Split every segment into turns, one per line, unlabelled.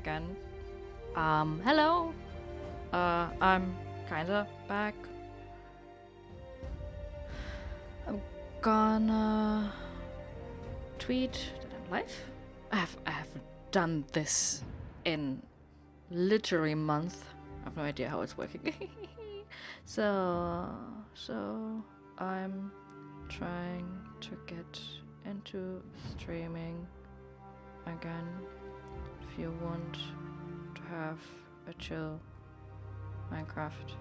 again. Hello. I'm kinda back. I'm gonna tweet that I'm live. I haven't done this in literally a month. I have no idea how it's working. so I'm trying to get into streaming again. If you want to have a chill Minecraft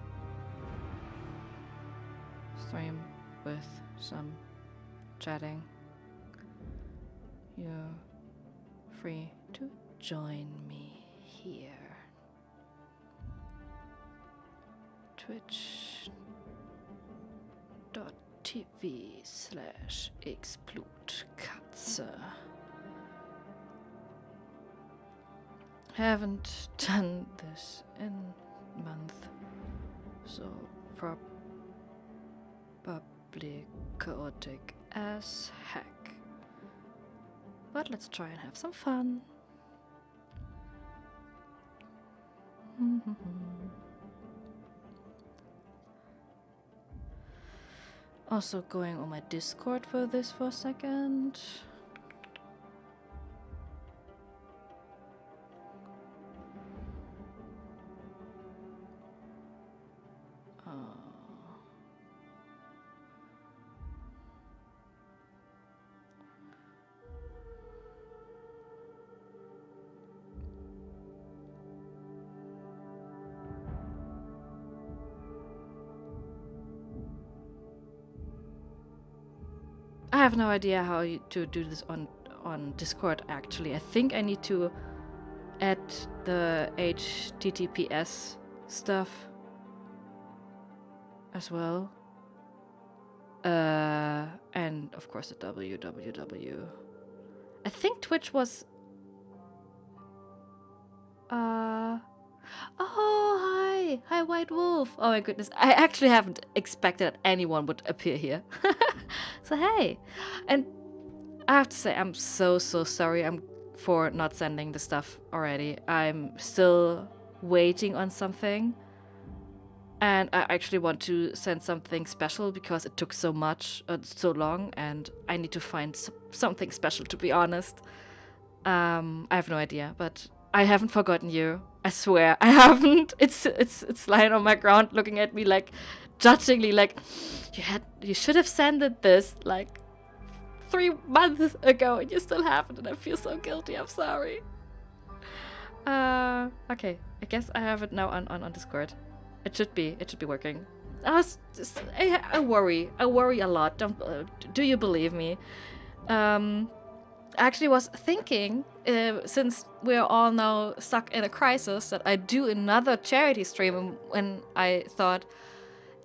stream with some chatting, you're free to join me here. Twitch.tv/explodekatze. Haven't done this in a month, so probably chaotic as heck. But let's try and have some fun. Also going on my Discord for this for a second. I have no idea how to do this on Discord actually. I think I need to add the HTTPS stuff as well. And of course the www. I think Twitch was oh, hi White Wolf. Oh my goodness, I actually haven't expected that anyone would appear here. So hey, and I have to say I'm so sorry for not sending the stuff already. I'm still waiting on something, and I actually want to send something special because it took so long, and I need to find something special, to be honest. I have no idea, but I haven't forgotten you. I swear, I haven't. It's lying on my ground, looking at me like judgingly, like you should have sent it this like 3 months ago, and you still haven't, and I feel so guilty. I'm sorry. Okay, I guess I have it now on Discord. It should be working. I worry a lot. Do you believe me? I actually was thinking, since we're all now stuck in a crisis, that I do another charity stream, when I thought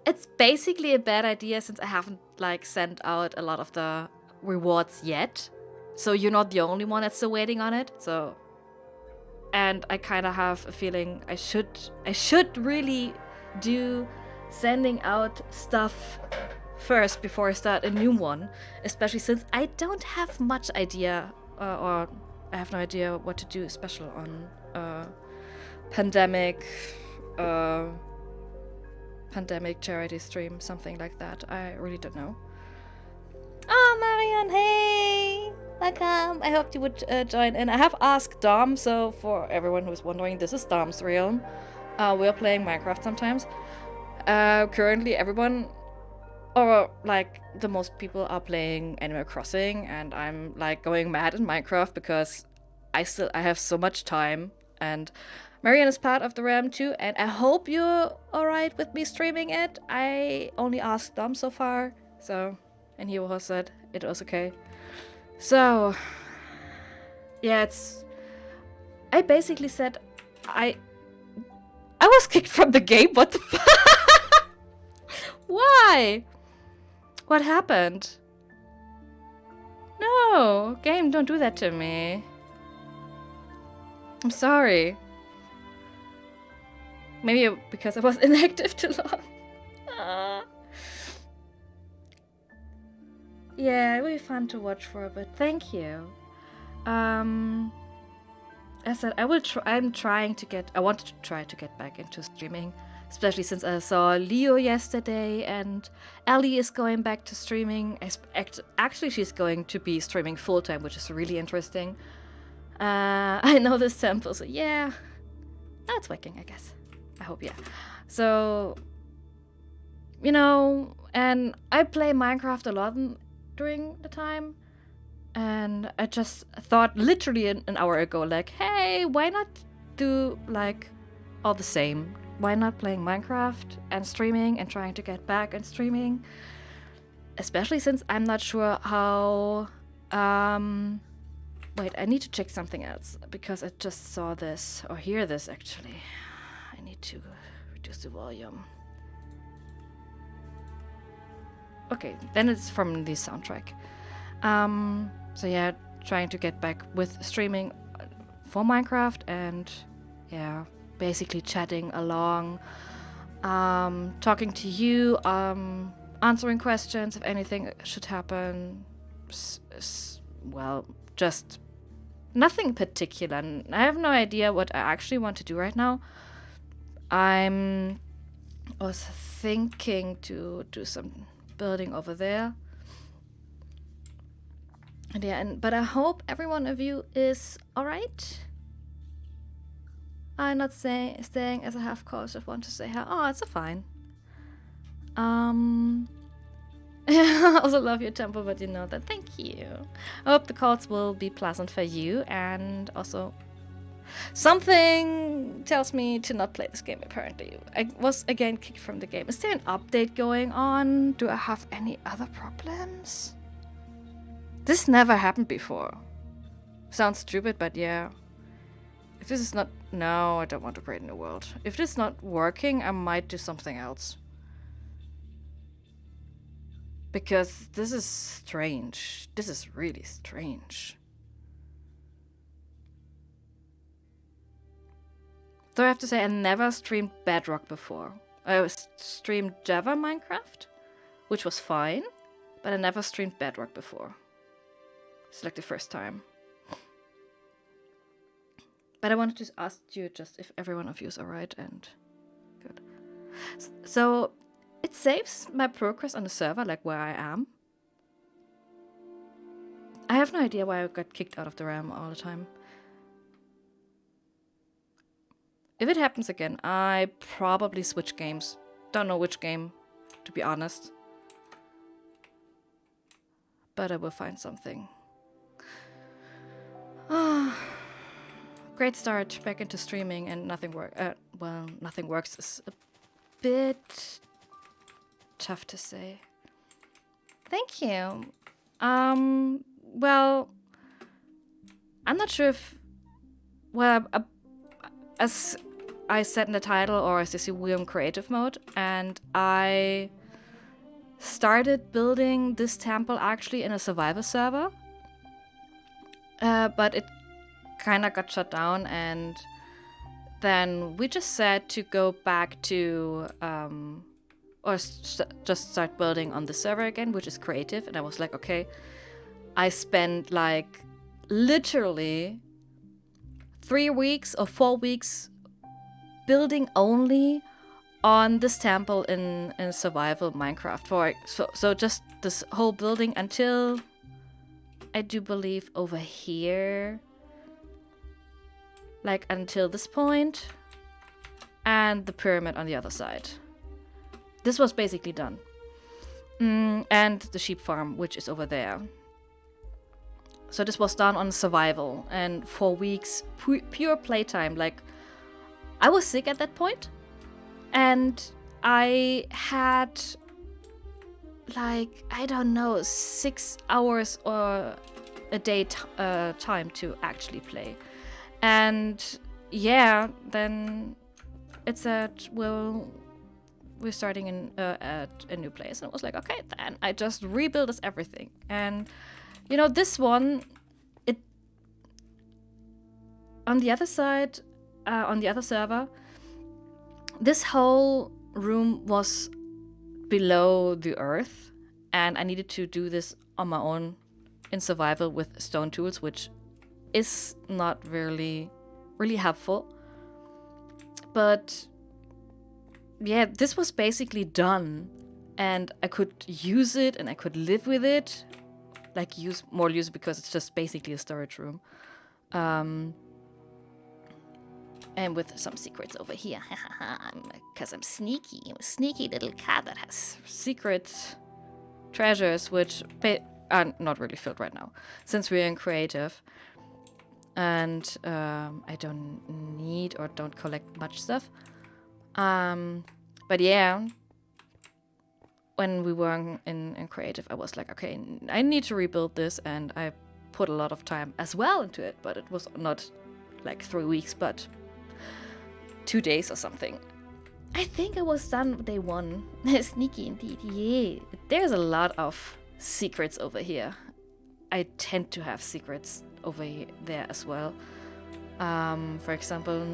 it's basically a bad idea since I haven't like sent out a lot of the rewards yet. So you're not the only one that's still waiting on it. So, and I kind of have a feeling I should really do sending out stuff first before I start a new one, especially since I don't have much idea, or I have no idea what to do special on pandemic charity stream, something like that. I really don't know. Oh, Marianne, hey! Welcome! I hoped you would join in. I have asked Dom, so for everyone who's wondering, this is Dom's realm. We're playing Minecraft sometimes. Currently everyone, or like the most people, are playing Animal Crossing, and I'm like going mad in Minecraft because I have so much time, and Marianne is part of the realm too, and I hope you're alright with me streaming it. I only asked Dom so far, so, and he also said it was okay. So yeah, I basically said I was kicked from the game. What the fuck? Why? What happened? No, game, don't do that to me. I'm sorry. Maybe because I was inactive too long. Yeah, it would be fun to watch for a bit. Thank you. as I said, I wanted to try to get back into streaming, especially since I saw Leo yesterday and Ellie is going back to streaming. Actually, she's going to be streaming full time, which is really interesting. I know this sample, so yeah, that's working, I guess. I hope, yeah. So, you know, and I play Minecraft a lot during the time. And I just thought literally an hour ago, like, hey, why not do like all the same? Why not playing Minecraft and streaming and trying to get back and streaming? Especially since I'm not sure how... Wait, I need to check something else because I just saw this, or hear this actually. I need to reduce the volume. Okay, then it's from the soundtrack. So yeah, trying to get back with streaming for Minecraft and yeah, basically chatting along, talking to you, answering questions if anything should happen. Well, just nothing particular. I have no idea what I actually want to do right now. I was thinking to do some building over there. Yeah, but I hope every one of you is alright. I'm not staying as a half course. Just want to say hi. Oh, it's fine. I also love your tempo, but you know that. Thank you. I hope the calls will be pleasant for you, and also something tells me to not play this game. Apparently, I was again kicked from the game. Is there an update going on? Do I have any other problems? This never happened before. Sounds stupid, but yeah. If this is not... No, I don't want to create a new world. If this is not working, I might do something else. Because this is strange. This is really strange. Though I have to say, I never streamed Bedrock before. I streamed Java Minecraft, which was fine, but I never streamed Bedrock before. It's like the first time. But I wanted to ask you just if every one of you is alright and good. So it saves my progress on the server, like where I am. I have no idea why I got kicked out of the RAM all the time. If it happens again, I probably switch games. Don't know which game, to be honest. But I will find something. Great start back into streaming and nothing works. Well, nothing works is a bit tough to say. Thank you. Well, I'm not sure if... Well, as I said in the title, or as you see, we're in creative mode, and I started building this temple actually in a survival server. But it kind of got shut down, and then we just said to go back to just start building on the server again, which is creative. And I was like, okay. I spent like literally 3 weeks or 4 weeks building only on this temple in survival Minecraft. So just this whole building until I do believe over here, like until this point, and the pyramid on the other side. This was basically done. And the sheep farm, which is over there. So this was done on survival, and 4 weeks, pure playtime. Like, I was sick at that point, and I had, like, I don't know, 6 hours or a day time to actually play. And yeah, then it said, well, we're starting at a new place. And it was like, okay, then I just rebuild this everything. And you know, this one, it on the other side, on the other server, this whole room was below the earth, and I needed to do this on my own in survival with stone tools, which is not really really helpful. But yeah, this was basically done, and I could use it and I could live with it. Like use it because it's just basically a storage room. And with some secrets over here. Because I'm sneaky. I'm a sneaky little cat that has secret treasures, which are not really filled right now, since we're in creative. And I don't need or don't collect much stuff. But yeah, when we were in creative, I was like, okay, I need to rebuild this, and I put a lot of time as well into it, but it was not like 3 weeks, but 2 days or something. I think I was done day 1. Sneaky indeed, yeah. There's a lot of secrets over here. I tend to have secrets over there as well. For example,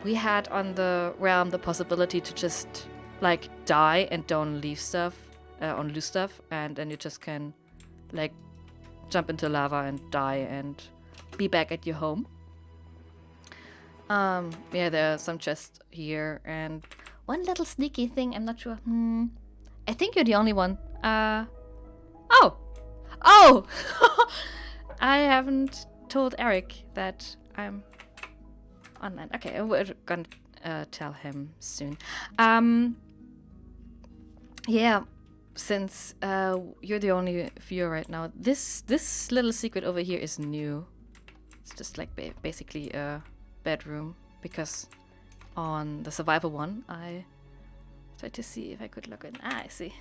we had on the realm the possibility to just like die and don't leave stuff, or lose stuff, and then you just can like jump into lava and die and be back at your home. Yeah, there are some chests here, and one little sneaky thing, I'm not sure. I think you're the only one. Oh! I haven't told Eric that I'm online. Okay, we're gonna tell him soon. Yeah, since you're the only viewer right now, this little secret over here is new. It's just like basically a bedroom, because on the survival one I tried to see if I could log in. I see.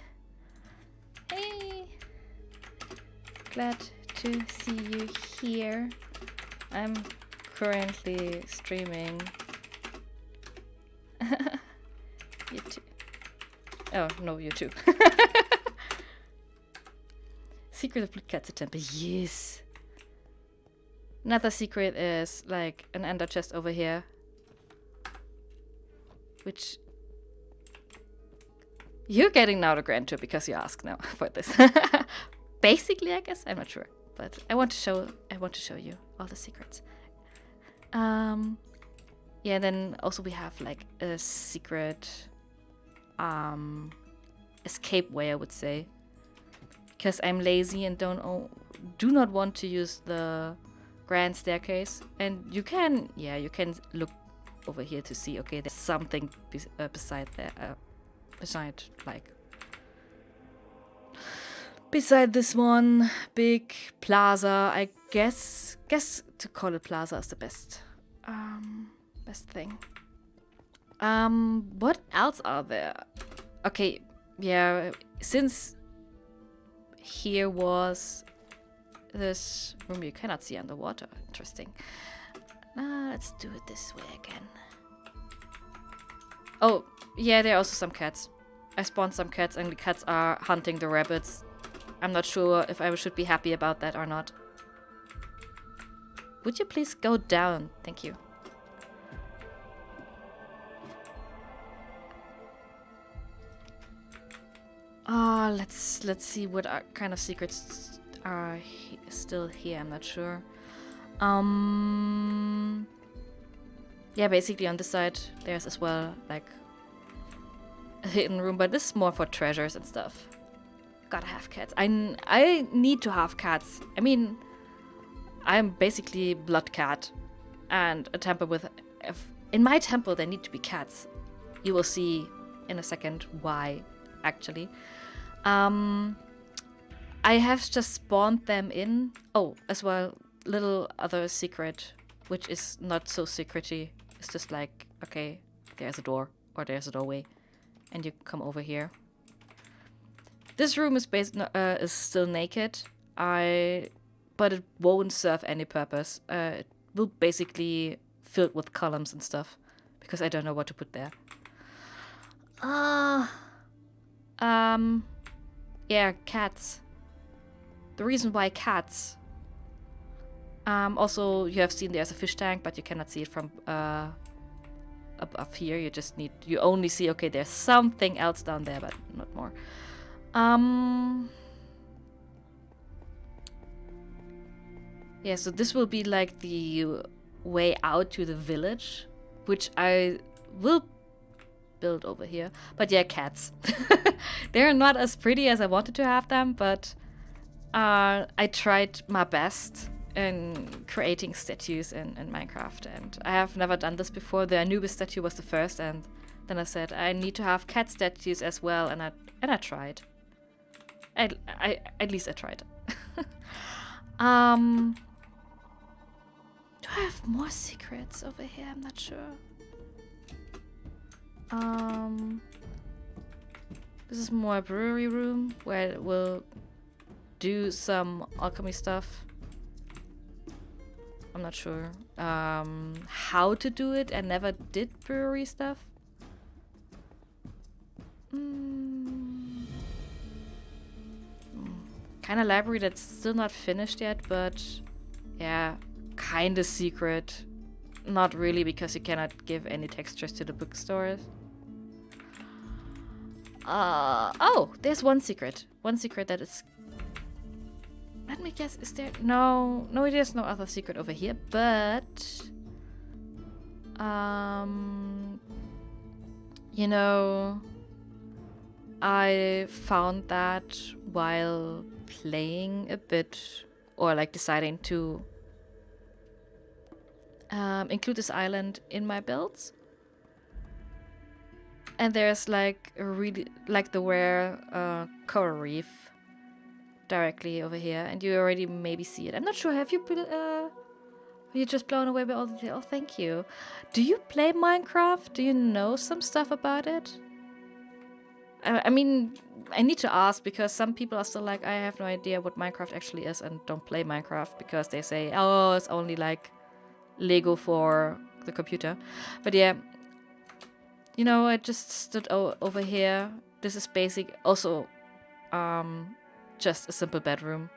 Hey, glad to see you here. I'm currently streaming. YouTube. Oh no, YouTube. Secret of Blue Cats Temple. Yes. Another secret is like an ender chest over here, which you're getting now the grand tour because you asked now for this. Basically, I guess, I'm not sure, but I want to show you all the secrets. Yeah, then also we have like a secret escape way, I would say, because I'm lazy and do not want to use the grand staircase. And you can look over here to see, okay, there's something beside there, beside this one big plaza. I guess to call it plaza is the best thing. What else are there? Okay, yeah, since here was this room you cannot see underwater. Interesting. Let's do it this way again. Oh, yeah, there are also some cats. I spawned some cats, and the cats are hunting the rabbits. I'm not sure if I should be happy about that or not. Would you please go down? Thank you. Let's see what kind of secrets are still here. I'm not sure. Yeah, basically on this side there's as well like a hidden room, but this is more for treasures and stuff. Gotta have cats. I need to have cats. I mean, I'm basically blood cat, and a temple with. In my temple there need to be cats. You will see in a second why, actually. I have just spawned them in. Oh, as well, little other secret, which is not so secrety. It's just like, okay, there's a door or there's a doorway, and you come over here. This room is is still naked. But it won't serve any purpose. It will basically filled with columns and stuff, because I don't know what to put there. Yeah, cats. The reason why cats. Also, you have seen there's a fish tank, but you cannot see it from up here. You only see, okay, there's something else down there, but not more. Yeah, so this will be like the way out to the village, which I will build over here. But yeah, cats. They're not as pretty as I wanted to have them, but I tried my best in creating statues in Minecraft, and I have never done this before. The Anubis statue was the first, and then I said I need to have cat statues as well, and I tried. At least I tried. Do I have more secrets over here? I'm not sure. This is more a brewery room where we'll do some alchemy stuff. I'm not sure how to do it. I never did brewery stuff. Kind of library that's still not finished yet, but yeah, kind of secret. Not really, because you cannot give any textures to the bookstores. Oh, there's one secret. One secret that is... Let me guess, is there... No, there's no other secret over here, but... You know... I found that while playing a bit, or like deciding to include this island in my builds. And there's like a really like the rare coral reef directly over here, and you already maybe see it. I'm not sure. Have you you just blown away by all the detail? Oh, thank you. Do you play Minecraft? Do you know some stuff about it? I mean, I need to ask, because some people are still like, I have no idea what Minecraft actually is, and don't play Minecraft because they say, oh, it's only like Lego for the computer. But yeah, you know, I just stood over here. This is basic, also just a simple bedroom,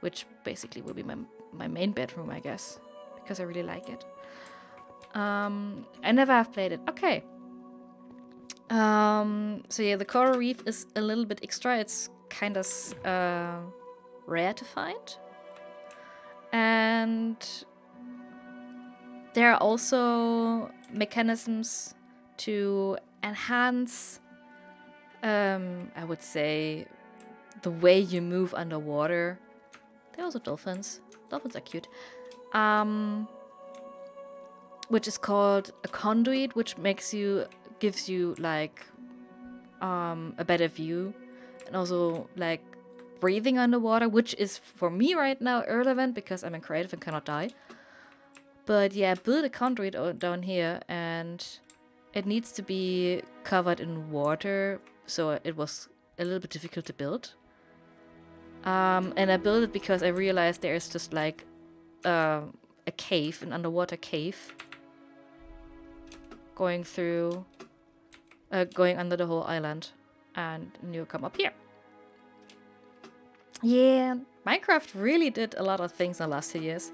which basically will be my main bedroom, I guess, because I really like it. I never have played it. Okay. So yeah, the coral reef is a little bit extra. It's kind of rare to find. And there are also mechanisms to enhance, I would say, the way you move underwater. There are also dolphins. Dolphins are cute. Which is called a conduit, which gives you like a better view, and also like breathing underwater, which is for me right now irrelevant because I'm a creative and cannot die. But yeah, build a conduit down here, and it needs to be covered in water, so it was a little bit difficult to build. And I built it because I realized there is just like a cave, an underwater cave, going under the whole island, and you come up here. Yeah, Minecraft really did a lot of things in the last 2 years.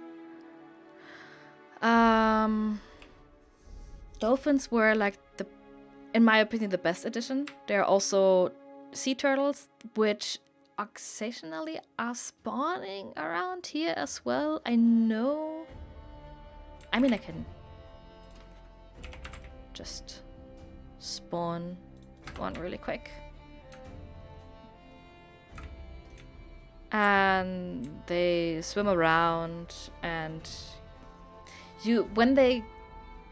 Dolphins were like in my opinion, the best addition. There are also sea turtles, which occasionally are spawning around here as well. I know. I mean, I can just spawn one really quick. And they swim around, and when they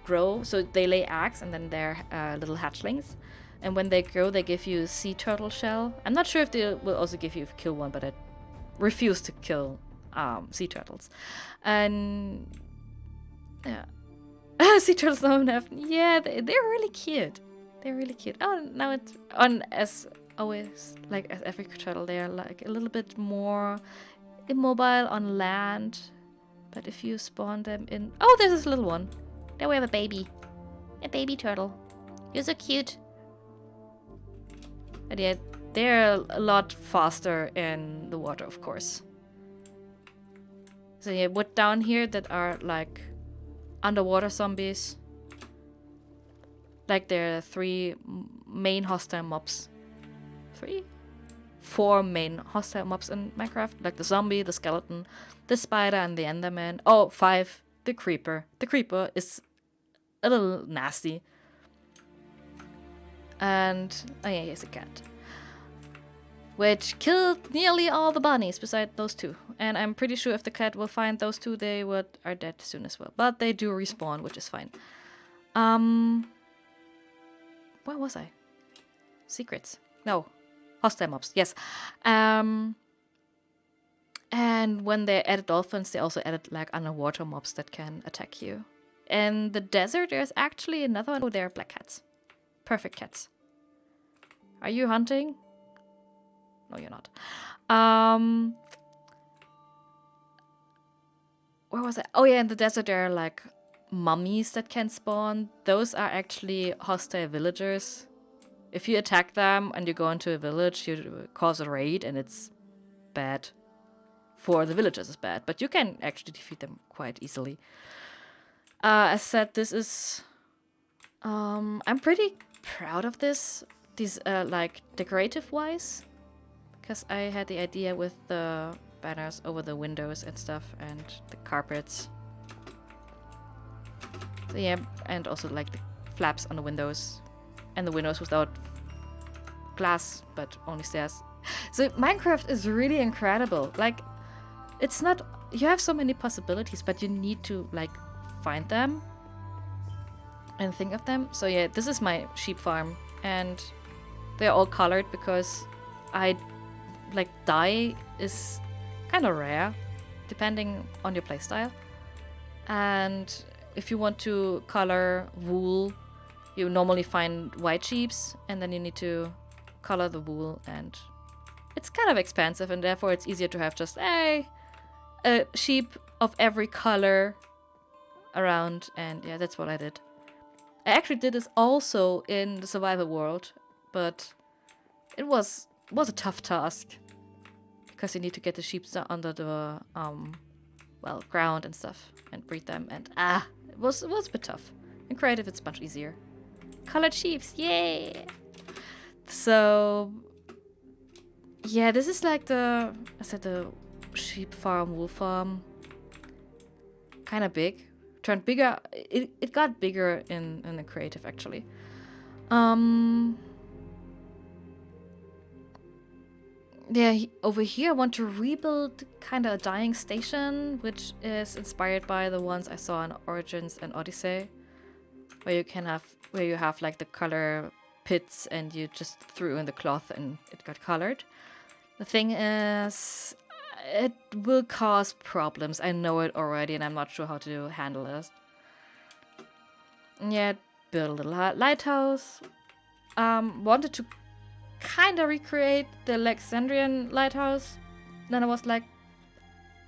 grow, so they lay eggs, and then they're little hatchlings. And when they grow, they give you a sea turtle shell. I'm not sure if they will also give you if you kill one, but I refuse to kill sea turtles. And yeah, sea turtles don't have. Yeah, they're really cute. They're really cute. Oh, now it's on as always, like as every turtle, they are like a little bit more immobile on land. But if you spawn them in, oh, there's this little one. There we have a baby turtle. You're so cute. But yeah, they're a lot faster in the water, of course. So yeah, what down here that are like underwater zombies. Like there are 3 main hostile mobs. 4 main hostile mobs in Minecraft. Like the zombie, the skeleton, the spider, and the enderman. Oh, 5 the creeper. The creeper is a little nasty. And, oh yeah, here's a cat. Which killed nearly all the bunnies beside those two. And I'm pretty sure if the cat will find those two, they are dead soon as well. But they do respawn, which is fine. Where was I? Secrets. No. Hostile mobs. Yes. And when they added dolphins, they also added like underwater mobs that can attack you. In the desert, there's actually another one. Oh, they're black cats. Perfect cats. Are you hunting? No, you're not. Where was I? Oh yeah, in the desert there are like mummies that can spawn. Those are actually hostile villagers. If you attack them and you go into a village, you cause a raid and it's bad. For the villagers it's bad, but you can actually defeat them quite easily. As said, this is... I'm pretty proud of this. These, like, decorative-wise. Because I had the idea with the banners over the windows and stuff, and the carpets. So yeah, and also, like, the flaps on the windows. And the windows without glass, but only stairs. So Minecraft is really incredible. Like, it's not... You have so many possibilities, but you need to, like, find them and think of them. So yeah, this is my sheep farm, and they're all colored because dye is kind of rare depending on your playstyle. And if you want to color wool, you normally find white sheeps, and then you need to color the wool, and it's kind of expensive, and therefore it's easier to have just a sheep of every color around. And yeah, that's what I did. I actually did this also in the survival world, but it was a tough task because you need to get the sheep under the ground and stuff and breed them, and it was a bit tough. In creative it's much easier. Colored sheeps, yay! So yeah, this is like the sheep farm, wool farm. Kind of big. Turned bigger. It got bigger in the creative, actually. Yeah, over here I want to rebuild kind of a dying station, which is inspired by the ones I saw in Origins and Odyssey, where you have like the color pits and you just threw in the cloth and it got colored. The thing is, it will cause problems. I know it already, and I'm not sure how to handle it. Yeah, build a little lighthouse. Wanted to kind of recreate the Alexandrian lighthouse. Then I was like,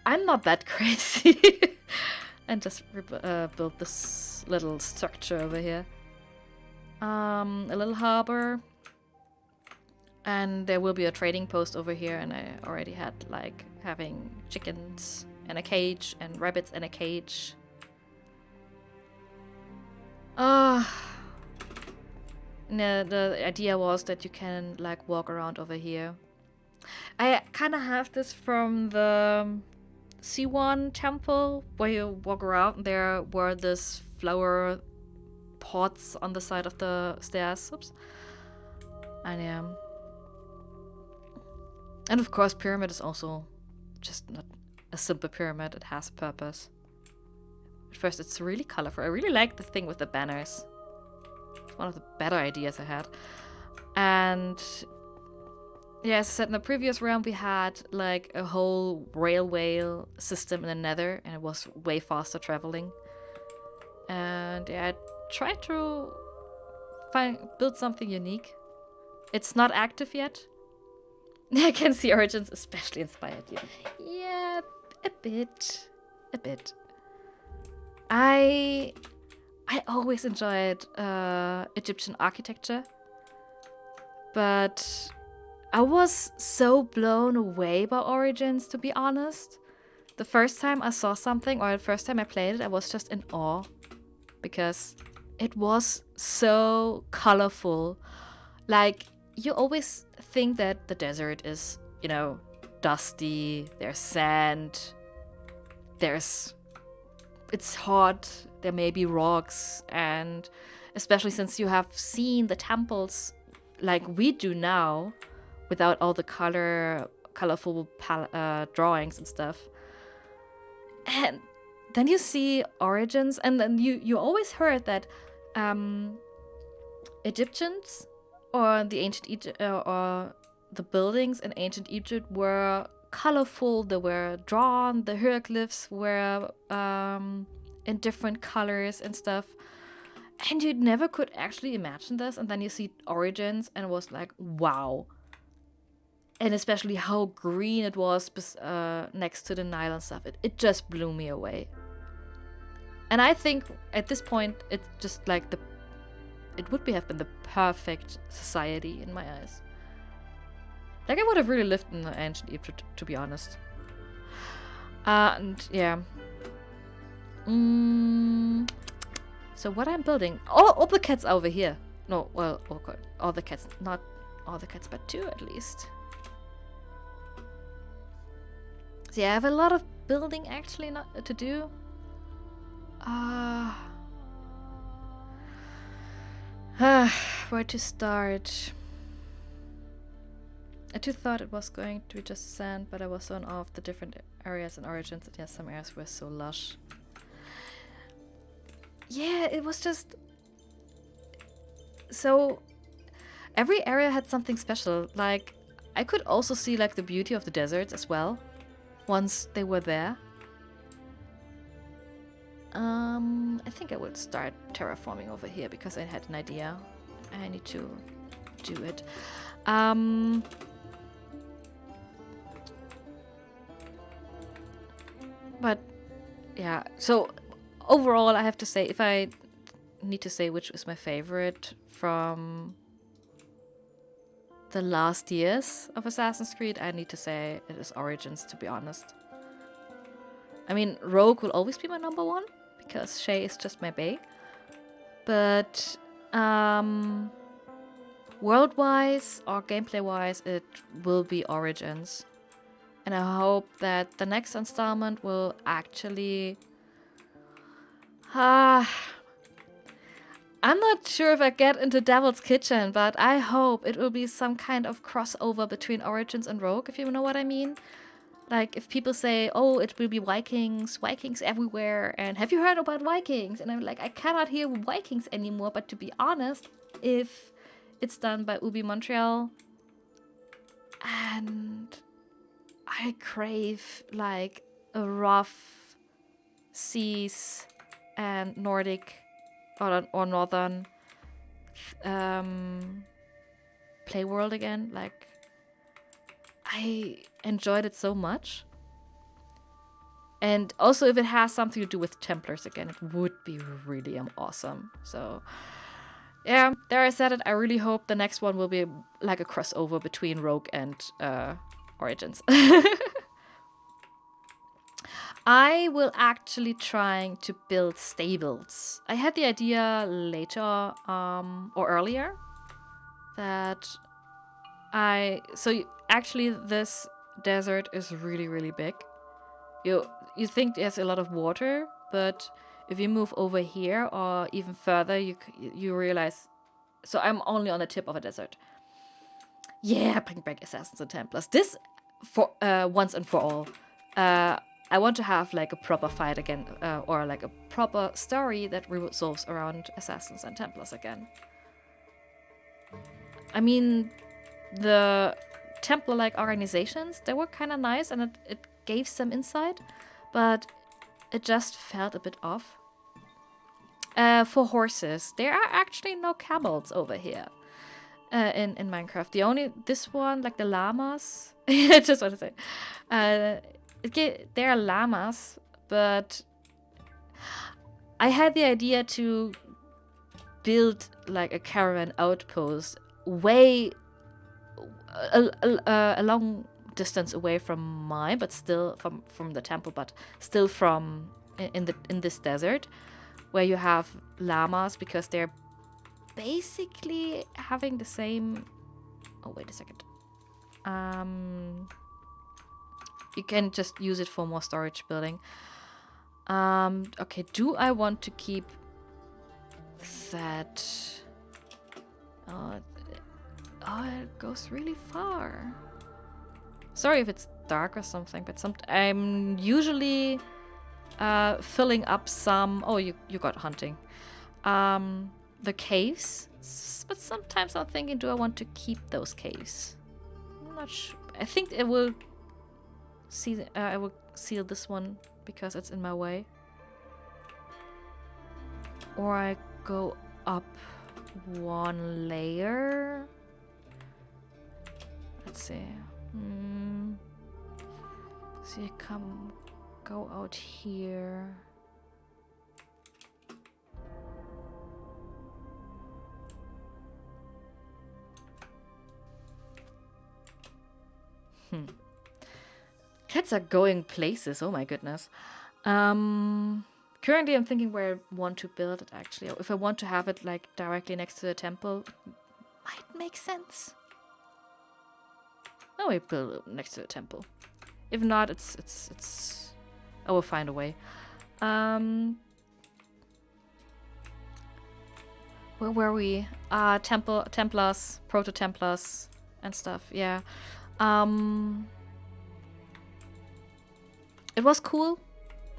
I'm not that crazy. And just built this little structure over here. A little harbor. And there will be a trading post over here, and I already had like having chickens in a cage and rabbits in a cage. No, the idea was that you can like walk around over here. I kind of have this from the C1 temple, where you walk around and there were this flower pots on the side of the stairs. Oops. And yeah. And of course, pyramid is also just not a simple pyramid. It has a purpose. At first, it's really colorful. I really like the thing with the banners. It's one of the better ideas I had. And yeah, as I said, in the previous round, we had like a whole railway system in the nether, and it was way faster traveling. And yeah, I tried to build something unique. It's not active yet. I can see Origins especially inspired you. Yeah, a bit. I always enjoyed Egyptian architecture, but I was so blown away by Origins, to be honest. The first time I saw something, or the first time I played it, I was just in awe, because it was so colorful. Like, you always think that the desert is, you know, dusty, there's sand, it's it's hot, there may be rocks, and especially since you have seen the temples like we do now, without all the colorful drawings and stuff. And then you see Origins, and then you always heard that Egyptians or the ancient Egypt or the buildings in ancient Egypt were colorful. They were drawn. The hieroglyphs were in different colors and stuff. And you never could actually imagine this. And then you see Origins, and it was like, wow. And especially how green it was next to the Nile and stuff. It just blew me away. And I think at this point, it's just like it would have been the perfect society in my eyes. Like, I would have really lived in ancient Egypt, to be honest. And yeah. So what I'm building... all the cats are over here. No, well, okay. All the cats. Not all the cats, but 2 at least. So yeah, I have a lot of building actually not to do. Where to start? I too thought it was going to be just sand, but I was on off the different areas and Origins, and yes, some areas were so lush. Yeah, it was just... So, every area had something special. Like, I could also see like the beauty of the deserts as well, once they were there. I think I would start terraforming over here because I had an idea. I need to do it. But yeah, so overall I have to say, if I need to say which is my favorite from the last years of Assassin's Creed, I need to say it is Origins, to be honest. I mean, Rogue will always be my number 1 because Shay is just my bae. But world-wise or gameplay-wise, it will be Origins. And I hope that the next installment will actually... I'm not sure if I get into Devil's Kitchen, but I hope it will be some kind of crossover between Origins and Rogue, if you know what I mean. Like, if people say, oh, it will be Vikings everywhere, and have you heard about Vikings? And I'm like, I cannot hear Vikings anymore, but to be honest, if it's done by Ubi Montreal, and I crave, like, a rough seas and Nordic or northern play world again. Like, I enjoyed it so much. And also, if it has something to do with Templars again, it would be really awesome. So yeah, there I said it. I really hope the next one will be like a crossover between Rogue and Origins. I will actually trying to build stables. I had the idea later or earlier that actually this desert is really, really big. You think there's a lot of water, but if you move over here or even further, you realize. So I'm only on the tip of a desert. Yeah, bring back Assassins and Templars. This for once and for all. I want to have like a proper fight again, or like a proper story that revolves around Assassins and Templars again. I mean, the Templar-like organizations, they were kind of nice, and it gave some insight, but it just felt a bit off. For horses, there are actually no camels over here in Minecraft. This one, like the llamas, I just want to say, there are llamas, but I had the idea to build like a caravan outpost way a long distance away from mine, but still from the temple, but still from in this desert, where you have llamas, because they're basically having the same. Oh, wait a second. You can just use it for more storage building. Okay, do I want to keep that? Oh, it goes really far. Sorry if it's dark or something, but I'm usually filling up some. Oh, you got hunting. The caves, but sometimes I'm thinking, do I want to keep those caves? I'm not sure. I think it will see. I will seal this one because it's in my way. Or I go up one layer. Let's see. So you go out here. Cats are going places. Oh my goodness. Currently, I'm thinking where I want to build it. Actually, if I want to have it like directly next to the temple, might make sense. Oh, we build it next to the temple. If not, it's. I will find a way. Where were we? Templars, Proto-Templars, and stuff. Yeah. It was cool.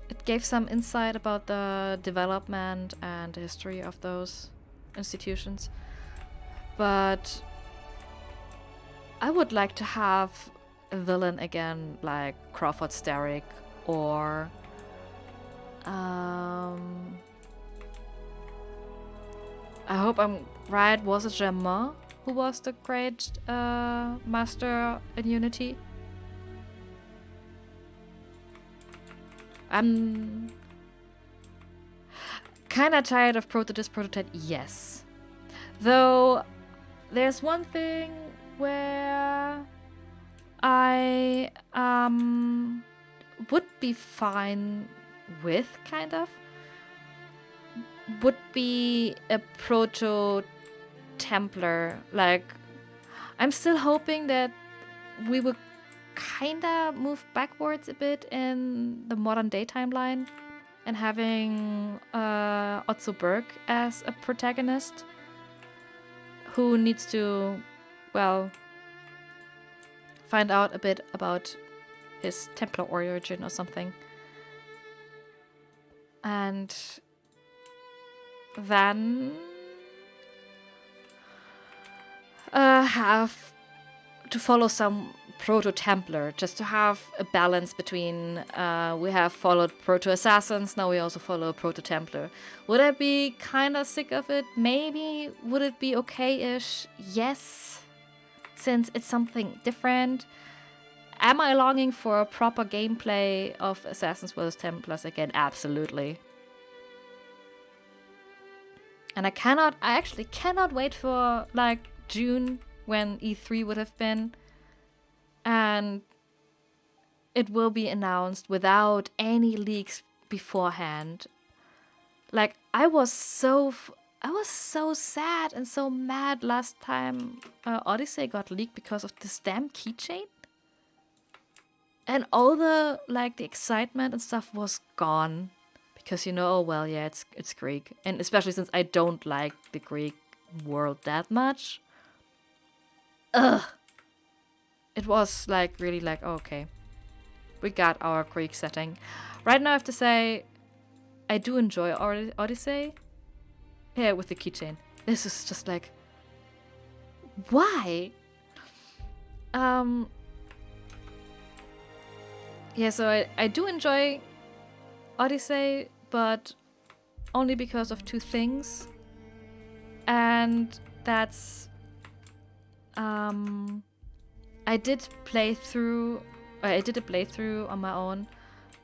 It gave some insight about the development and the history of those institutions. But I would like to have a villain again, like Crawford Starrick, or I hope I'm right. Was it Germain who was the great master in Unity? I'm kinda tired of Prototype, yes. Though there's one thing where I would be fine with, kind of. Would be a Proto-Templar. Like, I'm still hoping that we would kinda move backwards a bit in the modern day timeline and having Otto Berg as a protagonist who needs to, well, find out a bit about his Templar origin or something. And then have to follow some Proto-Templar, just to have a balance between we have followed Proto-Assassins, now we also follow Proto-Templar. Would I be kind of sick of it? Maybe. Would it be okay-ish? Yes, since it's something different. Am I longing for a proper gameplay of Assassins vs Templars again? Absolutely. And I actually cannot wait for like June when E3 would have been. And it will be announced without any leaks beforehand. Like, I was so sad and so mad last time Odyssey got leaked because of this damn keychain. And all the, like, the excitement and stuff was gone. Because, oh, well, yeah, it's Greek. And especially since I don't like the Greek world that much. Ugh. It was like really like, oh, okay, we got our Greek setting. Right now I have to say, I do enjoy Odyssey. Yeah, with the keychain. This is just like, why? Yeah, so I do enjoy Odyssey, but only because of two things. And that's I did a playthrough on my own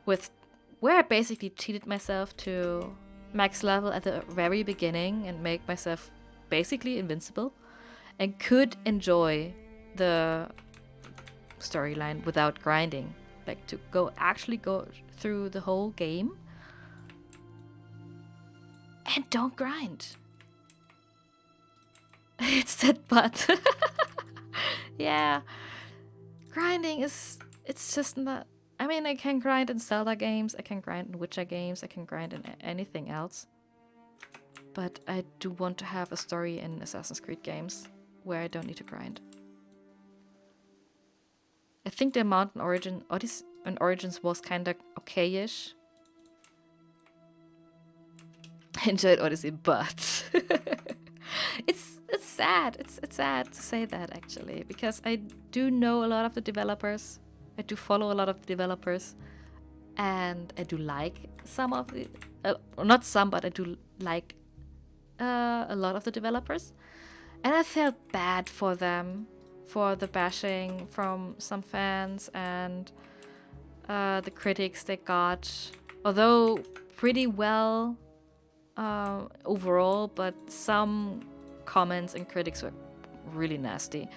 where I basically cheated myself to max level at the very beginning and make myself basically invincible and could enjoy the storyline without grinding. Like to actually go through the whole game and don't grind. It's that butt. Yeah. Grinding it's just not, I mean, I can grind in Zelda games, I can grind in Witcher games, I can grind in anything else. But I do want to have a story in Assassin's Creed games where I don't need to grind. I think the amount in Origins was kind of okay-ish. I enjoyed Odyssey, but it's sad. It's sad to say that, actually, because I do know a lot of the developers. I do follow a lot of the developers, and I do like some of the not some, but I do like a lot of the developers, and I felt bad for them, for the bashing from some fans and the critics they got, although pretty well overall, but some comments and critics were really nasty,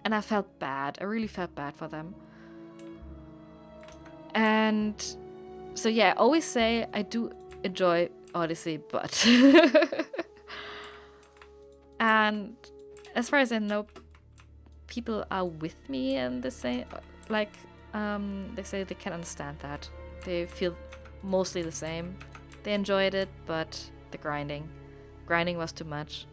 and I felt bad. I really felt bad for them. And so yeah, I always say I do enjoy Odyssey, but and as far as I know, people are with me, and they say they say they can understand that. They feel mostly the same. They enjoyed it, but the grinding was too much.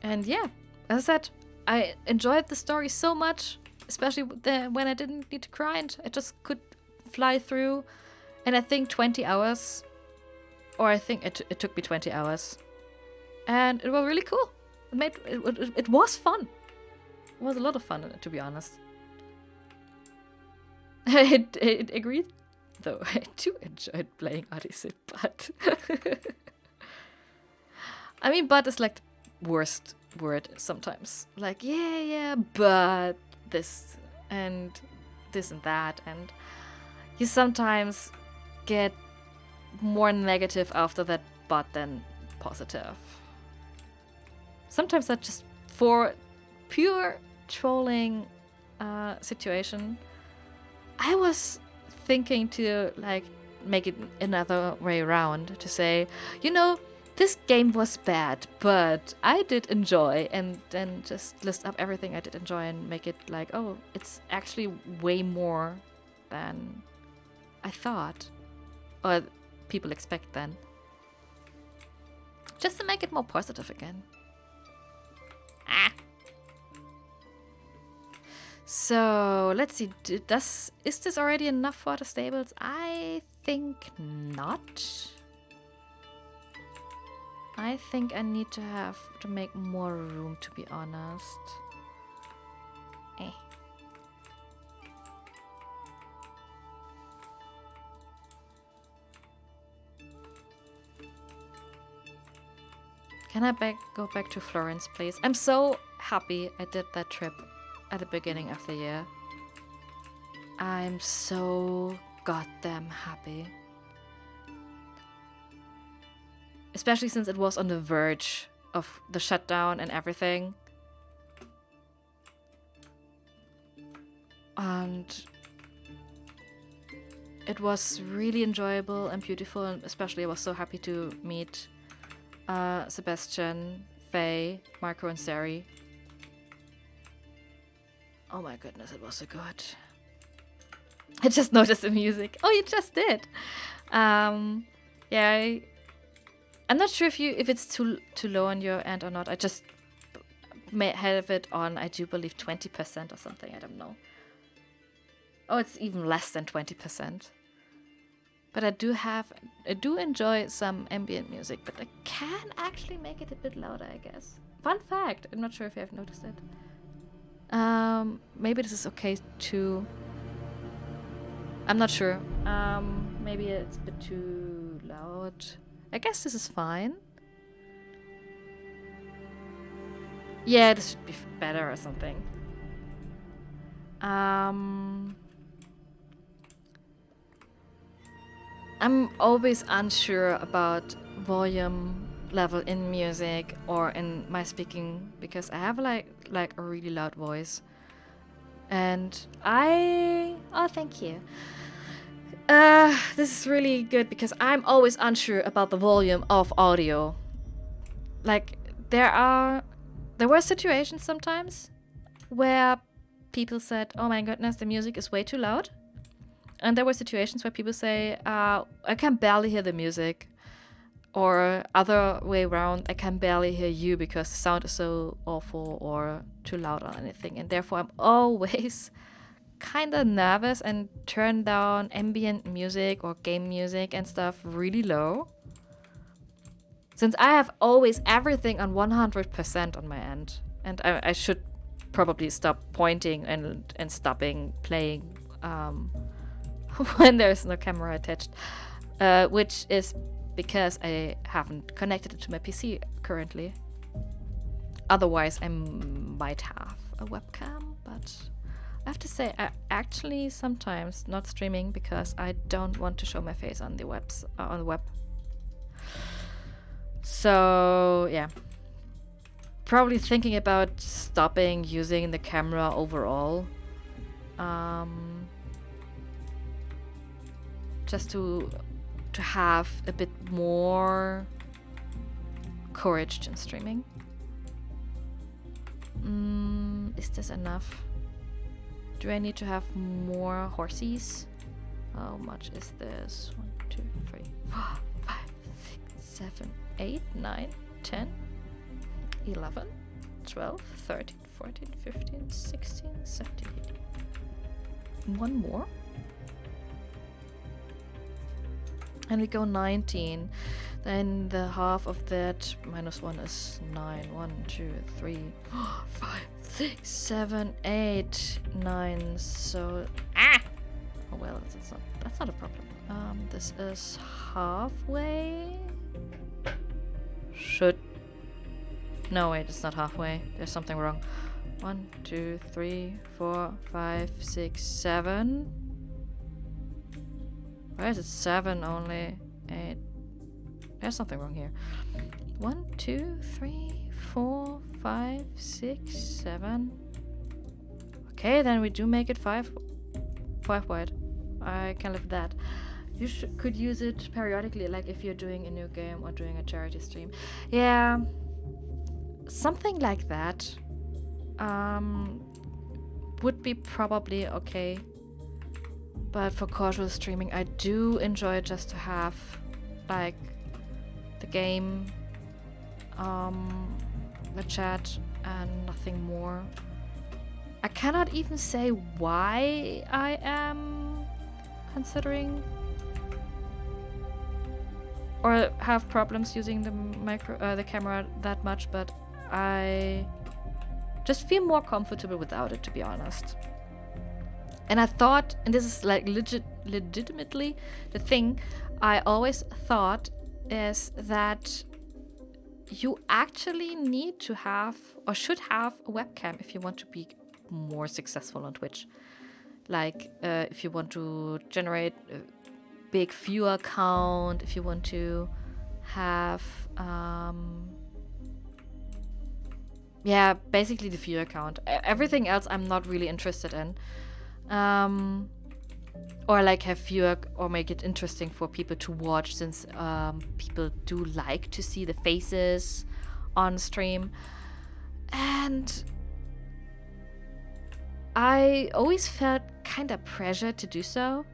And yeah, as I said, I enjoyed the story so much, especially when I didn't need to grind. I just could fly through, and I think 20 hours, or I think it took me 20 hours, and it was really cool. It was fun. It was a lot of fun, to be honest. I agreed, though. I do enjoy playing Odyssey, but I mean, but is like the worst word sometimes. Like, yeah, but this and that, and you sometimes get more negative after that but than positive. Sometimes that's just for pure trolling situation. I was thinking to like make it another way around, to say, you know, this game was bad, but I did enjoy, and then just list up everything I did enjoy and make it like, oh, it's actually way more than I thought, or people expect then. Just to make it more positive again. So let's see, is this already enough for the stables? I think not. I think I need to have to make more room, to be honest. Can I go back to Florence, please? I'm so happy I did that trip at the beginning of the year. I'm so goddamn happy. Especially since it was on the verge of the shutdown and everything. And it was really enjoyable and beautiful, and especially I was so happy to meet Sebastian, Faye, Marco, and Sari. Oh my goodness, it was so good. I just noticed the music. Oh, you just did. Yeah, I'm not sure if it's too low on your end or not. I just may have it on, I do believe, 20% or something. I don't know. Oh, it's even less than 20%. But I do enjoy some ambient music, but I can actually make it a bit louder, I guess. Fun fact, I'm not sure if you have noticed it. Maybe this is okay too. I'm not sure. Maybe it's a bit too loud. I guess this is fine. Yeah, this should be better or something. I'm always unsure about volume level in music or in my speaking, because I have like a really loud voice, and oh, thank you. This is really good because I'm always unsure about the volume of audio. Like there were situations sometimes where people said, oh my goodness, the music is way too loud. And there were situations where people say, I can barely hear the music. Or other way around, I can barely hear you because the sound is so awful or too loud or anything. And therefore, I'm always kind of nervous and turn down ambient music or game music and stuff really low. Since I have always everything on 100% on my end. And I should probably stop pointing and stopping playing when there's no camera attached. Which is because I haven't connected it to my PC currently. Otherwise, I might have a webcam, but I have to say, I actually sometimes not streaming because I don't want to show my face on the web. So yeah, probably thinking about stopping using the camera overall. Just to have a bit more courage in streaming. Is this enough? Do I need to have more horsies? How much is this? 1, 2, 3, 4, 5, 6, 7, 8, 9, 10, 11, 12, 13, 14, 15, 16, 17, 18. One more. And we go 19. Then the half of that minus 1 is 9. 1, 2, 3, 4, 5, 6, 7, 8, 9. So oh well, that's not a problem. This is halfway. No, wait, it's not halfway. There's something wrong. 1, 2, 3, 4, 5, 6, 7. Why is it 7 only? 8. There's something wrong here. 1, 2, 3, 4, 5, 6, 7. Okay, then we do make it 5 wide. I can live with that. You could use it periodically, like if you're doing a new game or doing a charity stream. Yeah, something like that would be probably okay. But for casual streaming, I do enjoy just to have like the game, the chat, and nothing more. I cannot even say why I am considering or have problems using the camera that much, but I just feel more comfortable without it, to be honest. And I thought, and this is like legitimately the thing I always thought, is that you actually need to have or should have a webcam if you want to be more successful on Twitch. Like if you want to generate a big viewer count, if you want to have basically the viewer count. Everything else I'm not really interested in. Or like have viewer or make it interesting for people to watch, since people do like to see the faces on stream. And I always felt kind of pressure to do so.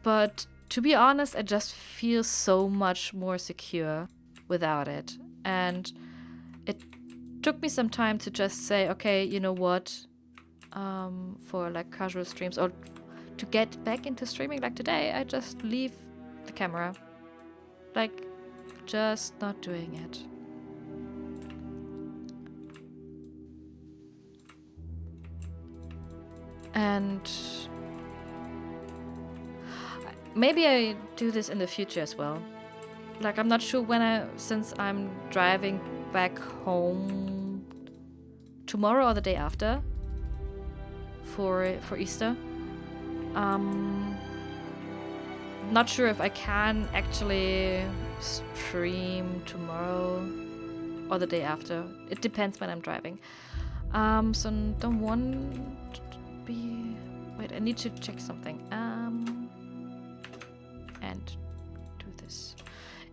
But to be honest, I just feel so much more secure without it. And it took me some time to just say, okay, you know what? For like casual streams or to get back into streaming like today, I just leave the camera. Like, just not doing it. And maybe I do this in the future as well. Like, I'm not sure when since I'm driving back home tomorrow or the day after for Easter. Not sure if I can actually stream tomorrow or the day after. It depends when I'm driving. So don't want to be... Wait, I need to check something. And do this.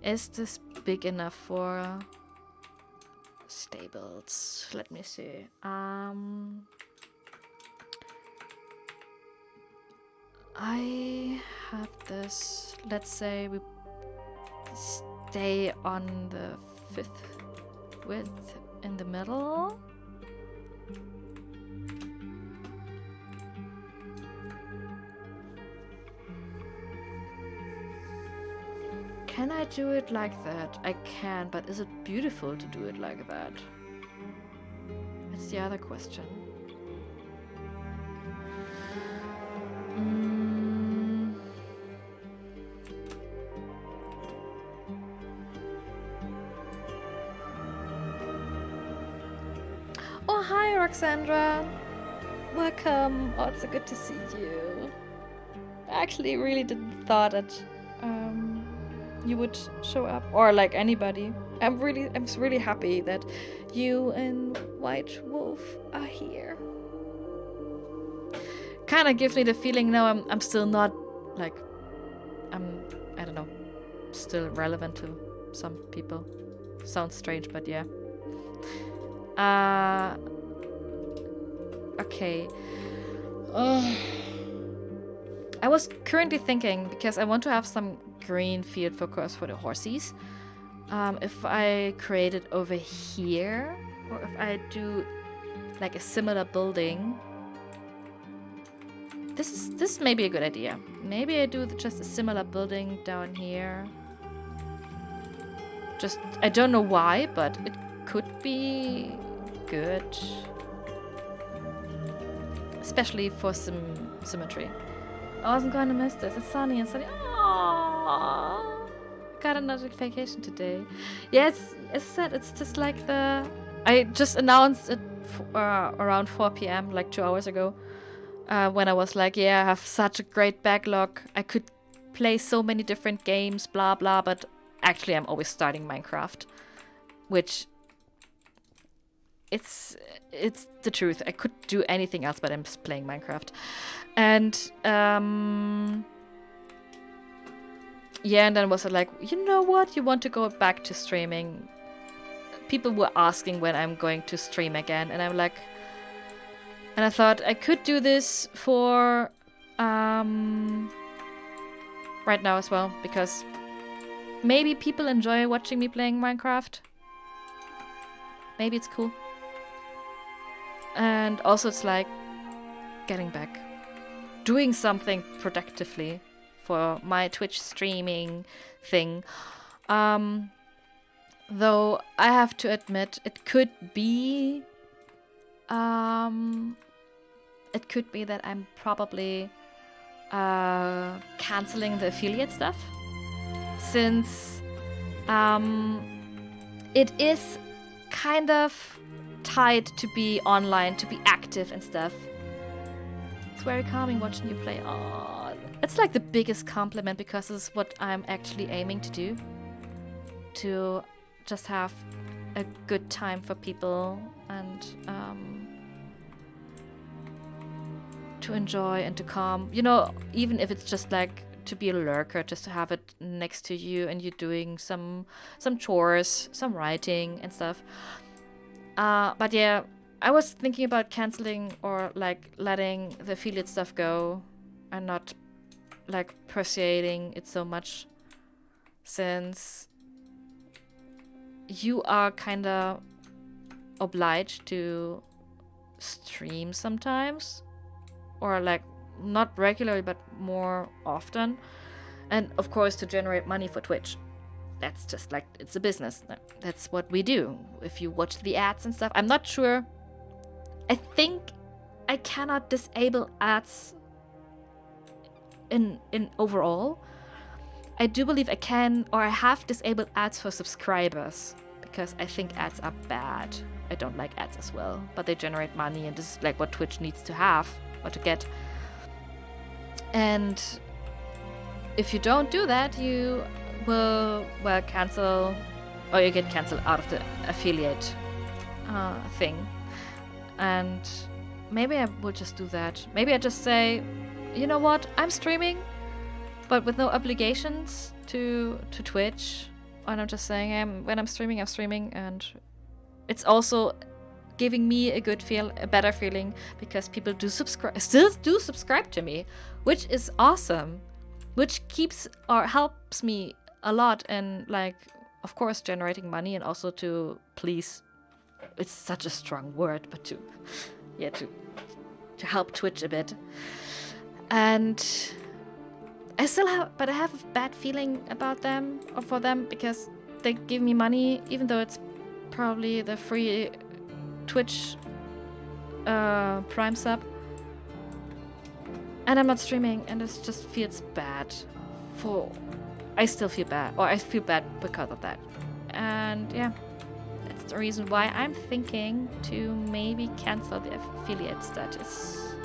Is this big enough for stables. Let me see. I have this. Let's say we stay on the 5th width in the middle. Can I do it like that? I can, but is it beautiful to do it like that? That's the other question. Oh, hi, Roxandra. Welcome. Oh, it's so good to see you. I actually really didn't thought that you would show up, or like anybody. I'm really happy that you and White Wolf are here. Kind of gives me the feeling now I'm still not like I don't know, still relevant to some people. Sounds strange, but yeah. Okay. I was currently thinking, because I want to have some green field focus for the horses, if I create it over here, or if I do like a similar building. This may be a good idea. Maybe I do just a similar building down here. Just, I don't know why, but it could be good. Especially for some symmetry. I wasn't going to miss this. It's sunny and sunny. Aww. Got a notification today. Yes, as I said, it's just like I just announced it around 4 p.m. like 2 hours ago. When I was like, yeah, I have such a great backlog. I could play so many different games, blah, blah. But actually, I'm always starting Minecraft. Which, it's the truth. I could do anything else, but I'm just playing Minecraft. And yeah, and then was like, you know what? You want to go back to streaming? People were asking when I'm going to stream again, and I'm like, and I thought I could do this for right now as well, because maybe people enjoy watching me playing Minecraft. Maybe it's cool. And also it's like getting back, doing something productively for my Twitch streaming thing. Though I have to admit, it could be that I'm probably canceling the affiliate stuff, since it is kind of tied to be online, to be active and stuff. It's very calming watching you play. Oh, it's like the biggest compliment, because it's what I'm actually aiming to do. To just have a good time for people and to enjoy and to calm. You know, even if it's just like to be a lurker, just to have it next to you and you're doing some chores, some writing and stuff. But yeah, I was thinking about canceling or like letting the affiliate stuff go and not like pursuing it so much, since you are kind of obliged to stream sometimes, or like not regularly but more often, and of course to generate money for Twitch. That's just like, it's a business. That's what we do. If you watch the ads and stuff, I'm not sure. I think I cannot disable ads in overall. I do believe I can, or I have disabled ads for subscribers, because I think ads are bad. I don't like ads as well, but they generate money, and this is like what Twitch needs to have or to get. And if you don't do that, you will, well, cancel, or you get canceled out of the affiliate thing. And maybe I will just do that. Maybe I just say, you know what, I'm streaming, but with no obligations to Twitch. And I'm just saying, when I'm streaming, I'm streaming, and it's also giving me a better feeling, because people still do subscribe to me, which is awesome, which keeps or helps me a lot in, like, of course, generating money, and also to please, it's such a strong word, but to help Twitch a bit. And I have a bad feeling about them, or for them, because they give me money, even though it's probably the free Twitch Prime sub, and I'm not streaming, and it just feels bad. I still feel bad, or I feel bad because of that. And yeah, that's the reason why I'm thinking to maybe cancel the affiliate status.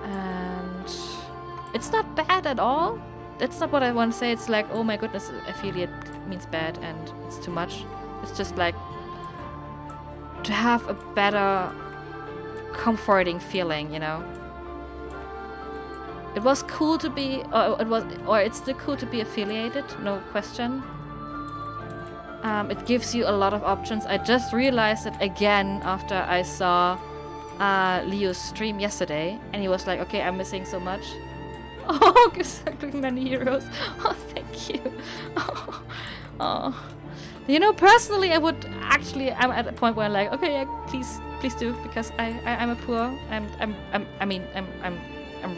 And it's not bad at all. That's not what I want to say. It's like, oh my goodness, affiliate means bad and it's too much. It's just like to have a better comforting feeling, you know. It was cool to be, it's still cool to be affiliated, no question. It gives you a lot of options. I just realized it again after I saw Leo's stream yesterday, and he was like, okay, I'm missing so much. Oh, exactly, many heroes. Oh, thank you. Oh. You know, personally, I'm at a point where I'm like, okay, yeah, please do, because I'm a poor, I'm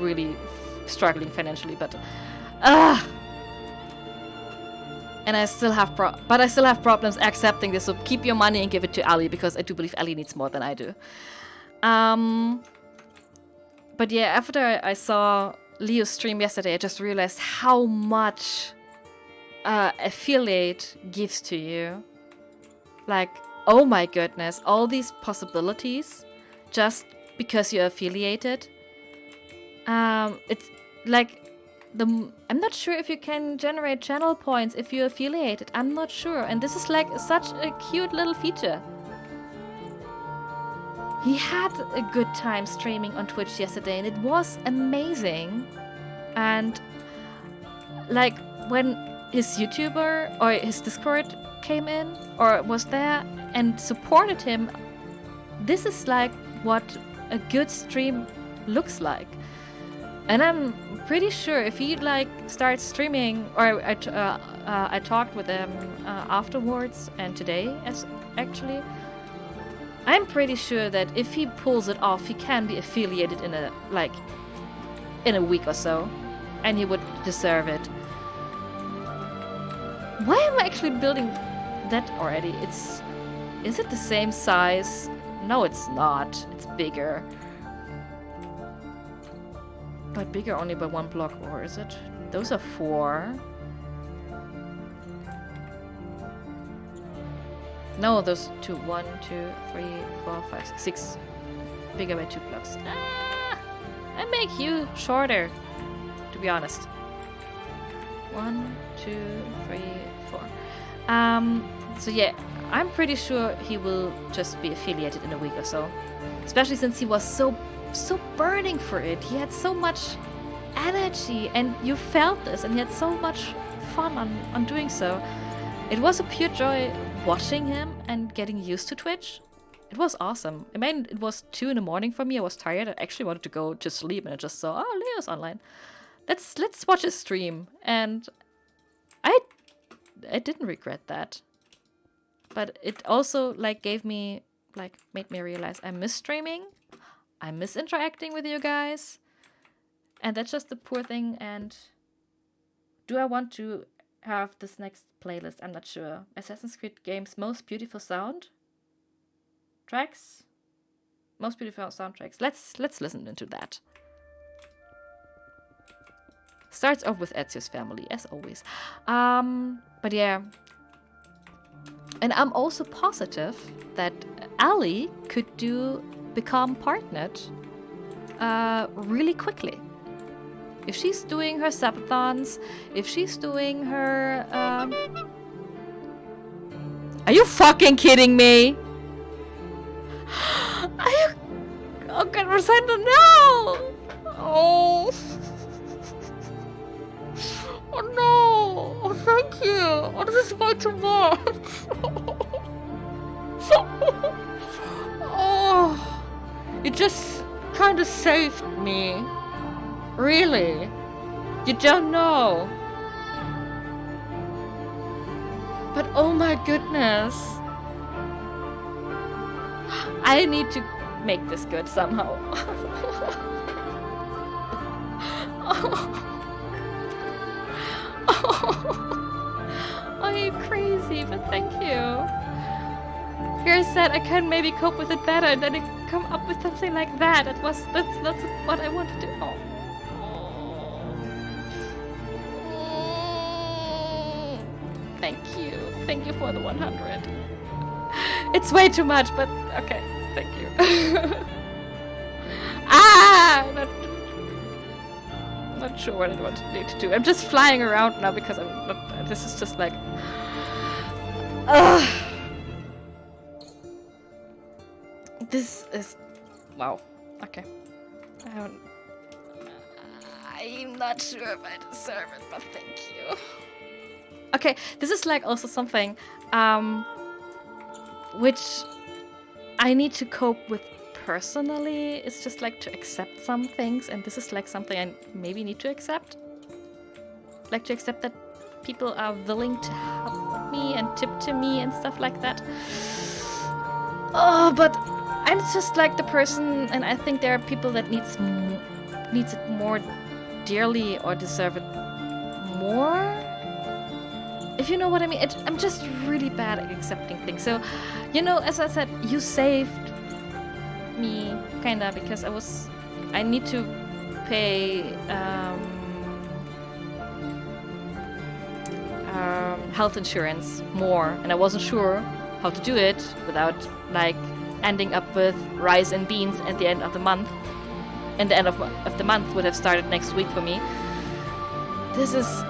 really struggling financially, but and I still have problems accepting this. So keep your money and give it to Ali, because I do believe Ali needs more than I do. But yeah, after I saw Leo's stream yesterday, I just realized how much affiliate gives to you. Like, oh my goodness, all these possibilities just because you're affiliated. It's like I'm not sure if you can generate channel points if you're affiliated. I'm not sure, and this is like such a cute little feature. He had a good time streaming on Twitch yesterday, and it was amazing. And like when his YouTuber or his Discord came in or was there and supported him, this is like what a good stream looks like. And I'm pretty sure if he like starts streaming, or I talked with him afterwards and today, actually, I'm pretty sure that if he pulls it off, he can be affiliated in a week or so, and he would deserve it. Why am I actually building that already? Is it the same size? No, it's not. It's bigger. But bigger only by 1 block, or is it? Those are 4. No, those 2. 1, 2, 3, 4, 5, 6. Bigger by 2 blocks. I make you shorter, to be honest. 1, 2, 3, 4. So yeah, I'm pretty sure he will just be affiliated in a week or so. Especially since he was so burning for it. He had so much energy, and you felt this, and he had so much fun on doing so. It was a pure joy watching him and getting used to Twitch. It was awesome. I mean, it was 2 in the morning for me. I was tired. I actually wanted to go to sleep, and I just saw, oh, Leo's online. Let's watch his stream. And I didn't regret that. But it also made me realize I miss streaming. I miss interacting with you guys. And that's just the poor thing. And do I want to have this next playlist? I'm not sure. Assassin's Creed games most beautiful sound tracks. Most beautiful soundtracks. Let's listen into that. Starts off with Ezio's family, as always. But yeah. And I'm also positive that Ali could become partnered really quickly. If she's doing her subathons, if she's doing her... Are you fucking kidding me? Are you... Oh god, Rosenda, no! Oh... Oh no! Oh, thank you! Oh, this is way too much! You just kind of saved me. Really? You don't know. But oh my goodness. I need to make this good somehow. Are you crazy? But thank you. Here I said I can maybe cope with it better, and then I come up with something like that. That's what I wanted to. Oh. Thank you for the 100. It's way too much, but okay. Thank you. Not sure what I need to do. I'm just flying around now because I'm not. This is just like. This is. Wow. Okay. I'm not sure if I deserve it, but thank you. Okay, this is like also something which I need to cope with personally. It's just like to accept some things, and this is like something I maybe need to accept. Like to accept that people are willing to help me and tip to me and stuff like that. Oh, but I'm just like the person, and I think there are people that needs it more dearly or deserve it more. If you know what I mean. I'm just really bad at accepting things. So, you know, as I said, you saved me, kinda, because I need to pay health insurance more, and I wasn't sure how to do it without like ending up with rice and beans at the end of the month. And the end of the month would have started next week for me. This is.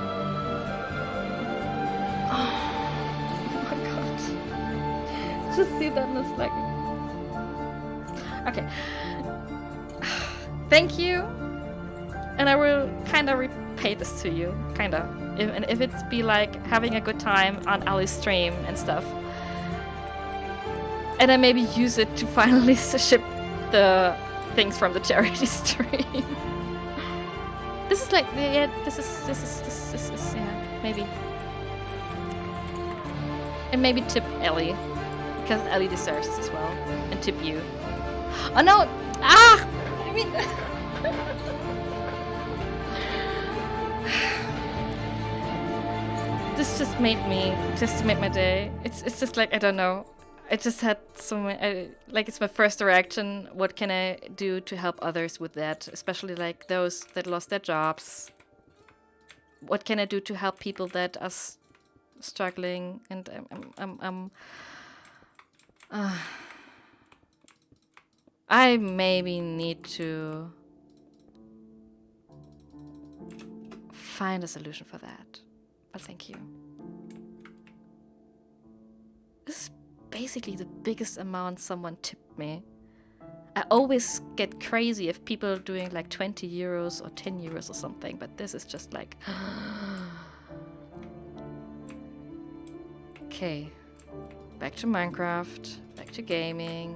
Just see that and it's like, okay, thank you, and I will kind of repay this to you, kind of, and if it's be like having a good time on Ali's stream and stuff, and I maybe use it to finally ship the things from the charity stream. This is like, yeah, this is yeah, maybe, and maybe tip Ellie. Because Ellie deserves this as well. And tip you. Oh no! Ah! I mean... This just made my day. It's just like, I don't know. I just had so many... like, it's my first reaction. What can I do to help others with that? Especially like those that lost their jobs. What can I do to help people that are struggling? And I maybe need to find a solution for that. But thank you. This is basically the biggest amount someone tipped me. I always get crazy if people are doing like 20 euros or 10 euros or something, but this is just like... Okay. Back to Minecraft. Back to gaming.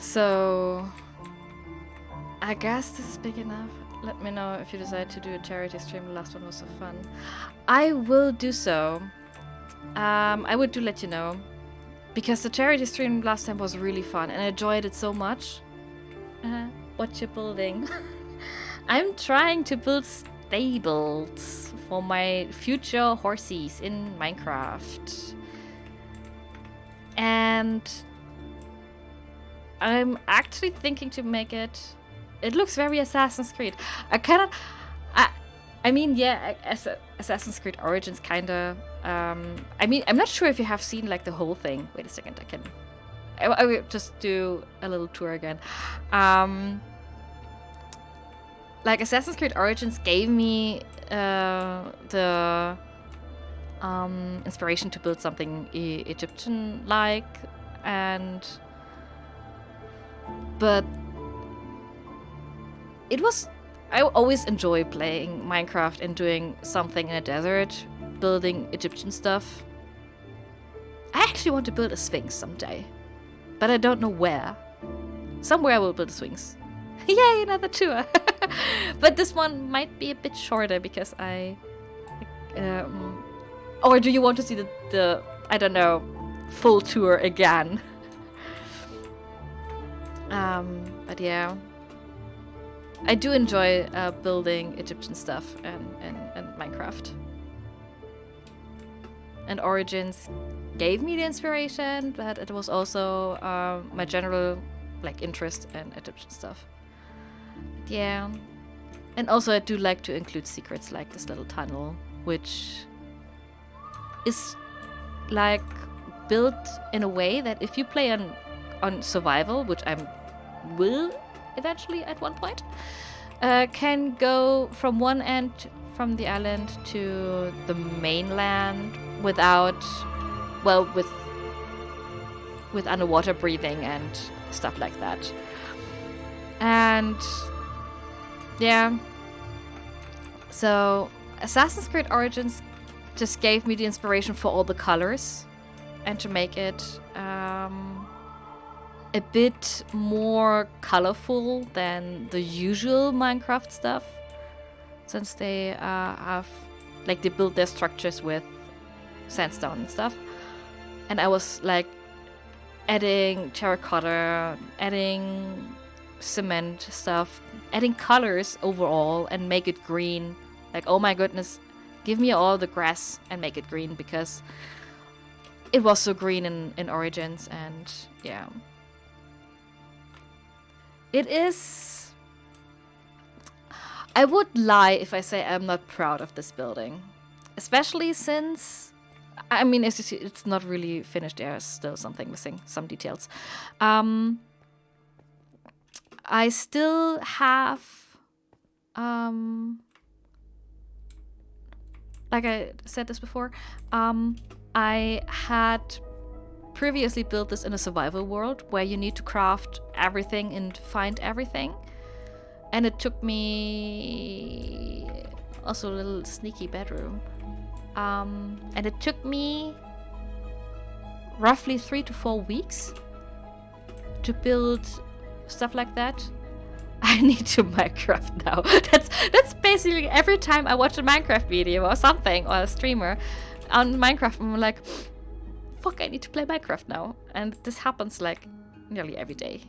So I guess this is big enough. Let me know if you decide to do a charity stream. The last one was so fun. I will do so. I would do let you know, because the charity stream last time was really fun and I enjoyed it so much. What you're building? I'm trying to build stables for my future horses in Minecraft. And I'm actually thinking to make it... It looks very Assassin's Creed. I mean, yeah, Assassin's Creed Origins kinda... I mean, I'm not sure if you have seen like the whole thing. Wait a second, I will just do a little tour again. Like Assassin's Creed Origins gave me the inspiration to build something Egyptian-like, and But it was... I always enjoy playing Minecraft and doing something in a desert, building Egyptian stuff. I actually want to build a sphinx someday, but I don't know where. Somewhere I will build a sphinx. Yay, another tour! But this one might be a bit shorter because I... or do you want to see the I don't know, full tour again? But yeah. I do enjoy building Egyptian stuff and Minecraft. And Origins gave me the inspiration, but it was also my general interest in Egyptian stuff. But yeah. And also I do like to include secrets like this little tunnel, which is built in a way that if you play on survival, which I will eventually at one point, can go from one end from the island to the mainland without, well, with underwater breathing and stuff like that. And yeah, so Assassin's Creed Origins just gave me the inspiration for all the colors and to make it a bit more colorful than the usual Minecraft stuff, since they have they build their structures with sandstone and stuff. And I was adding terracotta, adding cement stuff, adding colors overall and make it green. Oh my goodness, give me all the grass and make it green, because it was so green in Origins. And yeah, it is... I would lie if I say I'm not proud of this building, especially since, I mean, as you see, it's not really finished. There's still something missing, some details. I still have, like I said this before, I had previously built this in a survival world where you need to craft everything and find everything. And it took me also a little sneaky bedroom. And it took me roughly 3 to 4 weeks to build stuff like that. I need to Minecraft now. That's basically every time I watch a Minecraft video or something, or a streamer on Minecraft, I'm like, fuck, I need to play Minecraft now. And this happens nearly every day.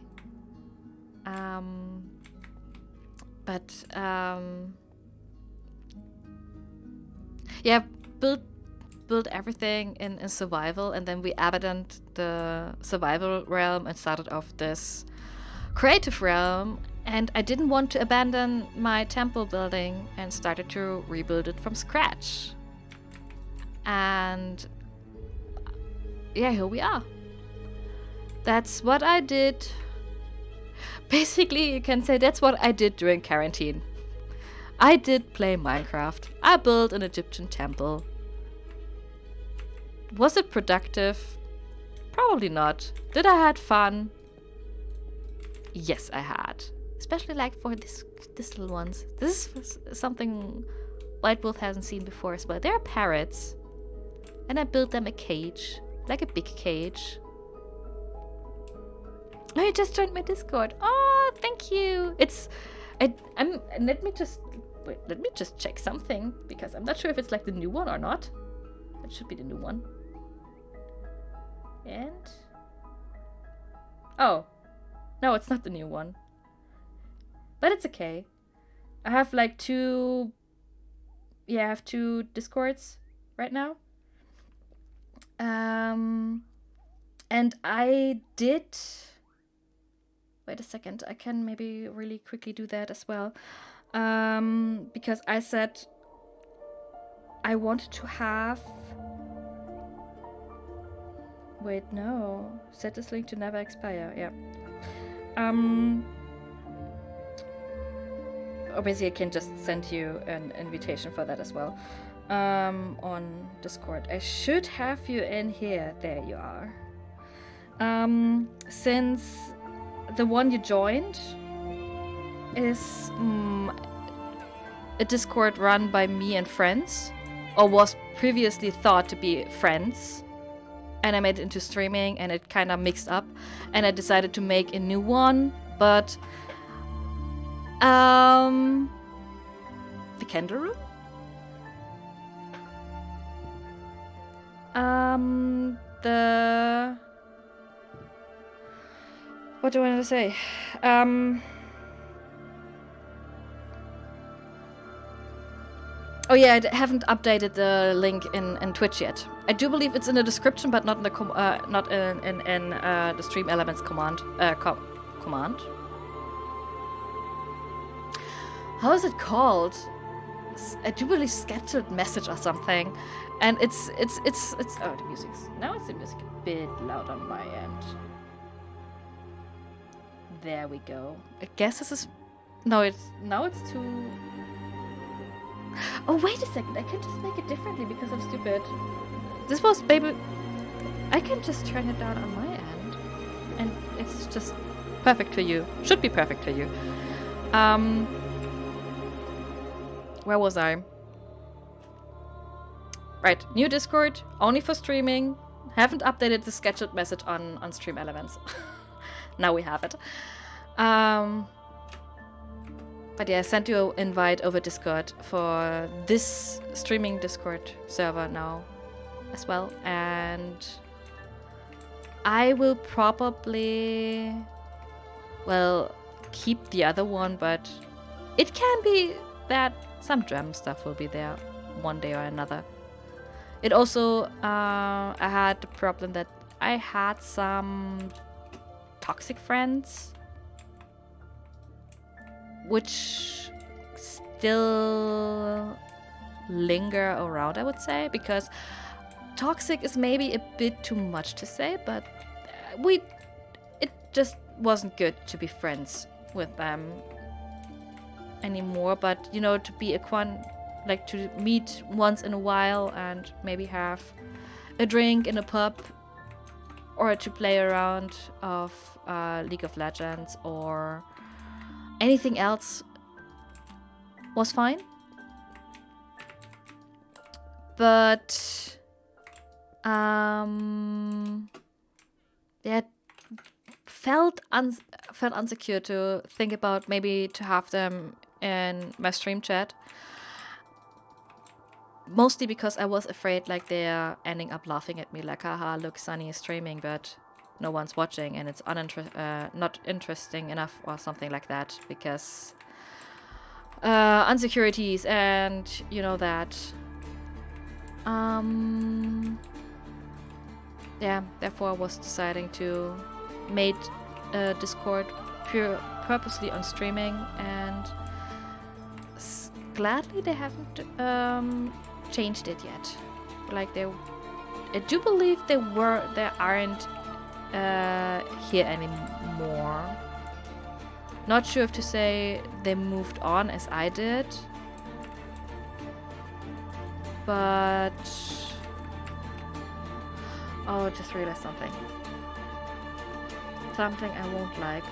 Yeah, build everything in survival, and then we abandoned the survival realm and started off this creative realm. And I didn't want to abandon my temple building and started to rebuild it from scratch. And yeah, here we are. That's what I did. Basically, you can say that's what I did during quarantine. I did play Minecraft. I built an Egyptian temple. Was it productive? Probably not. Did I had fun? Yes, I had. Especially for these little ones. This is something White Wolf hasn't seen before as well. They're parrots. And I built them a cage. Like a big cage. Oh, you just joined my Discord. Oh, thank you. Let me just check something, because I'm not sure if it's the new one or not. It should be the new one. And oh, no, it's not the new one. But it's okay. I have two... Yeah, I have 2 Discords right now. And I did... Wait a second, I can maybe really quickly do that as well. Because I said I wanted to have... Wait, no. Set this link to never expire, yeah. Obviously, I can just send you an invitation for that as well. On Discord. I should have you in here. There you are. Since the one you joined is a Discord run by me and friends, or was previously thought to be friends, and I made it into streaming, and it kind of mixed up, and I decided to make a new one, but Vikander? What do I want to say? Oh yeah, I haven't updated the link in Twitch yet. I do believe it's in the description, but not in the the stream elements command. Command. How is it called? I do believe scheduled message or something, and it's oh, the music's now it's the music a bit loud on my end. There we go. I guess this is now it's too. Oh, wait a second. I can just make it differently because I'm stupid. This was baby. I can just turn it down on my end. And it's just perfect for you. Should be perfect for you. Where was I? Right. New Discord. Only for streaming. Haven't updated the scheduled message on stream elements. Now we have it. But yeah, I sent you an invite over Discord for this streaming Discord server now as well. And I will probably, well, keep the other one, but it can be that some German stuff will be there one day or another. It also, I had the problem that I had some toxic friends, which still linger around, I would say, because toxic is maybe a bit too much to say, but it just wasn't good to be friends with them anymore. But you know, to be like to meet once in a while and maybe have a drink in a pub, or to play around of League of Legends or anything else was fine. But yeah, felt insecure to think about maybe to have them in my stream chat. Mostly because I was afraid like they're ending up laughing at me like, haha, look, Sunny is streaming, but no one's watching and it's not interesting enough or something like that, because insecurities and you know that. Yeah, therefore I was deciding to make Discord purposely on streaming, and gladly they haven't changed it yet. Like I do believe they aren't here anymore. Not sure if to say they moved on as I did, but oh, just realized something I won't like.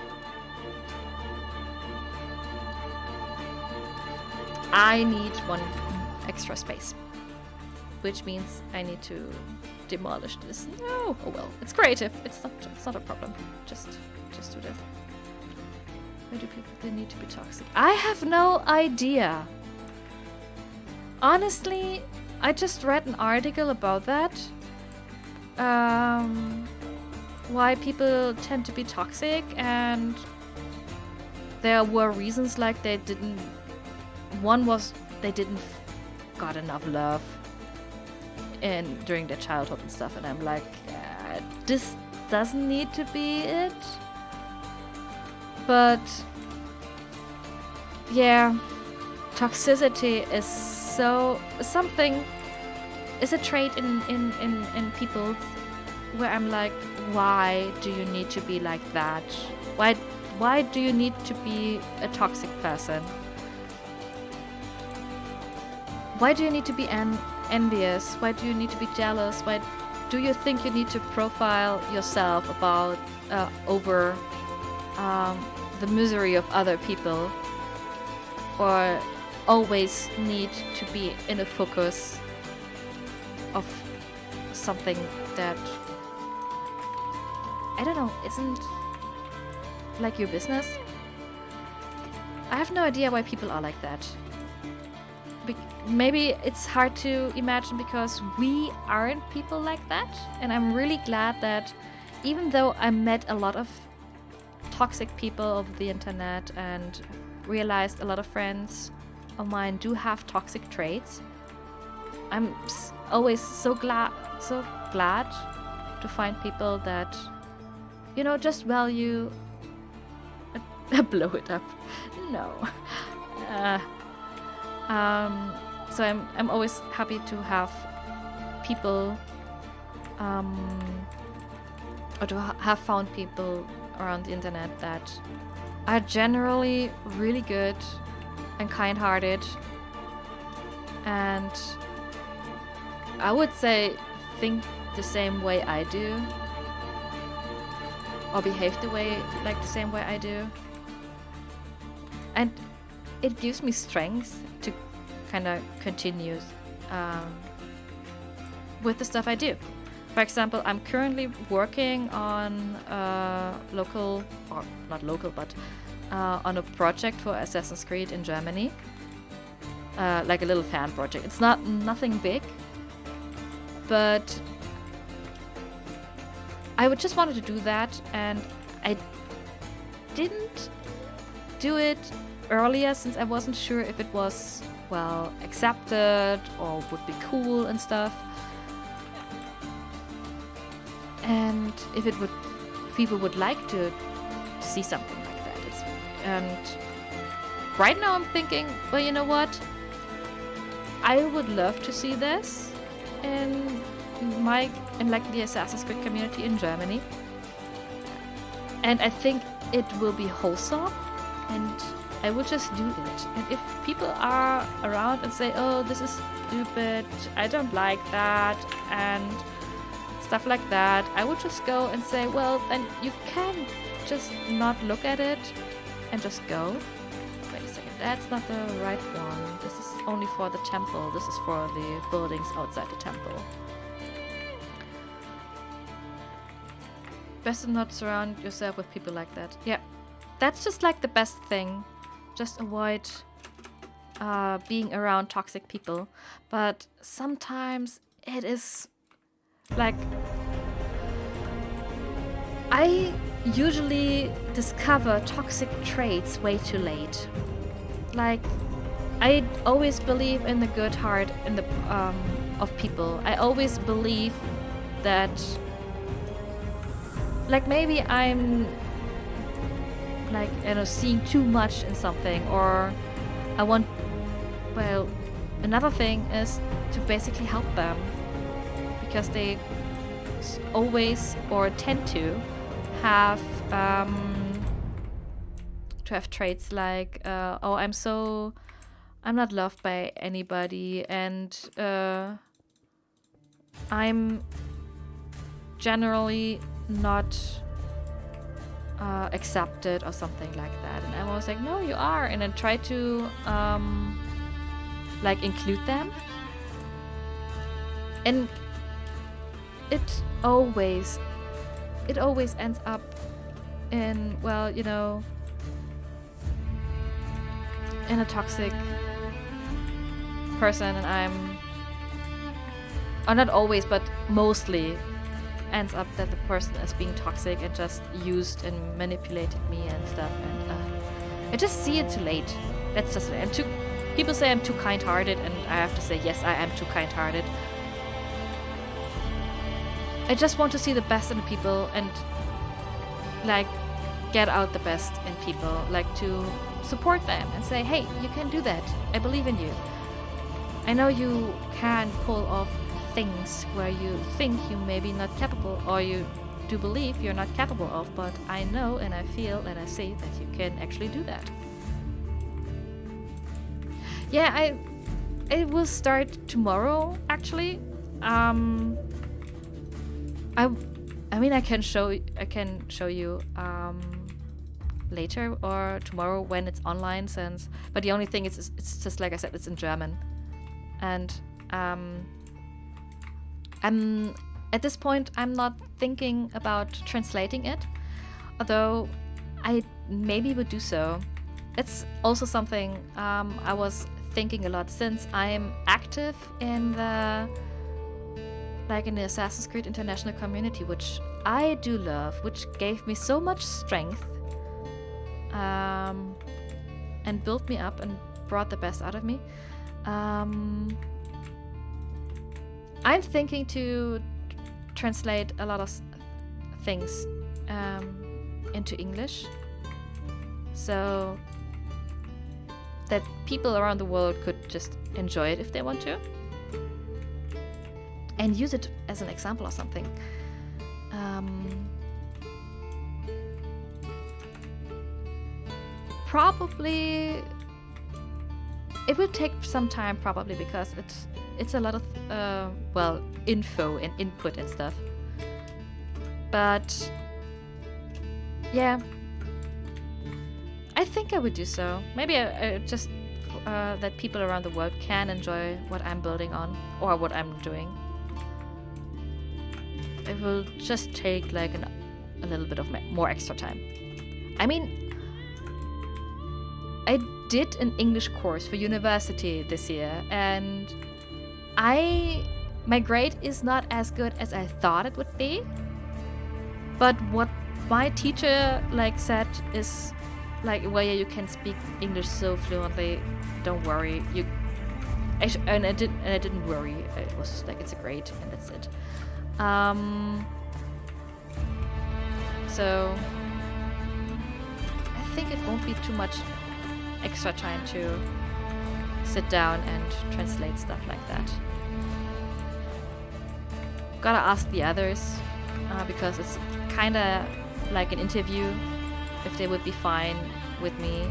I need one extra space, which means I need to demolish this. No, oh well, it's creative. It's not a problem. Just do this. Why do people they need to be toxic? I have no idea. Honestly, I just read an article about that. Why people tend to be toxic, and there were reasons like one was they didn't got enough love during their childhood and stuff, and I'm like, this doesn't need to be it. But yeah, toxicity is is a trait in people where I'm like, why do you need to be like that? Why do you need to be a toxic person? Why do you need to be envious? Why do you need to be jealous? Why do you think you need to profile yourself about over the misery of other people, or always need to be in a focus of something that, I don't know, isn't like your business. I have no idea why people are like that. Maybe it's hard to imagine because we aren't people like that. And I'm really glad that even though I met a lot of toxic people over the internet and realized a lot of friends of mine do have toxic traits, I'm always so glad to find people that, you know, just value blow it up. No. So I'm always happy to have people, or to have found people around the internet that are generally really good and kind-hearted, and I would say think the same way I do, or behave the same way I do, and it gives me strength to kind of continue with the stuff I do. For example, I'm currently working on local, or not local, but on a project for Assassin's Creed in Germany, like a little fan project. It's nothing big, but I would just wanted to do that, and I didn't do it earlier since I wasn't sure if it was well accepted or would be cool and stuff, and if people would like to see something like that. And right now I'm thinking, well, you know what, I would love to see this in like the Assassin's Creed community in Germany, and I think it will be wholesome, and I would just do it. And if people are around and say, oh, this is stupid, I don't like that, and stuff like that, I would just go and say, well, then you can just not look at it and just go. Wait a second, that's not the right one. This is only for the temple. This is for the buildings outside the temple. Best to not surround yourself with people like that. Yeah, that's just like the best thing. Just avoid being around toxic people. But sometimes it is like, I usually discover toxic traits way too late. Like, I always believe in the good heart in the of people. I always believe that, like, maybe I'm like, you know, seeing too much in something, or I want, well, another thing is to basically help them, because they always or tend to have traits like, oh, I'm not loved by anybody, and I'm generally not accepted or something like that. And I'm always like, no, you are, and then try to like include them, and it always ends up in, well, you know, in a toxic person. And I'm, or not always, but mostly ends up that the person is being toxic and just used and manipulated me and stuff. And I just see it too late. That's just it. And people say I'm too kind-hearted, and I have to say, yes, I am too kind-hearted. I just want to see the best in people and like get out the best in people, like to support them and say, hey, you can do that. I believe in you. I know you can pull off things where you think you may be not capable, or you do believe you're not capable of, but I know and I feel and I see that you can actually do that. Yeah, I will start tomorrow, actually. I mean, I can show you later or tomorrow when it's online, since. But the only thing is, it's just like I said, it's in German, and I'm at this point I'm not thinking about translating it, although I maybe would do so. It's also something I was thinking a lot, since I'm active in the Assassin's Creed International community, which I do love, which gave me so much strength, and built me up and brought the best out of me. I'm thinking to translate a lot of things into English, so that people around the world could just enjoy it if they want to, and use it as an example or something. Probably it will take some time, probably, because it's a lot of info and input and stuff. But yeah, I think I would do so. Maybe I just that people around the world can enjoy what I'm building on or what I'm doing. It will just take like a little bit of more extra time. I mean, I did an English course for university this year, and my grade is not as good as I thought it would be. But what my teacher said is well, yeah, you can speak English so fluently. Don't worry. I didn't worry. It was just it's a grade, and that's it. So I think it won't be too much extra time to sit down and translate stuff like that. Gotta ask the others, because it's kinda like an interview, if they would be fine with me,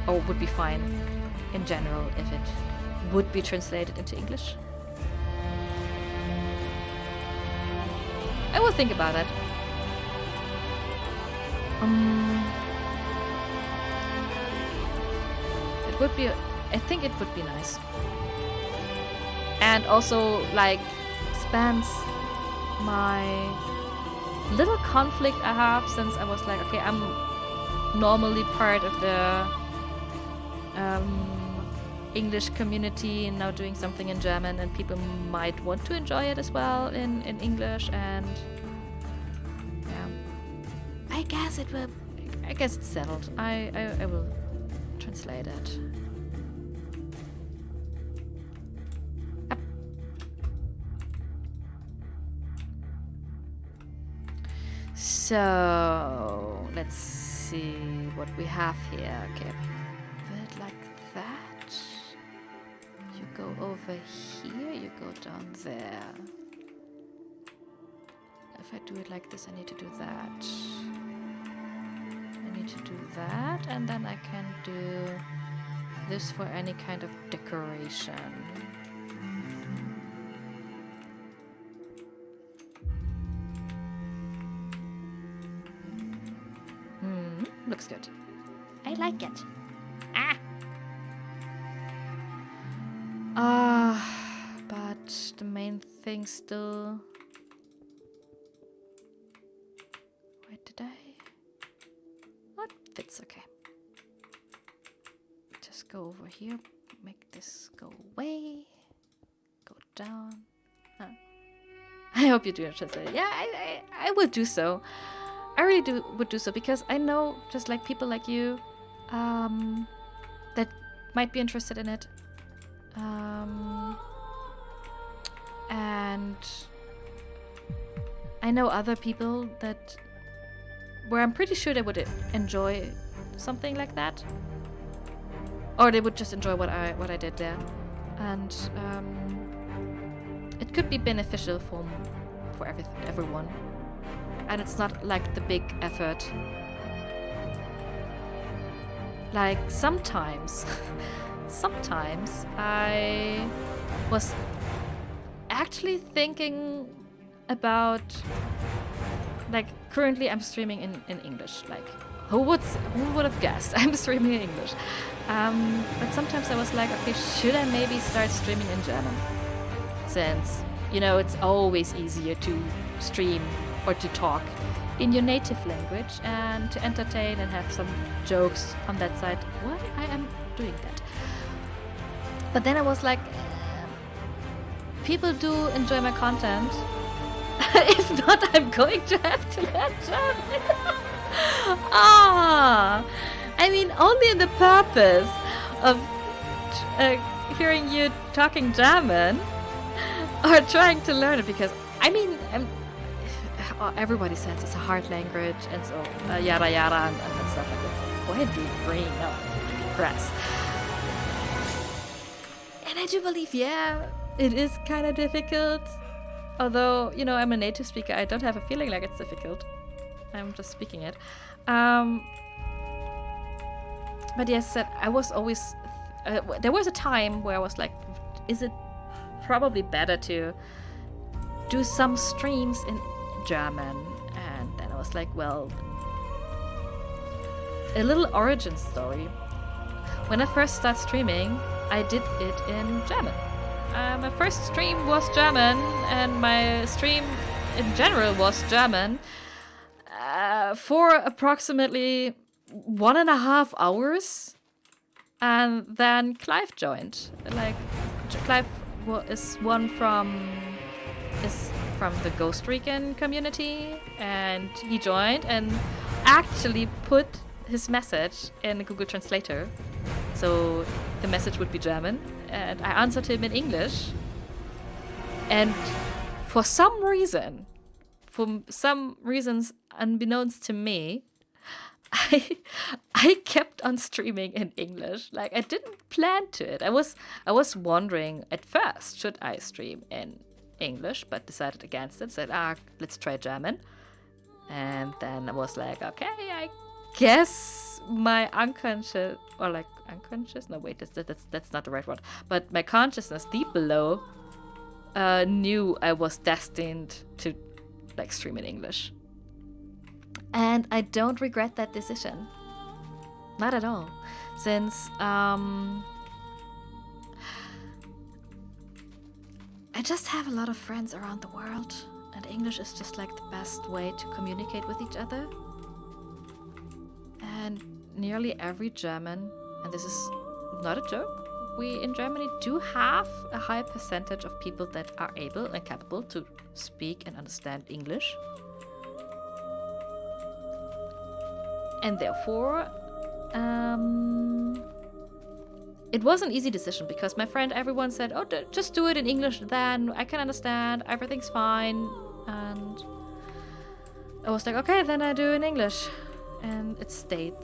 or would be fine in general if it would be translated into English. I will think about it. I think it would be nice. And also, spans my little conflict I have, since I was okay, I'm normally part of the English community and now doing something in German, and people might want to enjoy it as well in English, and yeah, I guess it's settled. I will translate it. So let's see what we have here. Okay, put it like that. You go over here, you go down there. If I do it like this, I need to do that. I need to do that, and then I can do this for any kind of decoration. Looks good. I like it. But the main thing still... Where did I... What fits? Okay. Just go over here. Make this go away. Go down. I hope you do translate. Yeah, I will do so. I really would do so, because I know just people like you that might be interested in it, and I know other people where I'm pretty sure they would enjoy something like that, or they would just enjoy what I did there, and it could be beneficial for everyone. And it's not the big effort. Sometimes I was actually thinking about, currently I'm streaming in English, Who would have guessed? I'm streaming in English. But sometimes I was like, okay, should I maybe start streaming in German? Since, you know, it's always easier to stream or to talk in your native language and to entertain and have some jokes on that side. Why I am doing that? But then I was like, people do enjoy my content. If not, I'm going to have to learn German. I mean, only in the purpose of hearing you talking German or trying to learn it, because I mean, everybody says it's a hard language and so yada yada and stuff like that. Go ahead, dude, green, no, grass. And I do believe, yeah, it is kind of difficult. Although, you know, I'm a native speaker, I don't have a feeling like it's difficult. I'm just speaking it. But yes, I was always... there was a time where I was like, is it probably better to do some streams in German? And then I was like, well... A little origin story. When I first started streaming, I did it in German. My first stream was German, and my stream in general was German for approximately 1.5 hours, and then Clive joined. Like, Clive is from the Ghost Recon community, and he joined and actually put his message in Google Translator, so the message would be German. And I answered him in English. And for some reasons unbeknownst to me, I kept on streaming in English. Like, I didn't plan to it. I was wondering at first, should I stream in English, but decided against it. Said, let's try German. And then I was like, okay, I guess my unconscious, or like unconscious? No, wait, that's not the right word. But my consciousness deep below knew I was destined to like stream in English. And I don't regret that decision. Not at all. Since I just have a lot of friends around the world, and English is just like the best way to communicate with each other. And nearly every German, and this is not a joke, we in Germany do have a high percentage of people that are able and capable to speak and understand English. And therefore, it was an easy decision, because my friend, everyone said, oh, just do it in English, then I can understand, everything's fine. And I was like, okay, then I do in English. And it stayed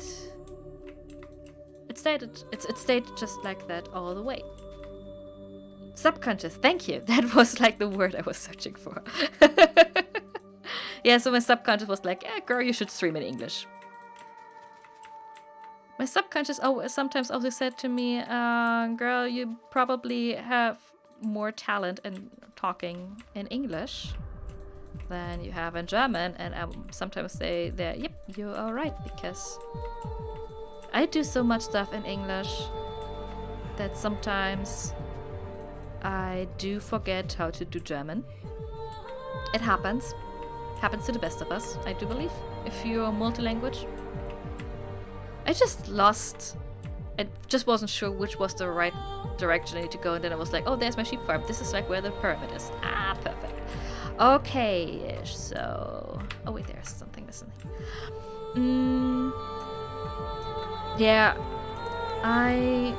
just like that all the way. Subconscious, thank you. That was like the word I was searching for. Yeah, so my subconscious was like, yeah, girl, you should stream in English. My subconscious sometimes also said to me, girl, you probably have more talent in talking in English than you have in German. And I sometimes say that, yep, you are right, because I do so much stuff in English that sometimes I do forget how to do German. It happens. Happens to the best of us, I do believe, if you're multi-language. I just lost. I just wasn't sure which was the right direction I need to go, and then I was like, oh, there's my sheep farm. This is like where the pyramid is. Ah, perfect. Okay, so... Oh wait, there's something missing. Yeah, I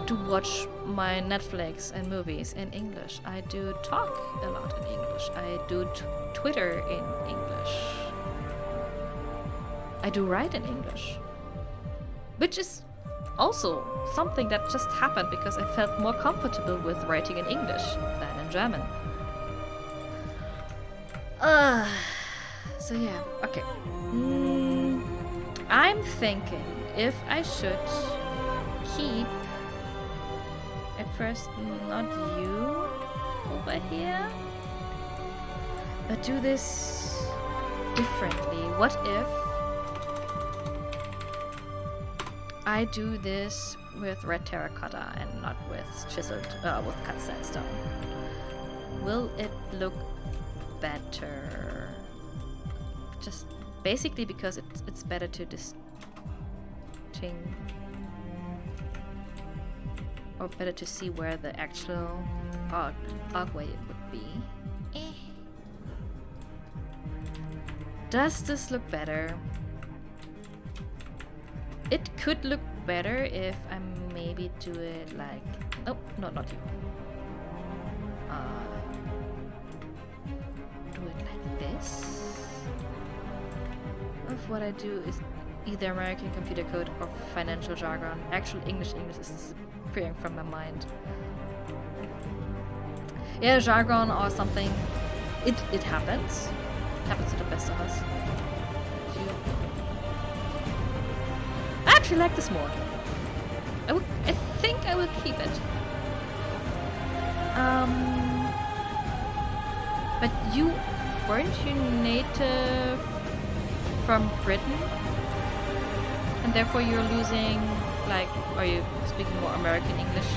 do watch my Netflix and movies in English. I do talk a lot in English. I do Twitter in English. I do write in English. Which is also something that just happened because I felt more comfortable with writing in English than in German. So yeah, okay. I'm thinking if I should keep at first not you over here, but do this differently. What if I do this with red terracotta and not with chiseled, with cut sandstone. Will it look better? Just basically because it's better to or better to see where the actual archway would be. Does this look better? It could look better if I maybe do it like... Oh, no, not you. Do it like this. If what I do is either American computer code or financial jargon. Actual English is disappearing from my mind. Yeah, jargon or something. It happens. It happens to the best of us. I actually like this more. I think I will keep it. But weren't you native from Britain? And therefore you're losing, like, are you speaking more American English?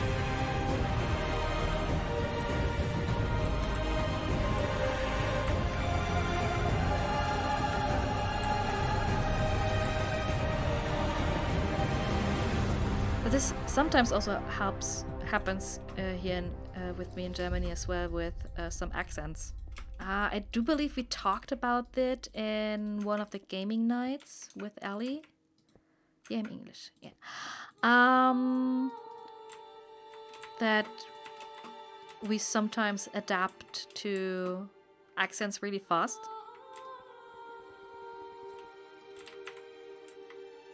But this sometimes also happens here with me in Germany as well, with some accents. I do believe we talked about it in one of the gaming nights with Ellie. Yeah, in English. Yeah. That we sometimes adapt to accents really fast.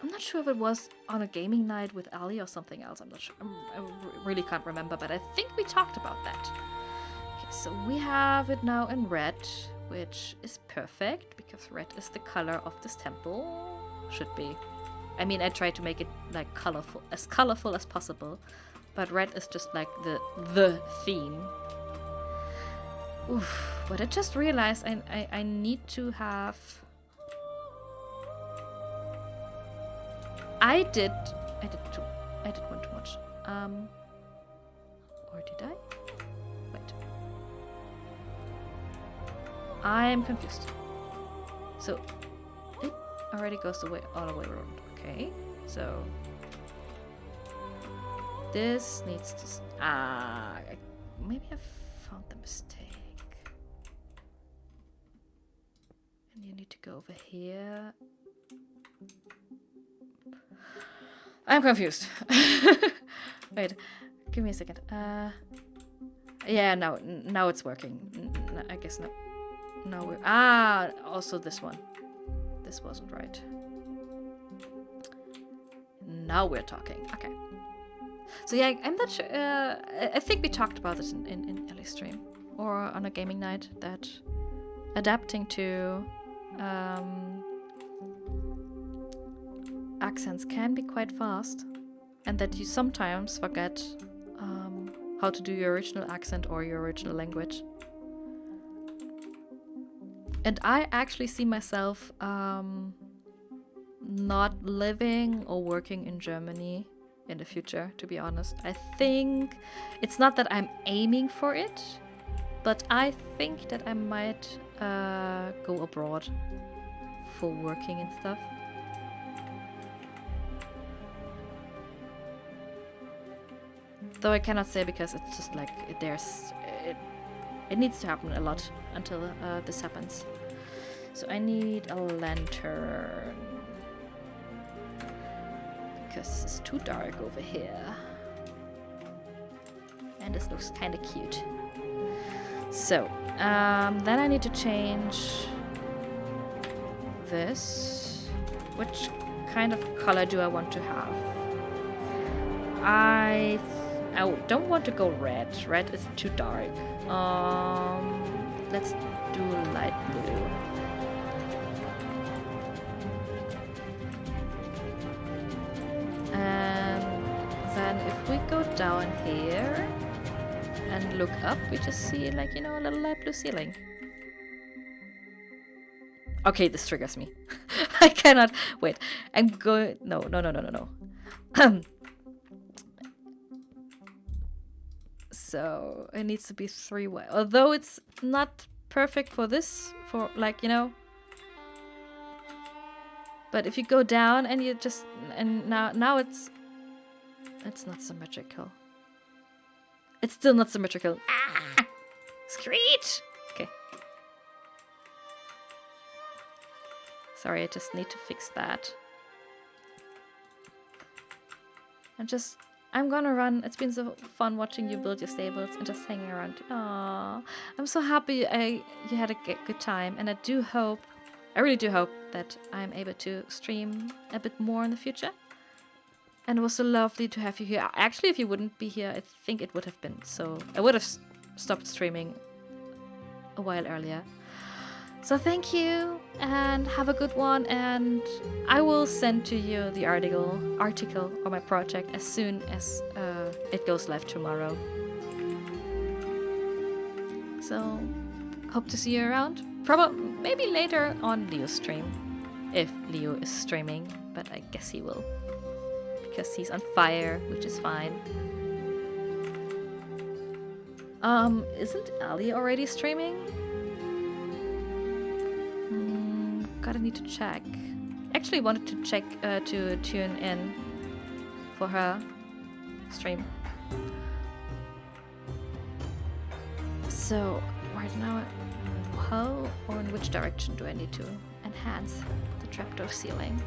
I'm not sure if it was on a gaming night with Ali or something else. I'm not sure. I really can't remember, but I think we talked about that. Okay, so we have it now in red, which is perfect because red is the color of this temple. Should be. I mean, I try to make it like colorful as possible, but red is just like the theme. Oof, but I just realized I need to have... I did one too much. Or did I? Wait. I'm confused. So it already goes all the way around. Okay, so this needs to... maybe I found the mistake. And you need to go over here. I'm confused. Wait, give me a second. Yeah, now it's working. I guess no. No, also this one. This wasn't right. Now we're talking. Okay. So yeah, I'm not sure. I think we talked about this in Ellie's stream or on a gaming night, that adapting to accents can be quite fast, and that you sometimes forget how to do your original accent or your original language. And I actually see myself not living or working in Germany in the future, to be honest. I think it's not that I'm aiming for it, but I think that I might go abroad for working and stuff. Though I cannot say because it's just like it needs to happen a lot until this happens. So I need a lantern because it's too dark over here, and this looks kind of cute. So then I need to change this. Which kind of color do I want to have? I don't want to go red. Red is too dark. Let's do light blue. And then if we go down here and look up, we just see, like, you know, a little light blue ceiling. Okay, this triggers me. I cannot wait. I'm going... No. So it needs to be 3-way. Although it's not perfect for this, for like, you know. But if you go down and you just, and now it's not symmetrical. It's still not symmetrical. Ah! Screech! Okay. Sorry, I just need to fix that. I'm gonna run. It's been so fun watching you build your stables and just hanging around. Aww. I'm so happy you had a good time. And I really do hope that I'm able to stream a bit more in the future. And it was so lovely to have you here. Actually, if you wouldn't be here, I think it would have been. So I would have stopped streaming a while earlier. So thank you and have a good one. And I will send to you the article on my project as soon as it goes live tomorrow. So hope to see you around. Probably maybe later on Leo's stream, if Leo is streaming, but I guess he will. Because he's on fire, which is fine. Isn't Ali already streaming? Gotta need to check. Actually wanted to check to tune in for her stream. So right now, how or in which direction do I need to enhance the trapdoor ceiling?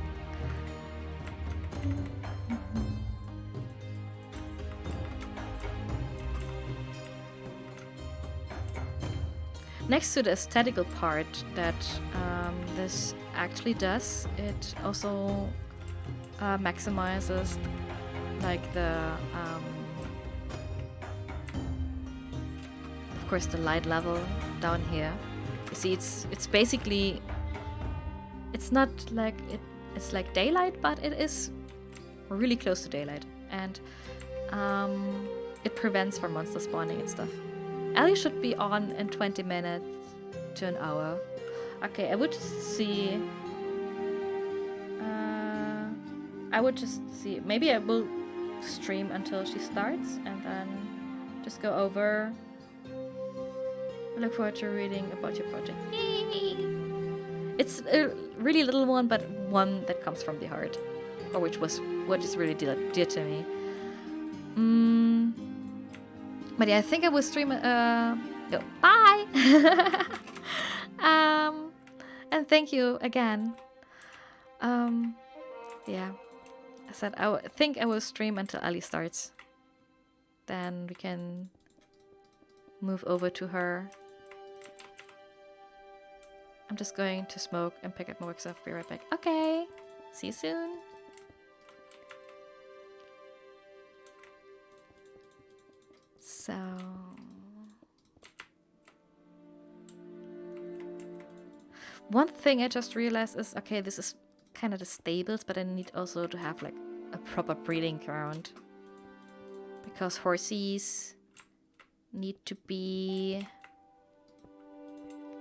Next to the aesthetical part that this actually does, it also maximizes like the of course the light level down here. You see, it's basically, it's not like it's like daylight, but it is really close to daylight, and it prevents from monster spawning and stuff. Ellie should be on in 20 minutes to an hour. Okay, I would just see. I would just see. Maybe I will stream until she starts and then just go over. I look forward to reading about your project. Yay! It's a really little one, but one that comes from the heart, or what is really dear to me. But yeah, I think I will stream. Bye. And thank you again. Yeah, I said I think I will stream until Ali starts. Then we can move over to her. I'm just going to smoke and pick up my work stuff. Be right back. Okay. See you soon. So one thing I just realized is, okay, this is kind of the stables, but I need also to have like a proper breeding ground, because horses need to be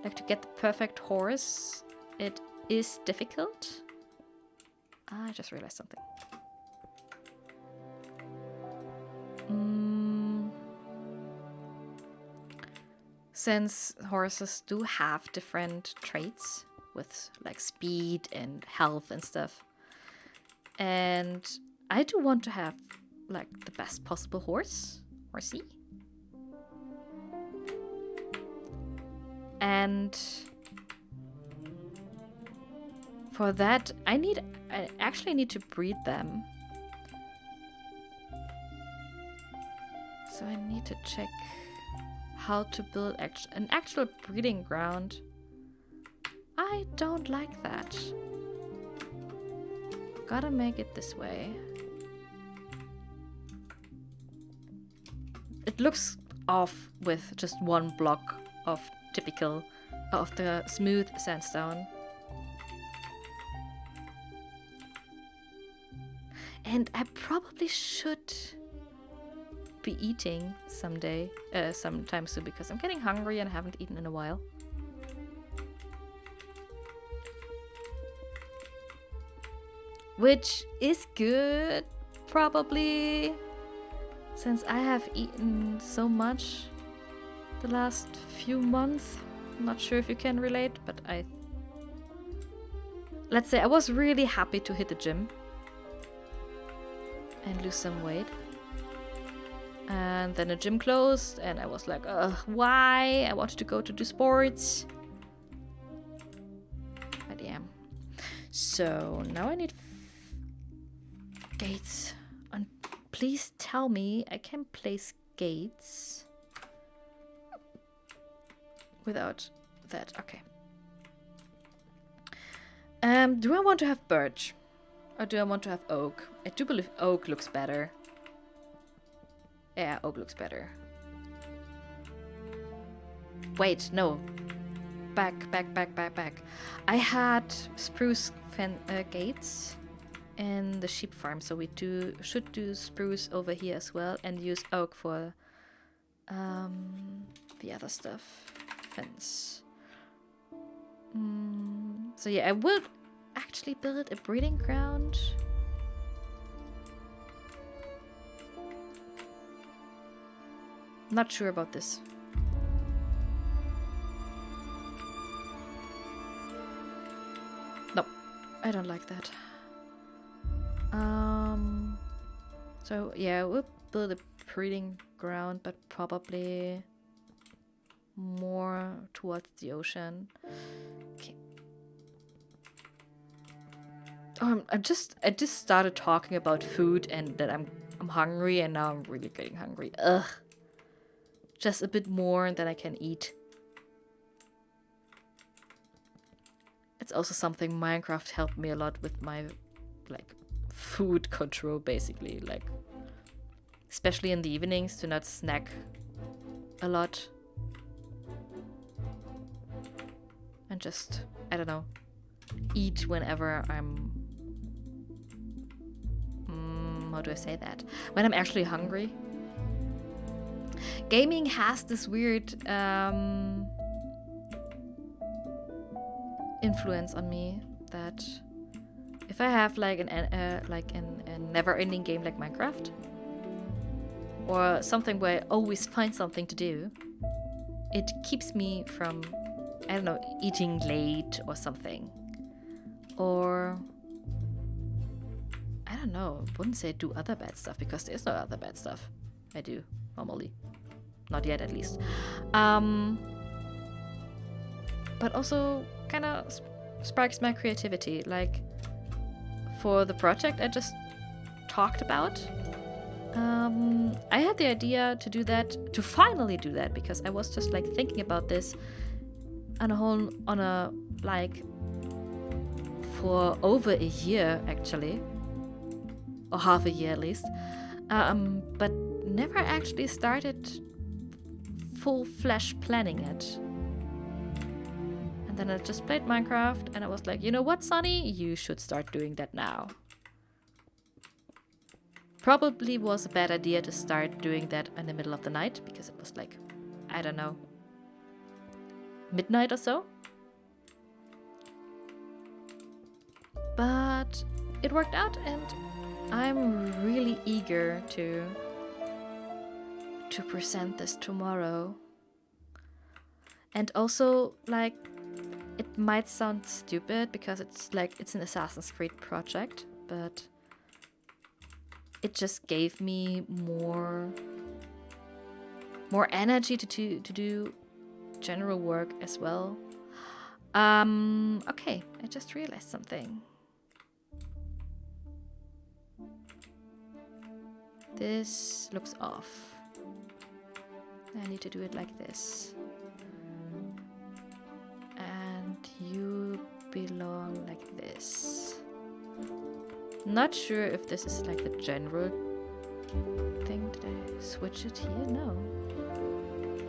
like, to get the perfect horse, it is difficult. I just realized something. Since horses do have different traits with like speed and health and stuff, and I do want to have like the best possible horsey. And for that, I actually need to breed them. So I need to check how to build an actual breeding ground. I don't like that. Gotta make it this way. It looks off with just one block of typical of the smooth sandstone. And I probably should be eating sometime soon, because I'm getting hungry and I haven't eaten in a while. Which is good, probably, since I have eaten so much the last few months, I'm not sure if you can relate, but let's say I was really happy to hit the gym and lose some weight. And then the gym closed and I was like, why? I wanted to go to do sports. But yeah. So now I need gates. And please tell me I can place gates without that. Okay. Do I want to have birch? Or do I want to have oak? I do believe oak looks better. Yeah, oak looks better. Wait, no. Back. I had spruce gates in the sheep farm, so we should do spruce over here as well and use oak for the other stuff. Fence. So yeah, I will actually build a breeding ground. Not sure about this. No, I don't like that. So yeah, we'll build a breeding ground, but probably more towards the ocean. Okay. I just started talking about food and that I'm hungry, and now I'm really getting hungry. Ugh. Just a bit more than I can eat. It's also something Minecraft helped me a lot with my like food control, basically, like especially in the evenings, to not snack a lot and just, I don't know, eat whenever I'm how do I say that? When I'm actually hungry. Gaming has this weird influence on me that if I have like a never-ending game like Minecraft, or something where I always find something to do, it keeps me from, I don't know, eating late or something. Or I don't know, I wouldn't say do other bad stuff, because there's no other bad stuff I do normally. Not yet, at least. But also kind of sparks my creativity. Like for the project I just talked about, I had the idea to do that, to finally do that, because I was just like thinking about this like for over a year actually, or half a year at least, but never actually started full-fledged planning it. And then I just played Minecraft and I was like, you know what, Sonny, you should start doing that now. Probably was a bad idea to start doing that in the middle of the night, because it was like, I don't know, midnight or so. But it worked out, and I'm really eager to present this tomorrow. And also, like, it might sound stupid because it's like it's an Assassin's Creed project, but it just gave me more energy to do general work as well. Okay, I just realized something. This looks off. I need to do it like this. And you belong like this. Not sure if this is like the general thing. Did I switch it here? No.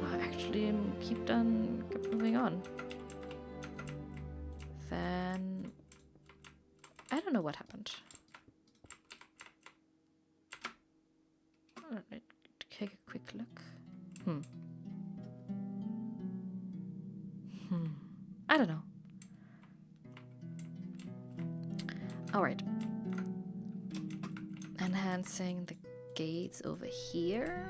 Oh, actually, keep moving on. Then I don't know what happened. Take a quick look. I don't know. All right. And enhancing the gates over here.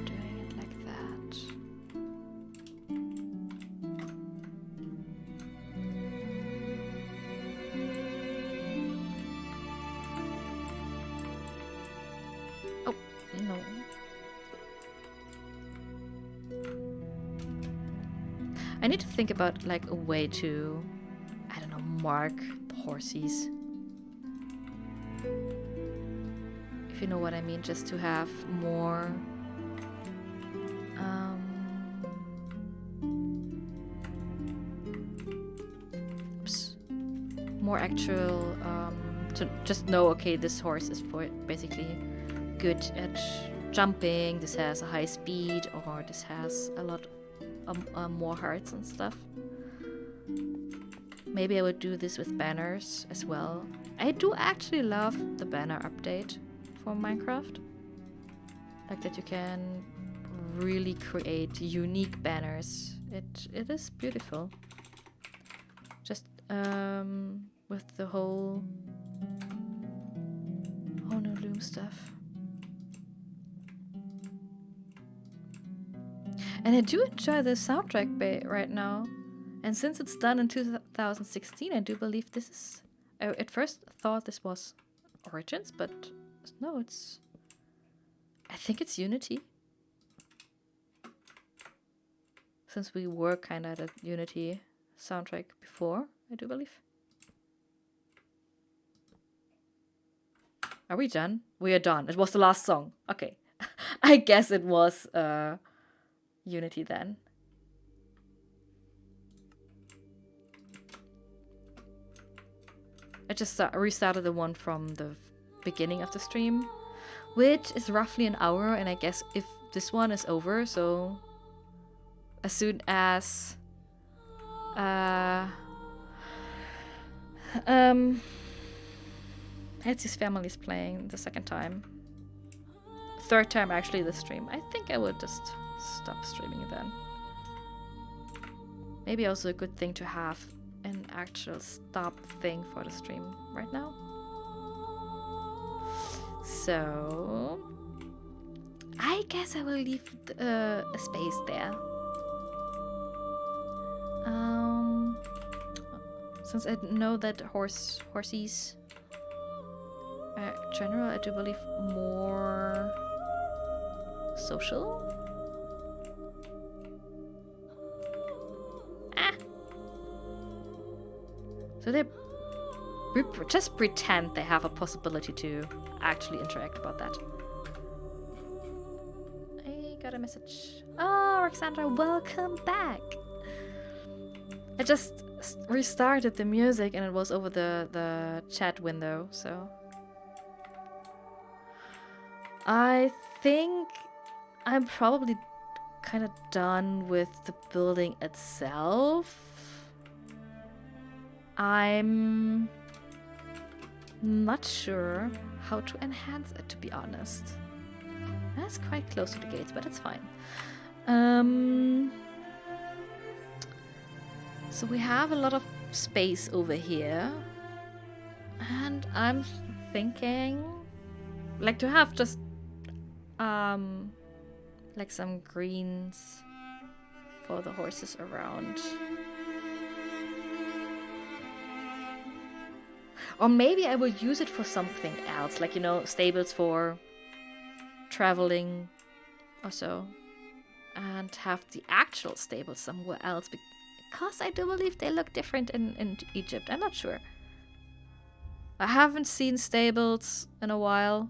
Doing it like that. Oh, no. I need to think about like a way to, I don't know, mark the horses. If you know what I mean, just to have more more actual to just know, okay, this horse is basically good at jumping, this has a high speed, or this has a lot more hearts and stuff. Maybe I would do this with banners as well. I do actually love the banner update for Minecraft. Like that you can really create unique banners. It is beautiful. Just with the whole no loom stuff. And I do enjoy the soundtrack right now. And since it's done in 2016, I do believe this is... I at first thought this was Origins, but no, it's... I think it's Unity. Since we were kind of at a Unity soundtrack before, I do believe. Are we done? We are done. It was the last song. Okay. I guess it was Unity then. I just restarted the one from the beginning of the stream, which is roughly an hour, and I guess if this one is over, so as soon as Hetsy's family is playing the second time, third time actually this stream, I think I would just stop streaming then. Maybe also a good thing to have an actual stop thing for the stream right now. So I guess I will leave a space there. Since I know that horses in general, I do believe more social. So they just pretend they have a possibility to actually interact about that. I got a message. Oh, Alexandra, welcome back. I just restarted the music and it was over the chat window, so... I think I'm probably kind of done with the building itself. I'm not sure how to enhance it, to be honest. That's quite close to the gates, but it's fine. So we have a lot of space over here. And I'm thinking, like, to have just like some greens for the horses around. Or maybe I will use it for something else, like, you know, stables for traveling or so. And have the actual stables somewhere else, because I do believe they look different in Egypt. I'm not sure. I haven't seen stables in a while.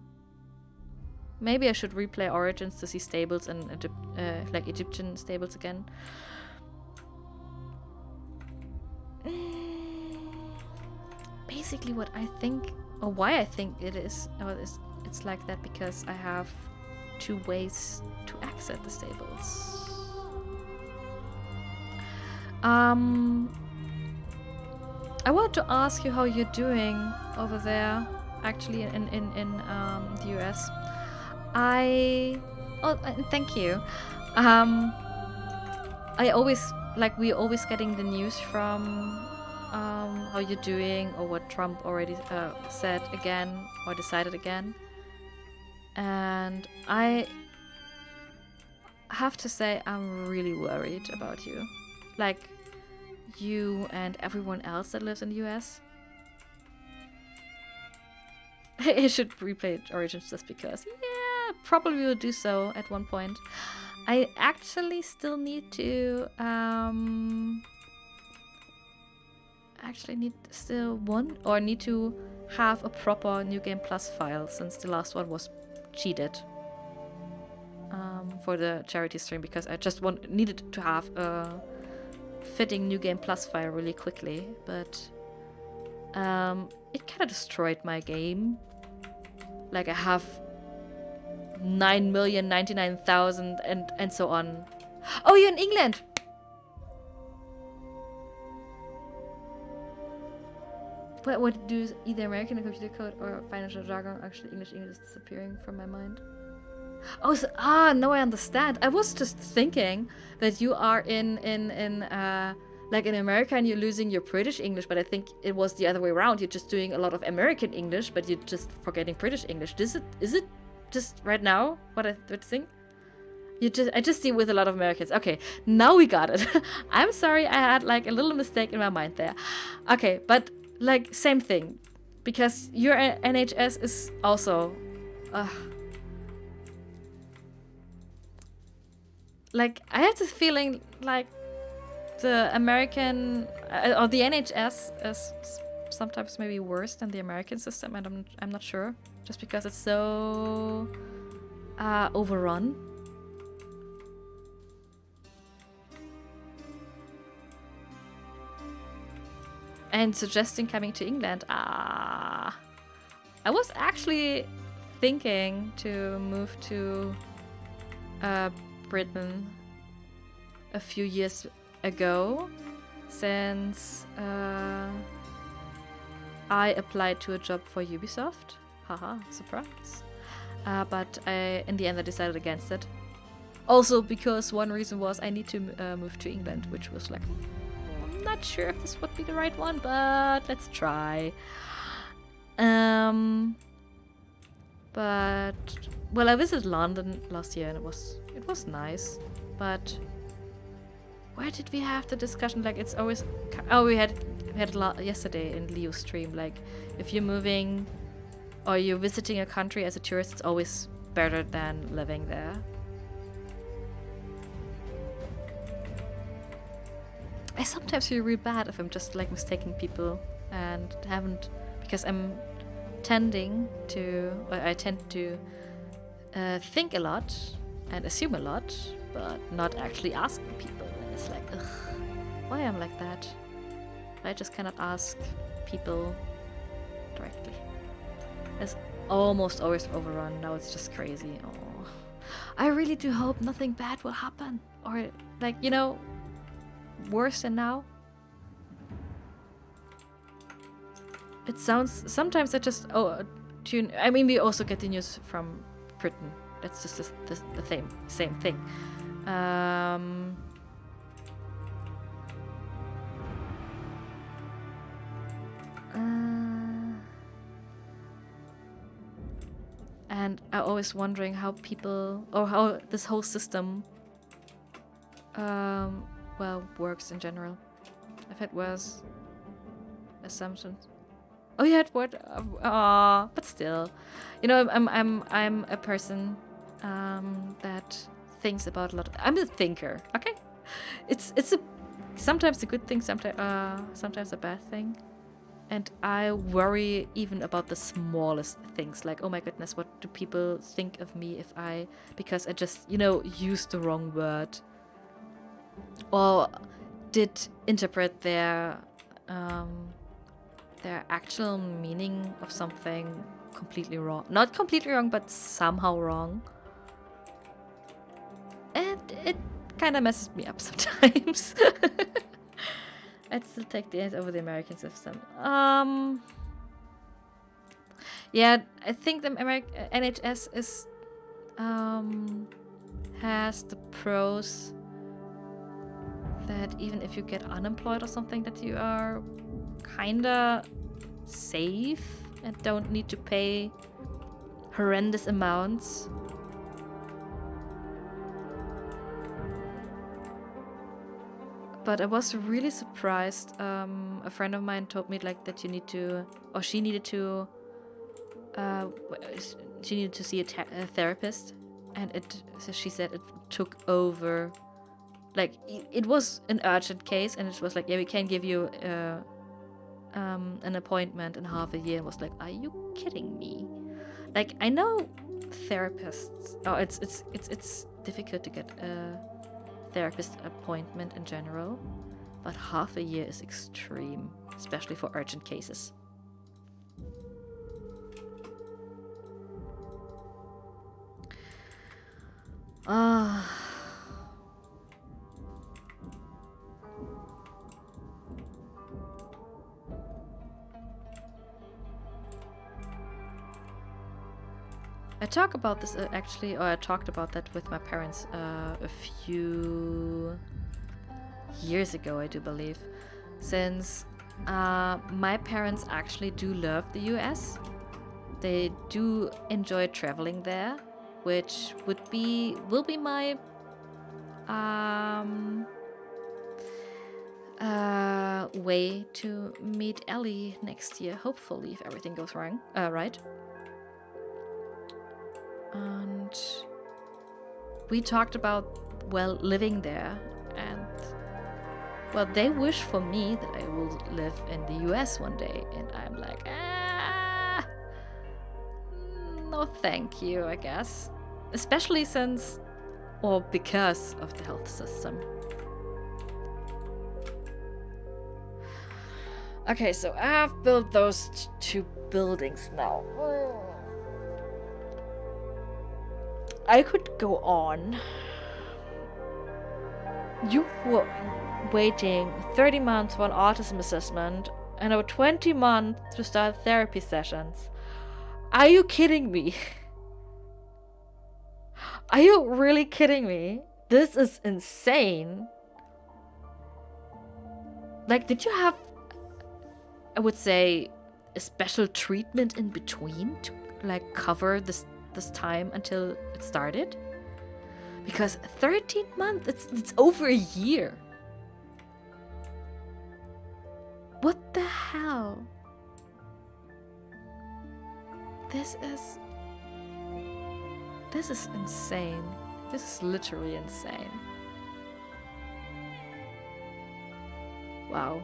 Maybe I should replay Origins to see stables and like Egyptian stables again. Basically what I think, or why I think it is, or it's like that, because I have 2 ways to exit the stables. I wanted to ask you how you're doing over there, actually in the US. Thank you. I always, like, we're always getting the news from how you're doing or what Trump already said again or decided again. And I have to say I'm really worried about you. Like, you and everyone else that lives in the US. I should replay Origins just because. Yeah, probably will do so at one point. I actually still need to need to have a proper New Game Plus file, since the last one was cheated for the charity stream, because I just needed to have a fitting New Game Plus file really quickly, but it kind of destroyed my game. Like, I have 9,099,000 and so on. Oh, you're in England! But what do either American computer code or financial jargon? Actually, English is disappearing from my mind. Oh, no, I understand. I was just thinking that you are in like in America and you're losing your British English, but I think it was the other way around. You're just doing a lot of American English, but you're just forgetting British English. Is it just right now what I would think? I just deal with a lot of Americans. Okay, now we got it. I'm sorry, I had like a little mistake in my mind there. Okay, but like same thing, because your NHS is also like, I have this feeling like the American or the NHS is sometimes maybe worse than the American system, and I'm not sure, just because it's so overrun. And suggesting coming to England. I was actually thinking to move to Britain a few years ago, since I applied to a job for Ubisoft. Haha, surprise. But in the end I decided against it. Also because one reason was I need to move to England, which was like, I'm not sure if this would be the right one, but let's try. But well, I visited London last year and it was nice. But where did we have the discussion? Like, it's always we had a lot yesterday in Leo's stream. Like, if you're moving or you're visiting a country as a tourist, it's always better than living there. I sometimes feel real bad if I'm just like mistaking people and haven't, because I tend to think a lot and assume a lot, but not actually asking people. And it's like, ugh, why am I like that? I just cannot ask people directly. It's almost always overrun. Now it's just crazy. Oh, I really do hope nothing bad will happen, or like, you know, worse than now. It sounds, sometimes I just tune. I mean, we also get the news from Britain. That's just the same thing. And I'm always wondering how people, or how this whole system works in general. If it was assumptions. Oh yeah, it would. But still, you know, I'm a person that thinks about a lot. I'm a thinker. Okay, it's sometimes a good thing, sometimes a bad thing, and I worry even about the smallest things. Like, oh my goodness, what do people think of me because I just, you know, used the wrong word, or did interpret their actual meaning of something completely wrong. Not completely wrong, but somehow wrong. And it kind of messes me up sometimes. I'd still take the edge over the American system. Yeah, I think the NHS is has the pros that even if you get unemployed or something, that you are kinda safe and don't need to pay horrendous amounts. But I was really surprised. A friend of mine told me like that you need to, or she needed to see a therapist, and she said it took over, like it was an urgent case, and it was like, yeah, we can give you an appointment in half a year. And was like, are you kidding me? Like, I know therapists. Oh, it's difficult to get a therapist appointment in general, but half a year is extreme, especially for urgent cases. I talk about this actually, or I talked about that with my parents a few years ago, I do believe, since my parents actually do love the US. They do enjoy traveling there, which will be my way to meet Ellie next year, hopefully, if everything goes right. And we talked about, well, living there, and well, they wish for me that I will live in the US one day, and I'm like, no thank you, I guess. Especially since, or because of the health system. Okay, so I've built those two buildings now. I could go on. You were waiting 30 months for an autism assessment and over 20 months to start therapy sessions. Are you kidding me? Are you really kidding me? This is insane. Like, did you have, I would say, a special treatment in between to like cover this time until it started? Because 13 months, it's over a year. What the hell? This is insane. This is literally insane. Wow.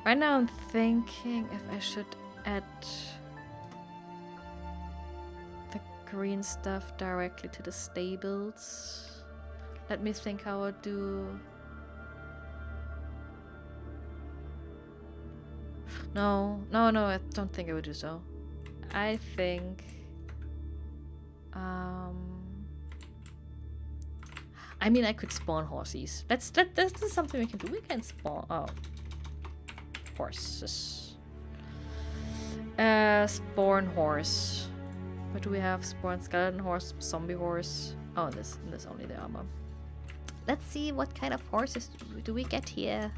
Right now I'm thinking if I should add the green stuff directly to the stables. Let me think how I'll do. No, I don't think I would do so. I think I mean, I could spawn horses. That's something we can do. We can spawn horses. Spawn horse. What do we have? Spawn skeleton horse, zombie horse. Oh, this only the armor. Let's see what kind of horses do we get here.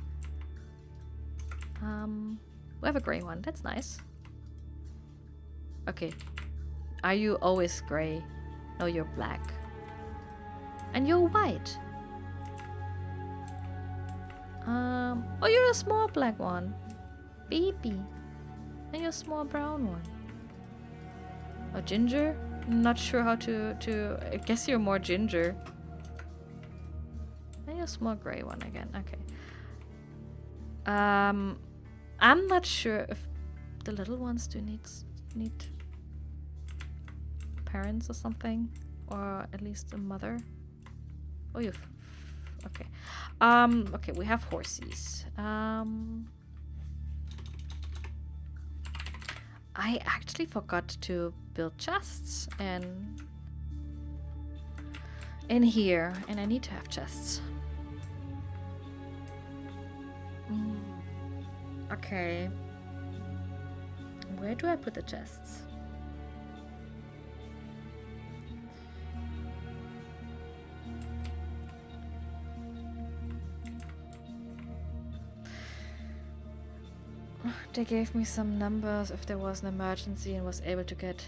We have a gray one. That's nice. Okay. Are you always gray? No, you're black. And you're white. Oh, you're a small black one. Baby. And you're a small brown one. A ginger? Not sure how to I guess you're more ginger. And you're a small gray one again. Okay. I'm not sure if the little ones do need parents or something, or at least a mother. Oh, you. Okay. Okay, we have horses. I actually forgot to build chests in here, and I need to have chests. Okay. Where do I put the chests? They gave me some numbers if there was an emergency and was able to get